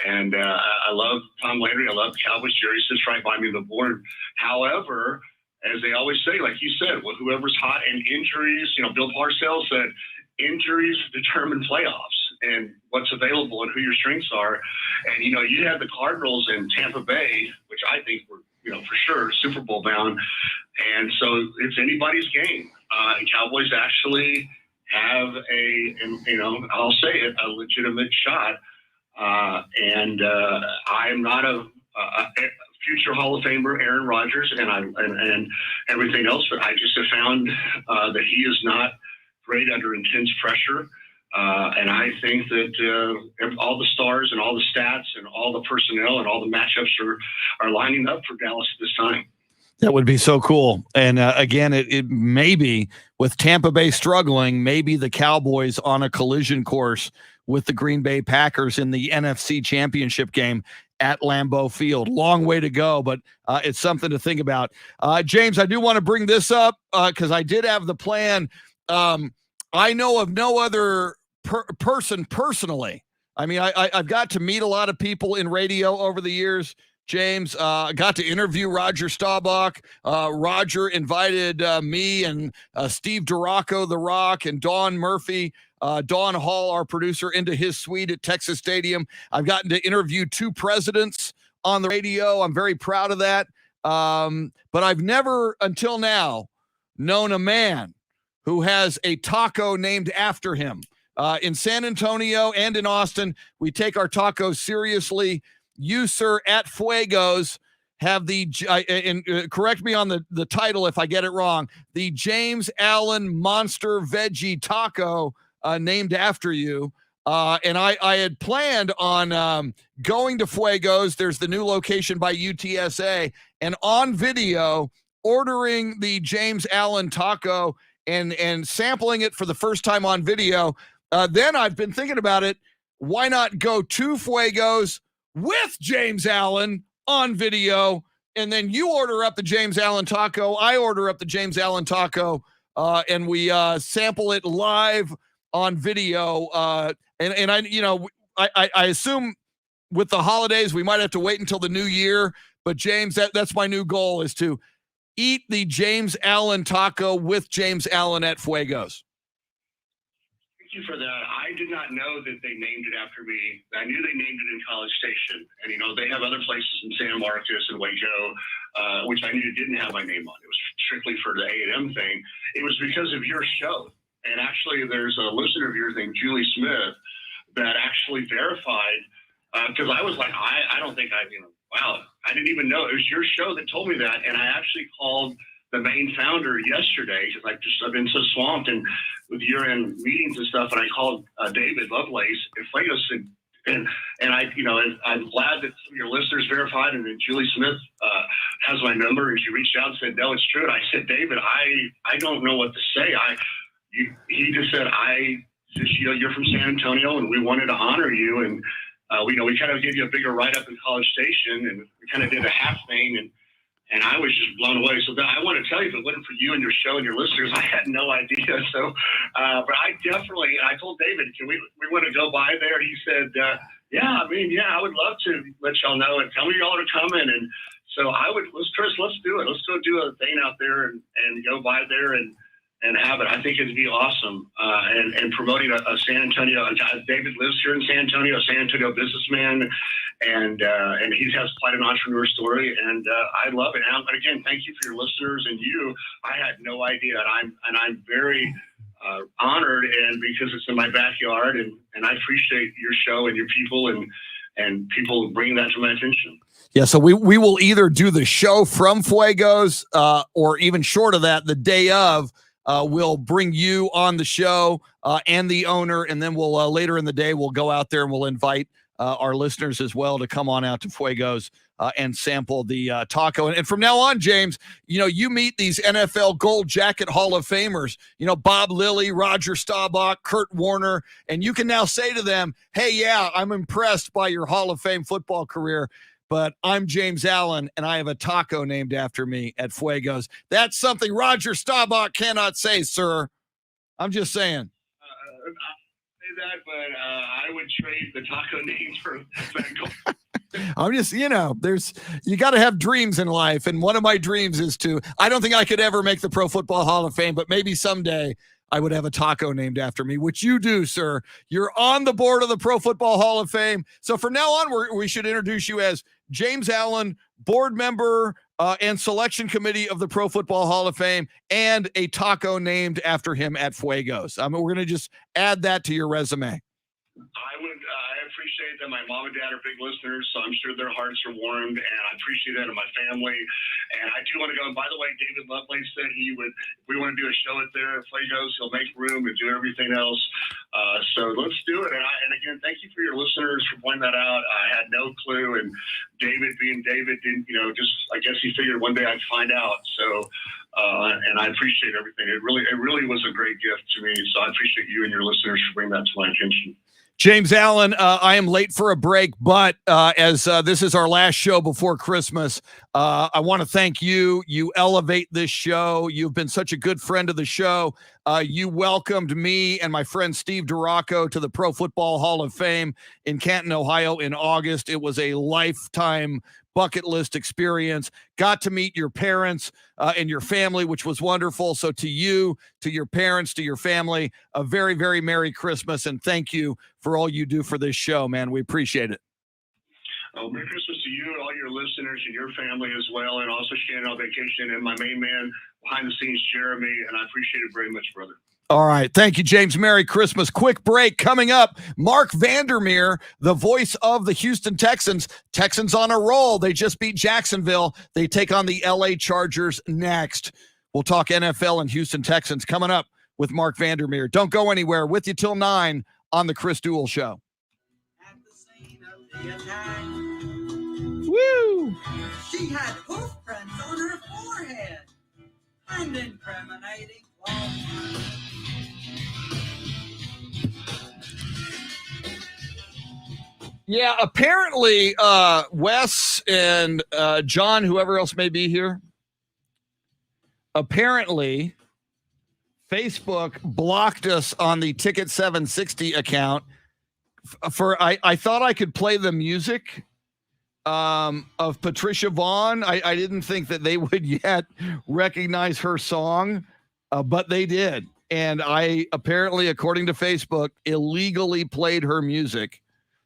and I love Tom Landry. I love the Cowboys. Jerry sits right by me on the board. However, as they always say, like you said, well, whoever's hot and injuries. Bill Parcells said injuries determine playoffs and what's available and who your strengths are. And you had the Cardinals in Tampa Bay, which I think were for sure Super Bowl bound, and so it's anybody's game. Cowboys actually have I'll say it, a legitimate shot. And I am not a future Hall of Famer Aaron Rodgers and everything else, but I just have found that he is not great under intense pressure. And I think that all the stars and all the stats and all the personnel and all the matchups are lining up for Dallas at this time. That would be so cool. And again, it may be with Tampa Bay struggling, maybe the Cowboys on a collision course with the Green Bay Packers in the NFC Championship game at Lambeau Field. Long way to go, but it's something to think about. James, I do want to bring this up because I did have the plan. I know of no other person personally. I mean, I've got to meet a lot of people in radio over the years, James. I got to interview Roger Staubach. Roger invited me and Steve Duraco, The Rock, and Dawn Murphy, Dawn Hall, our producer, into his suite at Texas Stadium. I've gotten to interview 2 presidents on the radio. I'm very proud of that. But I've never until now known a man who has a taco named after him. In San Antonio and in Austin, we take our tacos seriously. You, sir, at Fuegos have correct me on the title if I get it wrong, the James Allen Monster Veggie Taco named after you. And I had planned on going to Fuegos. There's the new location by UTSA, and on video ordering the James Allen Taco and sampling it for the first time on video. Then I've been thinking about it. Why not go to Fuegos with James Allen on video, and then you order up the James Allen Taco, I order up the James Allen Taco, and we sample it live on video. And I assume with the holidays we might have to wait until the new year. But James, that's my new goal, is to eat the James Allen Taco with James Allen at Fuegos. Thank you for that. I did not know that they named it after me. I knew they named it in College Station. And, they have other places in San Marcos and Waco, which I knew didn't have my name on. It was strictly for the A&M thing. It was because of your show. And actually, there's a listener of yours named Julie Smith that actually verified, because I was like, I don't think wow, I didn't even know. It was your show that told me that. And I actually called the main founder yesterday because I've been so swamped and with year-end meetings and stuff. And I called David Lovelace at Fuegos and I'm glad that your listeners verified, and then Julie Smith has my number, and she reached out and said, no, it's true. And I said, David, I don't know what to say. He just said, you're from San Antonio and we wanted to honor you. And we kind of gave you a bigger write-up in College Station, and we kind of did a half thing, and I was just blown away. So I want to tell you, if it wasn't for you and your show and your listeners, I had no idea. So, but I told David, we want to go by there? He said, yeah, I would love to let y'all know and tell me y'all are coming. And so Chris, let's do it. Let's go do a thing out there and go by there and have it. I think it'd be awesome. And promoting a San Antonio, David lives here in San Antonio, a San Antonio businessman, and he has quite an entrepreneur story, and I love it. And again, thank you for your listeners and you. I had no idea, and I'm very honored, and because it's in my backyard, and I appreciate your show and your people and people bringing that to my attention. Yeah, so we will either do the show from Fuego's or even short of that, the day of, we'll bring you on the show and the owner, and then we'll later in the day, we'll go out there and we'll invite our listeners as well to come on out to Fuego's and sample the taco. And from now on, James, you meet these NFL Gold Jacket Hall of Famers, Bob Lilly, Roger Staubach, Kurt Warner, and you can now say to them, hey, yeah, I'm impressed by your Hall of Fame football career, but I'm James Allen, and I have a taco named after me at Fuego's. That's something Roger Staubach cannot say, sir. I'm just saying. That, but I would trade the taco name for that. I'm just, you got to have dreams in life. And one of my dreams is I don't think I could ever make the Pro Football Hall of Fame, but maybe someday I would have a taco named after me, which you do, sir. You're on the board of the Pro Football Hall of Fame. So from now on, we should introduce you as James Allen, board member and selection committee of the Pro Football Hall of Fame, and a taco named after him at Fuego's. I mean, we're going to just add that to your resume. I appreciate that my mom and dad are big listeners, so I'm sure their hearts are warmed, and I appreciate that in my family. And I do want to go. And by the way, David Lovelace said if we want to do a show at there at Fuego's, he'll make room and do everything else. So let's do it. And again, thank you for your listeners for pointing that out. I had no clue, and David being David didn't, I guess he figured one day I'd find out. So. And I appreciate everything. It really was a great gift to me. So I appreciate you and your listeners for bringing that to my attention. James Allen, I am late for a break, but as this is our last show before Christmas, I want to thank you. You elevate this show. You've been such a good friend of the show. You welcomed me and my friend Steve Duraco to the Pro Football Hall of Fame in Canton, Ohio in August. It was a lifetime bucket list experience. Got to meet your parents and your family, which was wonderful. So to you, to your parents, to your family, a very, very Merry Christmas, and thank you for all you do for this show, man. We appreciate it. Oh, Merry Christmas to you and all your listeners and your family as well, and also Shannon on vacation, and my main man behind the scenes, Jeremy, and I appreciate it very much, brother. All right. Thank you, James. Merry Christmas. Quick break coming up. Mark Vandermeer, the voice of the Houston Texans. Texans on a roll. They just beat Jacksonville. They take on the LA Chargers next. We'll talk NFL and Houston Texans coming up with Mark Vandermeer. Don't go anywhere. With you till 9 on the Chris Duel Show. At the scene of the attack, Woo! she had hoof prints on her forehead and incriminating clothes. Yeah, apparently Wes and John, whoever else may be here, apparently Facebook blocked us on the Ticket 760 account I thought I could play the music of Patricia VONNE. I didn't think that they would yet recognize her song, but they did. And I apparently, according to Facebook, illegally played her music.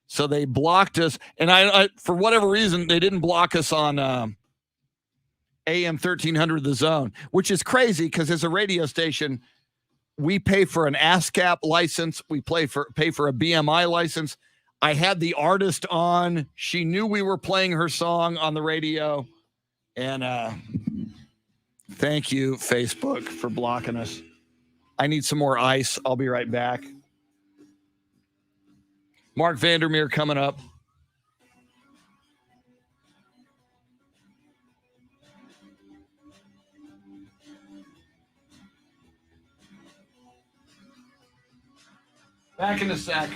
So they blocked us. And I for whatever reason, they didn't block us on AM 1300 The Zone, which is crazy because as a radio station, we pay for an ASCAP license. We pay for a BMI license. I had the artist on. She knew we were playing her song on the radio. And thank you, Facebook, for blocking us. I need some more ice. I'll be right back. Mark Vandermeer coming up. Back in a sec.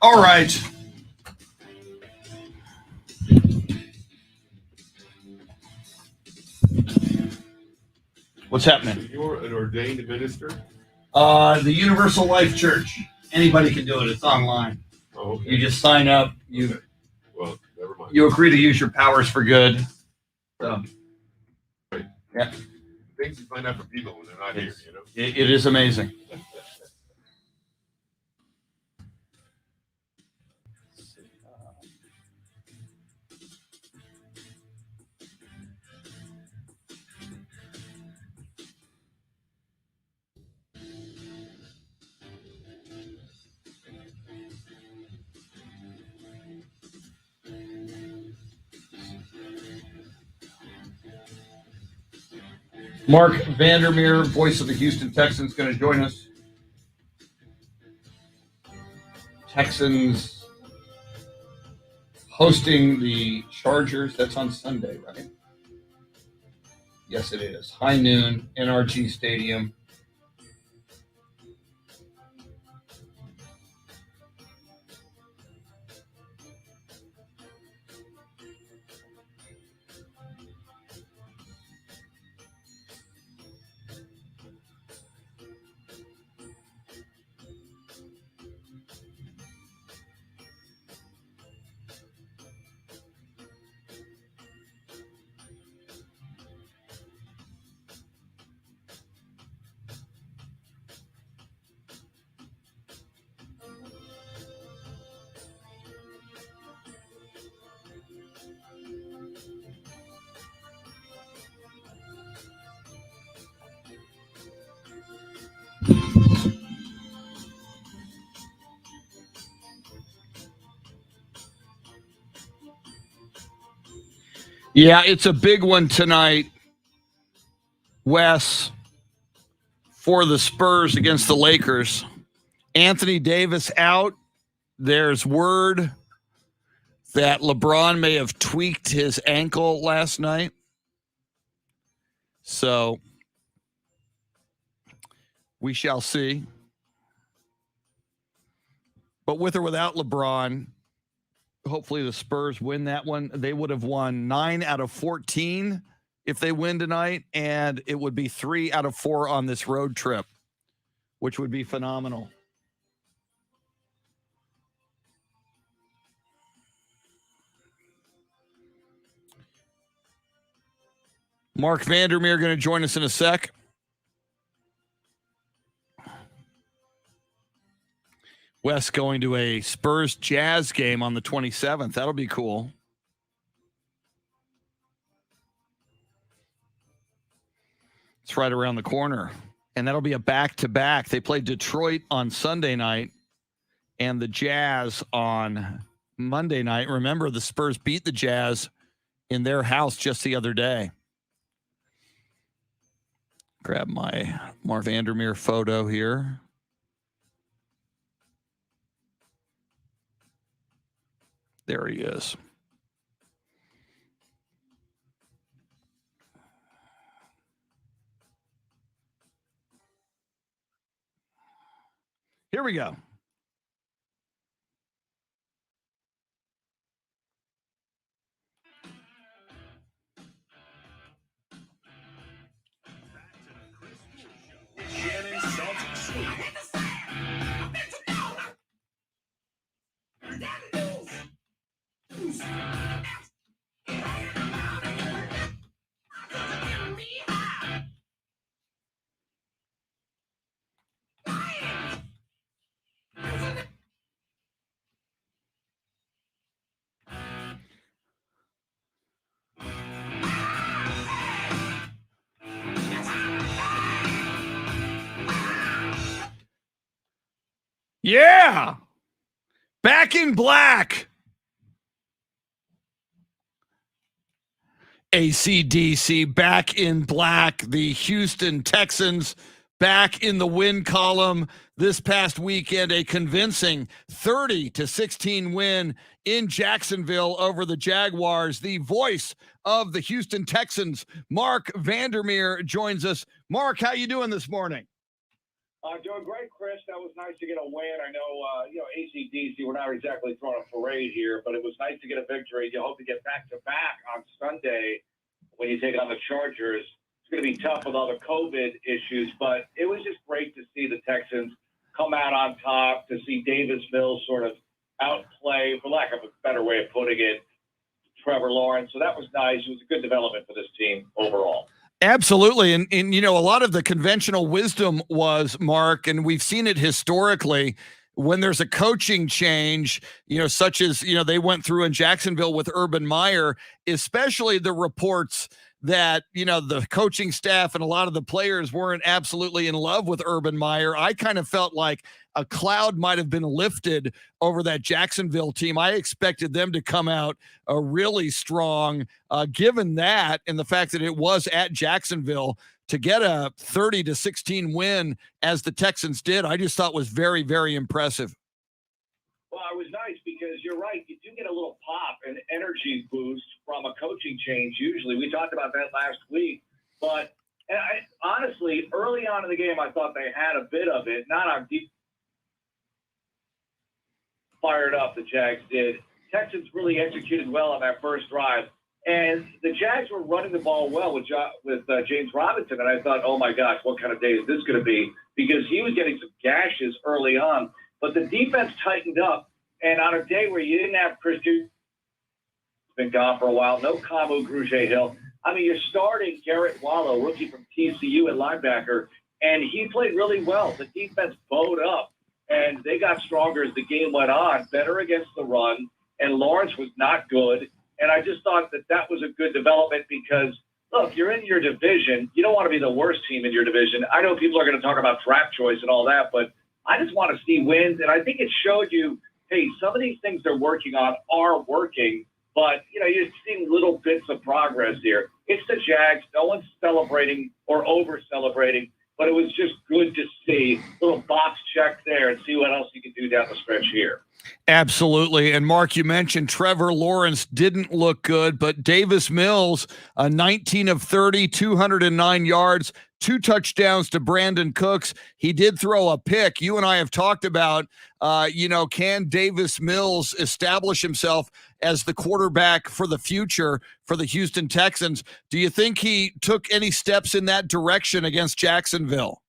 All right. What's happening? You're an ordained minister? The Universal Life Church. Anybody can do it. It's online. Oh, okay. You just sign up. Okay. Well, never mind. You agree to use your powers for good. So, Right. Yeah. Things you find out from people when they're not here, you know? It is amazing. Mark Vandermeer, voice of the Houston Texans, going to join us. Texans hosting the Chargers. That's on Sunday, right? Yes, it is. High noon, NRG Stadium. Yeah, it's a big one tonight, Wes, for the Spurs against the Lakers. Anthony Davis out. There's word that LeBron may have tweaked his ankle last night. So we shall see. But with or without LeBron, hopefully the Spurs win that one. They would have won 9 out of 14 if they win tonight, and it would be 3 out of 4 on this road trip, which would be phenomenal. Mark Vandermeer going to join us in a sec. Wes going to a Spurs Jazz game on the 27th. That'll be cool. It's right around the corner. And that'll be a back-to-back. They played Detroit on Sunday night and the Jazz on Monday night. Remember, the Spurs beat the Jazz in their house just the other day. Grab my Mark Vandermeer photo here. There he is. Here we go. Shannon, Celtic, Sweeney. Yeah. Back in black. AC/DC back in black. The Houston Texans back in the win column this past weekend. A convincing 30-16 win in Jacksonville over the Jaguars. The voice of the Houston Texans, Mark Vandermeer, joins us. Mark, how you doing this morning? Doing great, Chris. That was nice to get a win. I know, AC/DC, we're not exactly throwing a parade here, but it was nice to get a victory. You hope to get back-to-back on Sunday when you take on the Chargers. It's going to be tough with all the COVID issues, but it was just great to see the Texans come out on top, to see Davis Mills sort of outplay, for lack of a better way of putting it, Trevor Lawrence. So that was nice. It was a good development for this team overall. Absolutely. And a lot of the conventional wisdom was, Mark, and we've seen it historically, when there's a coaching change, such as, they went through in Jacksonville with Urban Meyer, especially the reports that, the coaching staff and a lot of the players weren't absolutely in love with Urban Meyer. I kind of felt like a cloud might have been lifted over that Jacksonville team. I expected them to come out really strong, given that and the fact that it was at Jacksonville. To get a 30-16 win as the Texans did, I just thought was very, very impressive. Well, it was nice because you're right. You do get a little pop and energy boost from a coaching change. Usually, we talked about that last week. But honestly, early on in the game, I thought they had a bit of it. Not on deep, fired up. The Jags did. Texans really executed well on that first drive. And the Jags were running the ball well with James Robinson. And I thought, oh, my gosh, what kind of day is this going to be? Because he was getting some gashes early on. But the defense tightened up. And on a day where you didn't have Chris Duke, been gone for a while, no Kamu Grugier-Hill. I mean, you're starting Garrett Wallow, rookie from TCU at linebacker, and he played really well. The defense bowed up, and they got stronger as the game went on, better against the run, and Lawrence was not good. And I just thought that was a good development because, look, you're in your division. You don't want to be the worst team in your division. I know people are going to talk about draft choice and all that, but I just want to see wins. And I think it showed you, hey, some of these things they're working on are working, but, you're seeing little bits of progress here. It's the Jags. No one's celebrating or over-celebrating, but it was just good to see a little box check there and see what else you can do down the stretch here. Absolutely. And Mark, you mentioned Trevor Lawrence didn't look good, but Davis Mills, 19 of 30, 209 yards, 2 touchdowns to Brandon Cooks. He did throw a pick. You and I have talked about, can Davis Mills establish himself as the quarterback for the future for the Houston Texans? Do you think he took any steps in that direction against Jacksonville?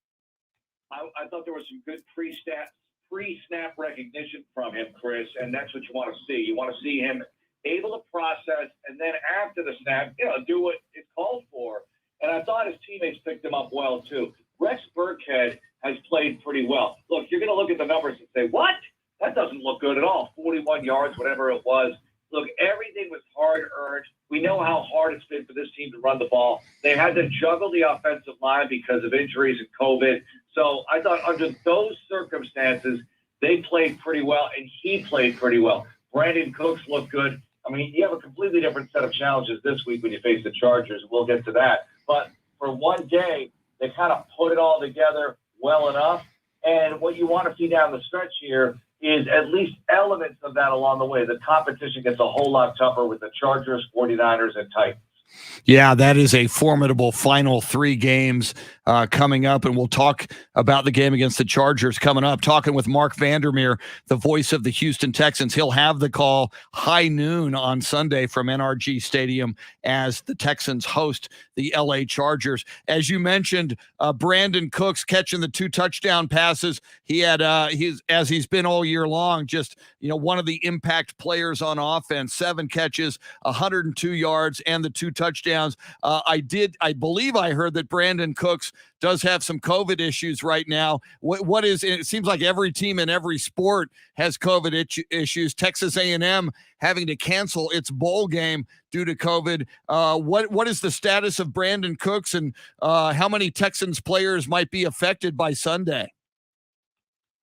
I thought there was some good pre-snap recognition from him, Chris, and that's what you want to see. You want to see him able to process, and then after the snap, do what it's called for. And I thought his teammates picked him up well, too. Rex Burkhead has played pretty well. Look, you're going to look at the numbers and say, what? That doesn't look good at all. 41 yards, whatever it was. Look, everything was hard-earned. We know how hard it's been for this team to run the ball. They had to juggle the offensive line because of injuries and COVID. So I thought under those circumstances, they played pretty well, and he played pretty well. Brandon Cooks looked good. I mean, you have a completely different set of challenges this week when you face the Chargers. We'll get to that. But for one day, they kind of put it all together well enough. And what you want to see down the stretch here is at least elements of that along the way. The competition gets a whole lot tougher with the Chargers, 49ers, and Titans. Yeah, that is a formidable final 3 games coming up, and we'll talk about the game against the Chargers coming up. Talking with Mark Vandermeer, the voice of the Houston Texans. He'll have the call high noon on Sunday from NRG Stadium as the Texans host the LA Chargers. As you mentioned, Brandon Cooks catching the 2 touchdown passes. He had as he's been all year long, just one of the impact players on offense. 7 catches, 102 yards, and the 2 touchdowns. I believe I heard that Brandon Cooks does have some COVID issues right now. What is it? Seems like every team in every sport has COVID issues. Texas A&M having to cancel its bowl game due to COVID. What is the status of Brandon Cooks, and how many Texans players might be affected by Sunday?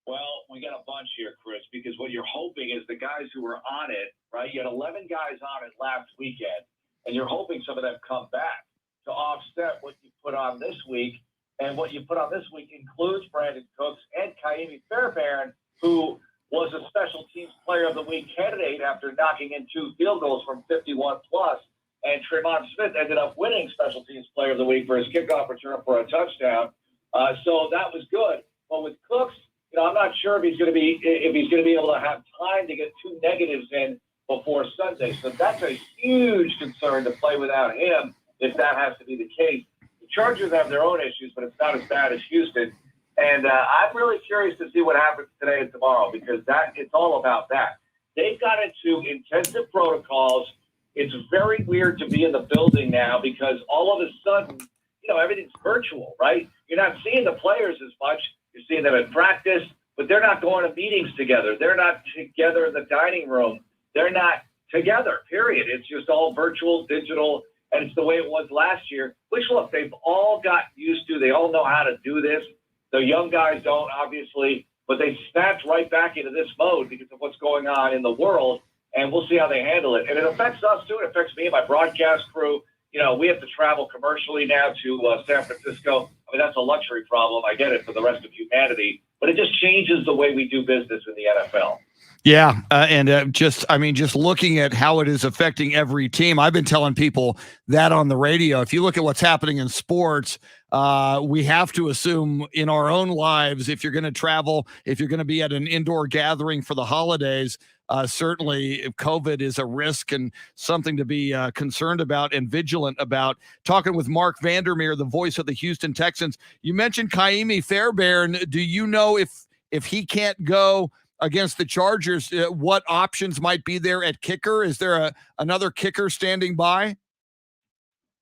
Well, we got a bunch here, Chris, because what you're hoping is the guys who were on it, right? You had 11 guys on it last weekend, and you're hoping some of them come back to offset what you put on this week. And what you put on this week includes Brandon Cooks and Kaimi Fairbairn, who was a special teams player of the week candidate after knocking in 2 field goals from 51 plus. And Tremont Smith ended up winning special teams player of the week for his kickoff return for a touchdown. So that was good. But with Cooks, I'm not sure if he's going to be able to have time to get 2 negatives in before Sunday. So that's a huge concern to play without him if that has to be the case. The Chargers have their own issues, but it's not as bad as Houston. And I'm really curious to see what happens today and tomorrow because it's all about that. They've got into intensive protocols. It's very weird to be in the building now because all of a sudden, everything's virtual, right? You're not seeing the players as much. You're seeing them at practice, but they're not going to meetings together. They're not together in the dining room. They're not together, period. It's just all virtual, digital, and it's the way it was last year, which, look, they've all got used to. They all know how to do this. The young guys don't, obviously, but they snapped right back into this mode because of what's going on in the world, and we'll see how they handle it. And it affects us, too. It affects me and my broadcast crew. We have to travel commercially now to San Francisco. I mean, that's a luxury problem. I get it for the rest of humanity, but it just changes the way we do business in the NFL. Yeah, and just looking at how it is affecting every team, I've been telling people that on the radio. If you look at what's happening in sports, we have to assume in our own lives, if you're going to travel, if you're going to be at an indoor gathering for the holidays, certainly COVID is a risk and something to be concerned about and vigilant about. Talking with Mark Vandermeer, the voice of the Houston Texans, you mentioned Kaimi Fairbairn. Do you know if he can't go against the Chargers, what options might be there at kicker? Is there another kicker standing by?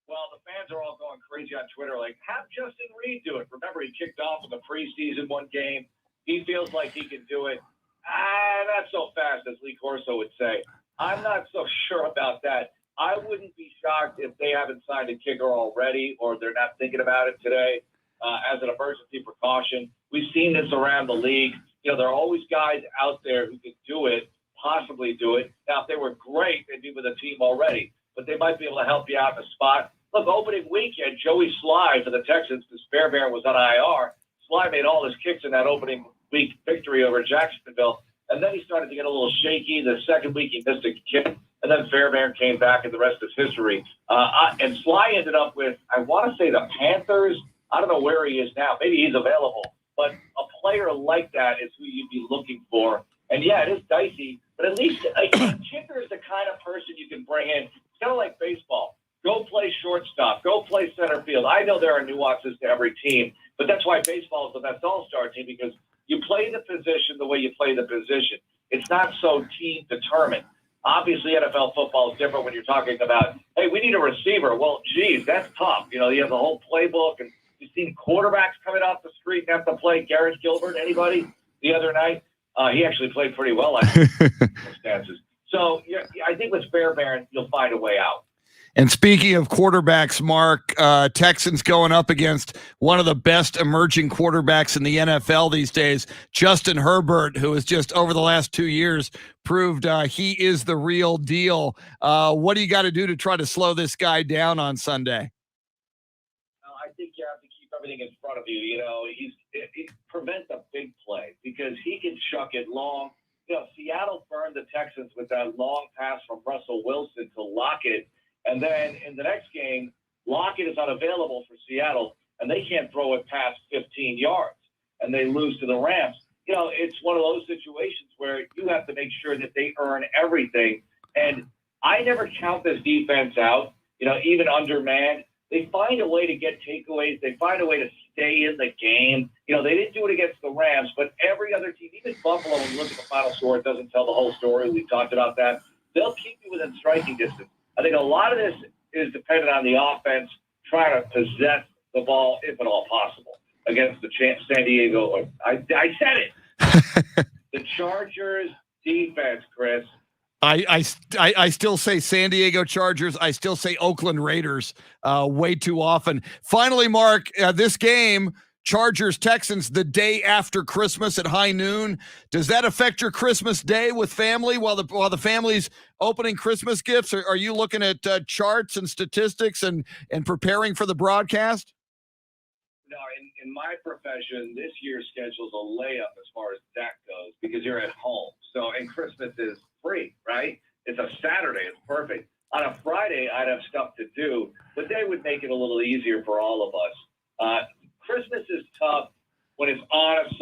Well, the fans are all going crazy on Twitter, like, have Justin Reed do it. Remember, he kicked off in the preseason one game. He feels like he can do it. Not so fast, as Lee Corso would say. I'm not so sure about that. I wouldn't be shocked if they haven't signed a kicker already or they're not thinking about it today as an emergency precaution. We've seen this around the league. There are always guys out there who could do it, possibly do it. Now, if they were great, they'd be with a team already, but they might be able to help you out in a spot. Look, opening weekend, Joey Sly for the Texans, because Fairbairn was on IR. Sly made all his kicks in that opening week victory over Jacksonville, and then he started to get a little shaky. The second week, he missed a kick, and then Fairbairn came back, and the rest is history. And Sly ended up with, I want to say, the Panthers. I don't know where he is now. Maybe he's available. But a player like that is who you'd be looking for. And, yeah, it is dicey, but at least a kicker is the kind of person you can bring in. It's kind of like baseball. Go play shortstop. Go play center field. I know there are nuances to every team, but that's why baseball is the best all-star team, because you play the position the way you play the position. It's not so team-determined. Obviously, NFL football is different when you're talking about, hey, we need a receiver. Well, geez, that's tough. You have the whole playbook, and you've seen quarterbacks coming off the street and have to play. Garrett Gilbert, anybody, the other night? He actually played pretty well in circumstances. So I think with Fairbairn, you'll find a way out. And speaking of quarterbacks, Mark, Texans going up against one of the best emerging quarterbacks in the NFL these days, Justin Herbert, who has just over the last 2 years proved he is the real deal. What do you got to do to try to slow this guy down on Sunday? I think you have to keep everything in front of you. He prevent the big play because he can chuck it long. Seattle burned the Texans with that long pass from Russell Wilson to Lockett. And then in the next game, Lockett is unavailable for Seattle, and they can't throw it past 15 yards, and they lose to the Rams. It's one of those situations where you have to make sure that they earn everything. And I never count this defense out, even undermanned. They find a way to get takeaways. They find a way to stay in the game. They didn't do it against the Rams, but every other team, even Buffalo, when you look at the final score, it doesn't tell the whole story. We've talked about that. They'll keep you within striking distance. I think a lot of this is dependent on the offense trying to possess the ball, if at all possible, against the San Diego. I said it. The Chargers defense, Chris. I still say San Diego Chargers. I still say Oakland Raiders way too often. Finally, Mark, this game, Chargers-Texans, the day after Christmas at high noon. Does that affect your Christmas day with family while the family's opening Christmas gifts? Are you looking at charts and statistics and preparing for the broadcast? No, in my profession, this year's schedule is a layup as far as that goes because you're at home. And Christmas is free, right? It's a Saturday. It's perfect. On a Friday, I'd have stuff to do, but they would make it a little easier for all of us. Christmas is tough when it's on a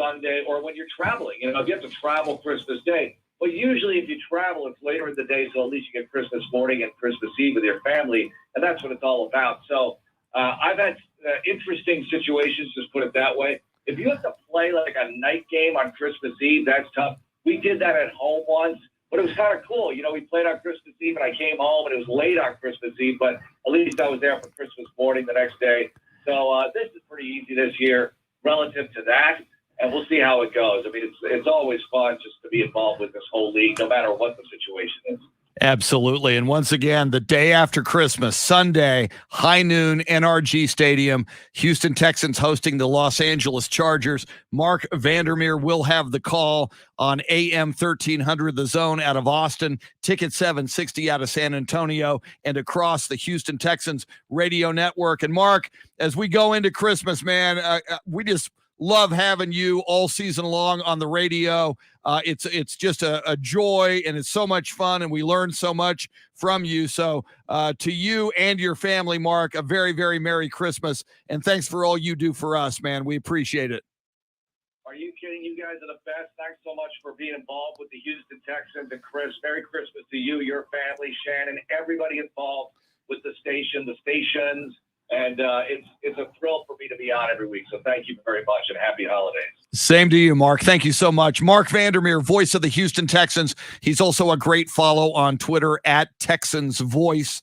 when you're traveling. You know, if you have to travel Christmas Day, well, usually if you travel, it's later in the day, so at least you get Christmas morning and Christmas Eve with your family, and that's what it's all about. So I've had interesting situations, just put it that way. If you have to play like a night game on Christmas Eve, that's tough. We did that at home once, but it was kind of cool. You know, we played on Christmas Eve, and I came home, and it was late on Christmas Eve, but at least I was there for Christmas morning the next day. So this is pretty easy this year relative to that, and we'll see how it goes. I mean, it's always fun just to be involved with this whole league, no matter what the situation is. Absolutely. And once again, the day after Christmas, Sunday, high noon, NRG Stadium, Houston Texans hosting the Los Angeles Chargers. Mark Vandermeer will have the call on AM 1300, The Zone out of Austin, Ticket 760 out of San Antonio, and across the Houston Texans radio network. And Mark, as we go into Christmas, man, we just love having you all season long on the radio. It's just a joy, and it's so much fun, and we learn so much from you. So to you and your family, Mark, a very, very Merry Christmas, and thanks for all you do for us, man. We appreciate it. Are you kidding? You guys are the best. Thanks so much for being involved with the Houston Texans. And Chris, Merry Christmas to you, your family, Shannon, everybody involved with the station, the stations. And it's a thrill for me to be on every week. So thank you very much, and happy holidays. Same to you, Mark. Thank you so much. Mark Vandermeer, voice of the Houston Texans. He's also a great follow on Twitter at Texans Voice.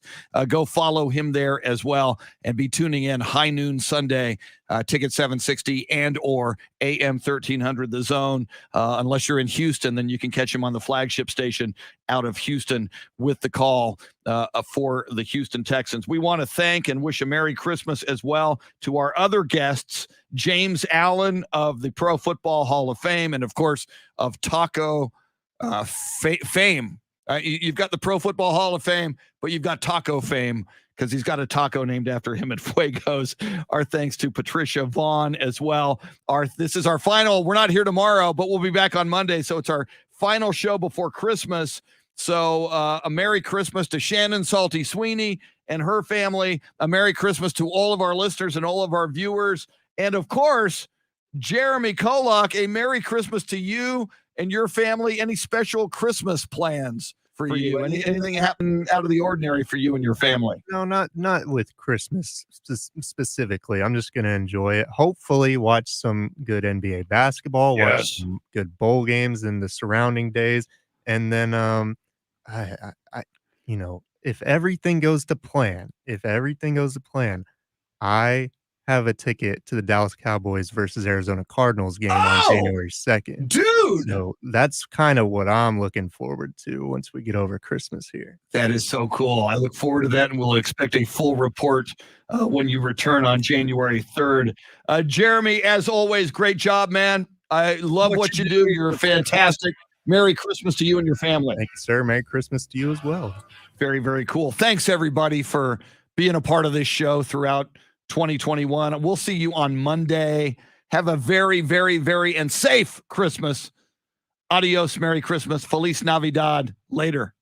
Go follow him there as well, and be tuning in high noon Sunday, Ticket 760 and or AM 1300, The Zone. Unless you're in Houston, then you can catch him on the flagship station out of Houston with the call for the Houston Texans. We want to thank and wish a Merry Christmas as well to our other guests, James Allen of the Pro Football Hall of Fame, and of course of taco fame. You've got the Pro Football Hall of Fame, but you've got taco fame, because he's got a taco named after him at Fuego's. Our thanks to Patricia Vaughn as well. This is our final. We're not here tomorrow, but we'll be back on Monday. So it's our final show before Christmas. So a Merry Christmas to Shannon Salty Sweeney and her family. A Merry Christmas to all of our listeners and all of our viewers. And of course, Jeremy KOLOK, a Merry Christmas to you and your family. Any special Christmas plans for you? Anything happen out of the ordinary for you and your family? No, not with Christmas specifically. I'm just going to enjoy it. Hopefully watch some good NBA basketball, watch some good bowl games in the surrounding days. And then, I if everything goes to plan, I have a ticket to the Dallas Cowboys versus Arizona Cardinals game on January 2nd. Dude! So that's kind of what I'm looking forward to once we get over Christmas here. That is so cool. I look forward to that, and we'll expect a full report when you return on January 3rd. Jeremy, as always, great job, man. I love what you do. You're fantastic. Merry Christmas to you and your family. Thank you, sir. Merry Christmas to you as well. Very, very cool. Thanks, everybody, for being a part of this show throughout 2021. We'll see you on Monday. Have a very, very, very and safe Christmas. Adios. Merry Christmas. Feliz Navidad. Later.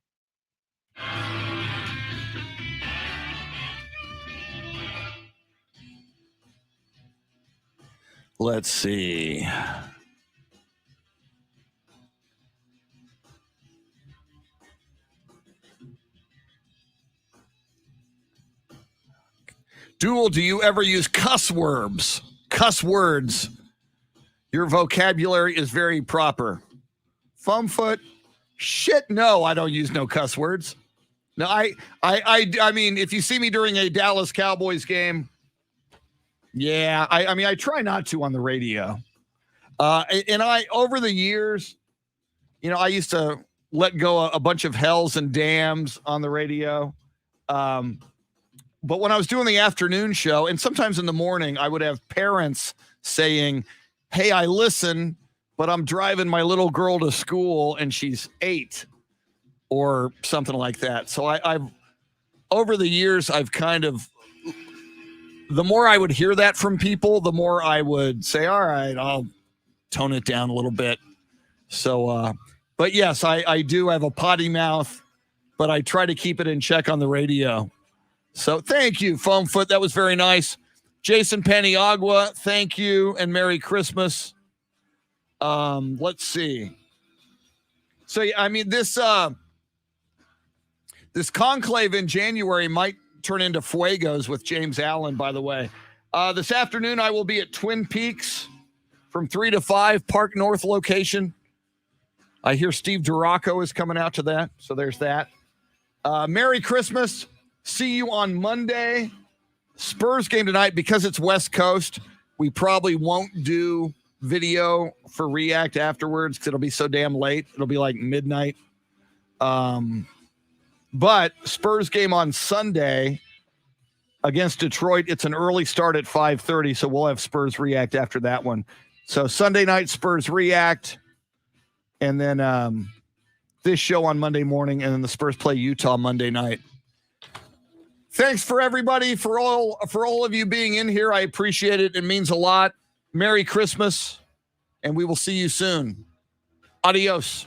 Let's see. Duel, do you ever use cuss words? Cuss words. Your vocabulary is very proper. Foamfoot, shit, no, I don't use no cuss words. No, I mean, if you see me during a Dallas Cowboys game, yeah, I mean, I try not to on the radio. And over the years, I used to let go a bunch of hells and damns on the radio. But when I was doing the afternoon show, and sometimes in the morning, I would have parents saying, hey, I listen, but I'm driving my little girl to school and she's 8 or something like that. So I've over the years, I've kind of, the more I would hear that from people, the more I would say, all right, I'll tone it down a little bit. So, but yes, I do have a potty mouth, but I try to keep it in check on the radio. So thank you, Foamfoot. That was very nice. Jason Paniagua, thank you, and Merry Christmas. Let's see. So, I mean, this conclave in January might turn into Fuegos with James Allen, by the way. This afternoon, I will be at Twin Peaks from 3 to 5, Park North location. I hear Steve Duraco is coming out to that, so there's that. Merry Christmas. See you on Monday. Spurs game tonight. Because it's West Coast, we probably won't do video for React afterwards because it'll be so damn late. It'll be like midnight. But Spurs game on Sunday against Detroit. It's an early start at 5:30, so we'll have Spurs React after that one. So Sunday night, Spurs React. And then this show on Monday morning, and then the Spurs play Utah Monday night. Thanks for everybody, for all of you being in here. I appreciate it. It means a lot. Merry Christmas, and we will see you soon. Adios.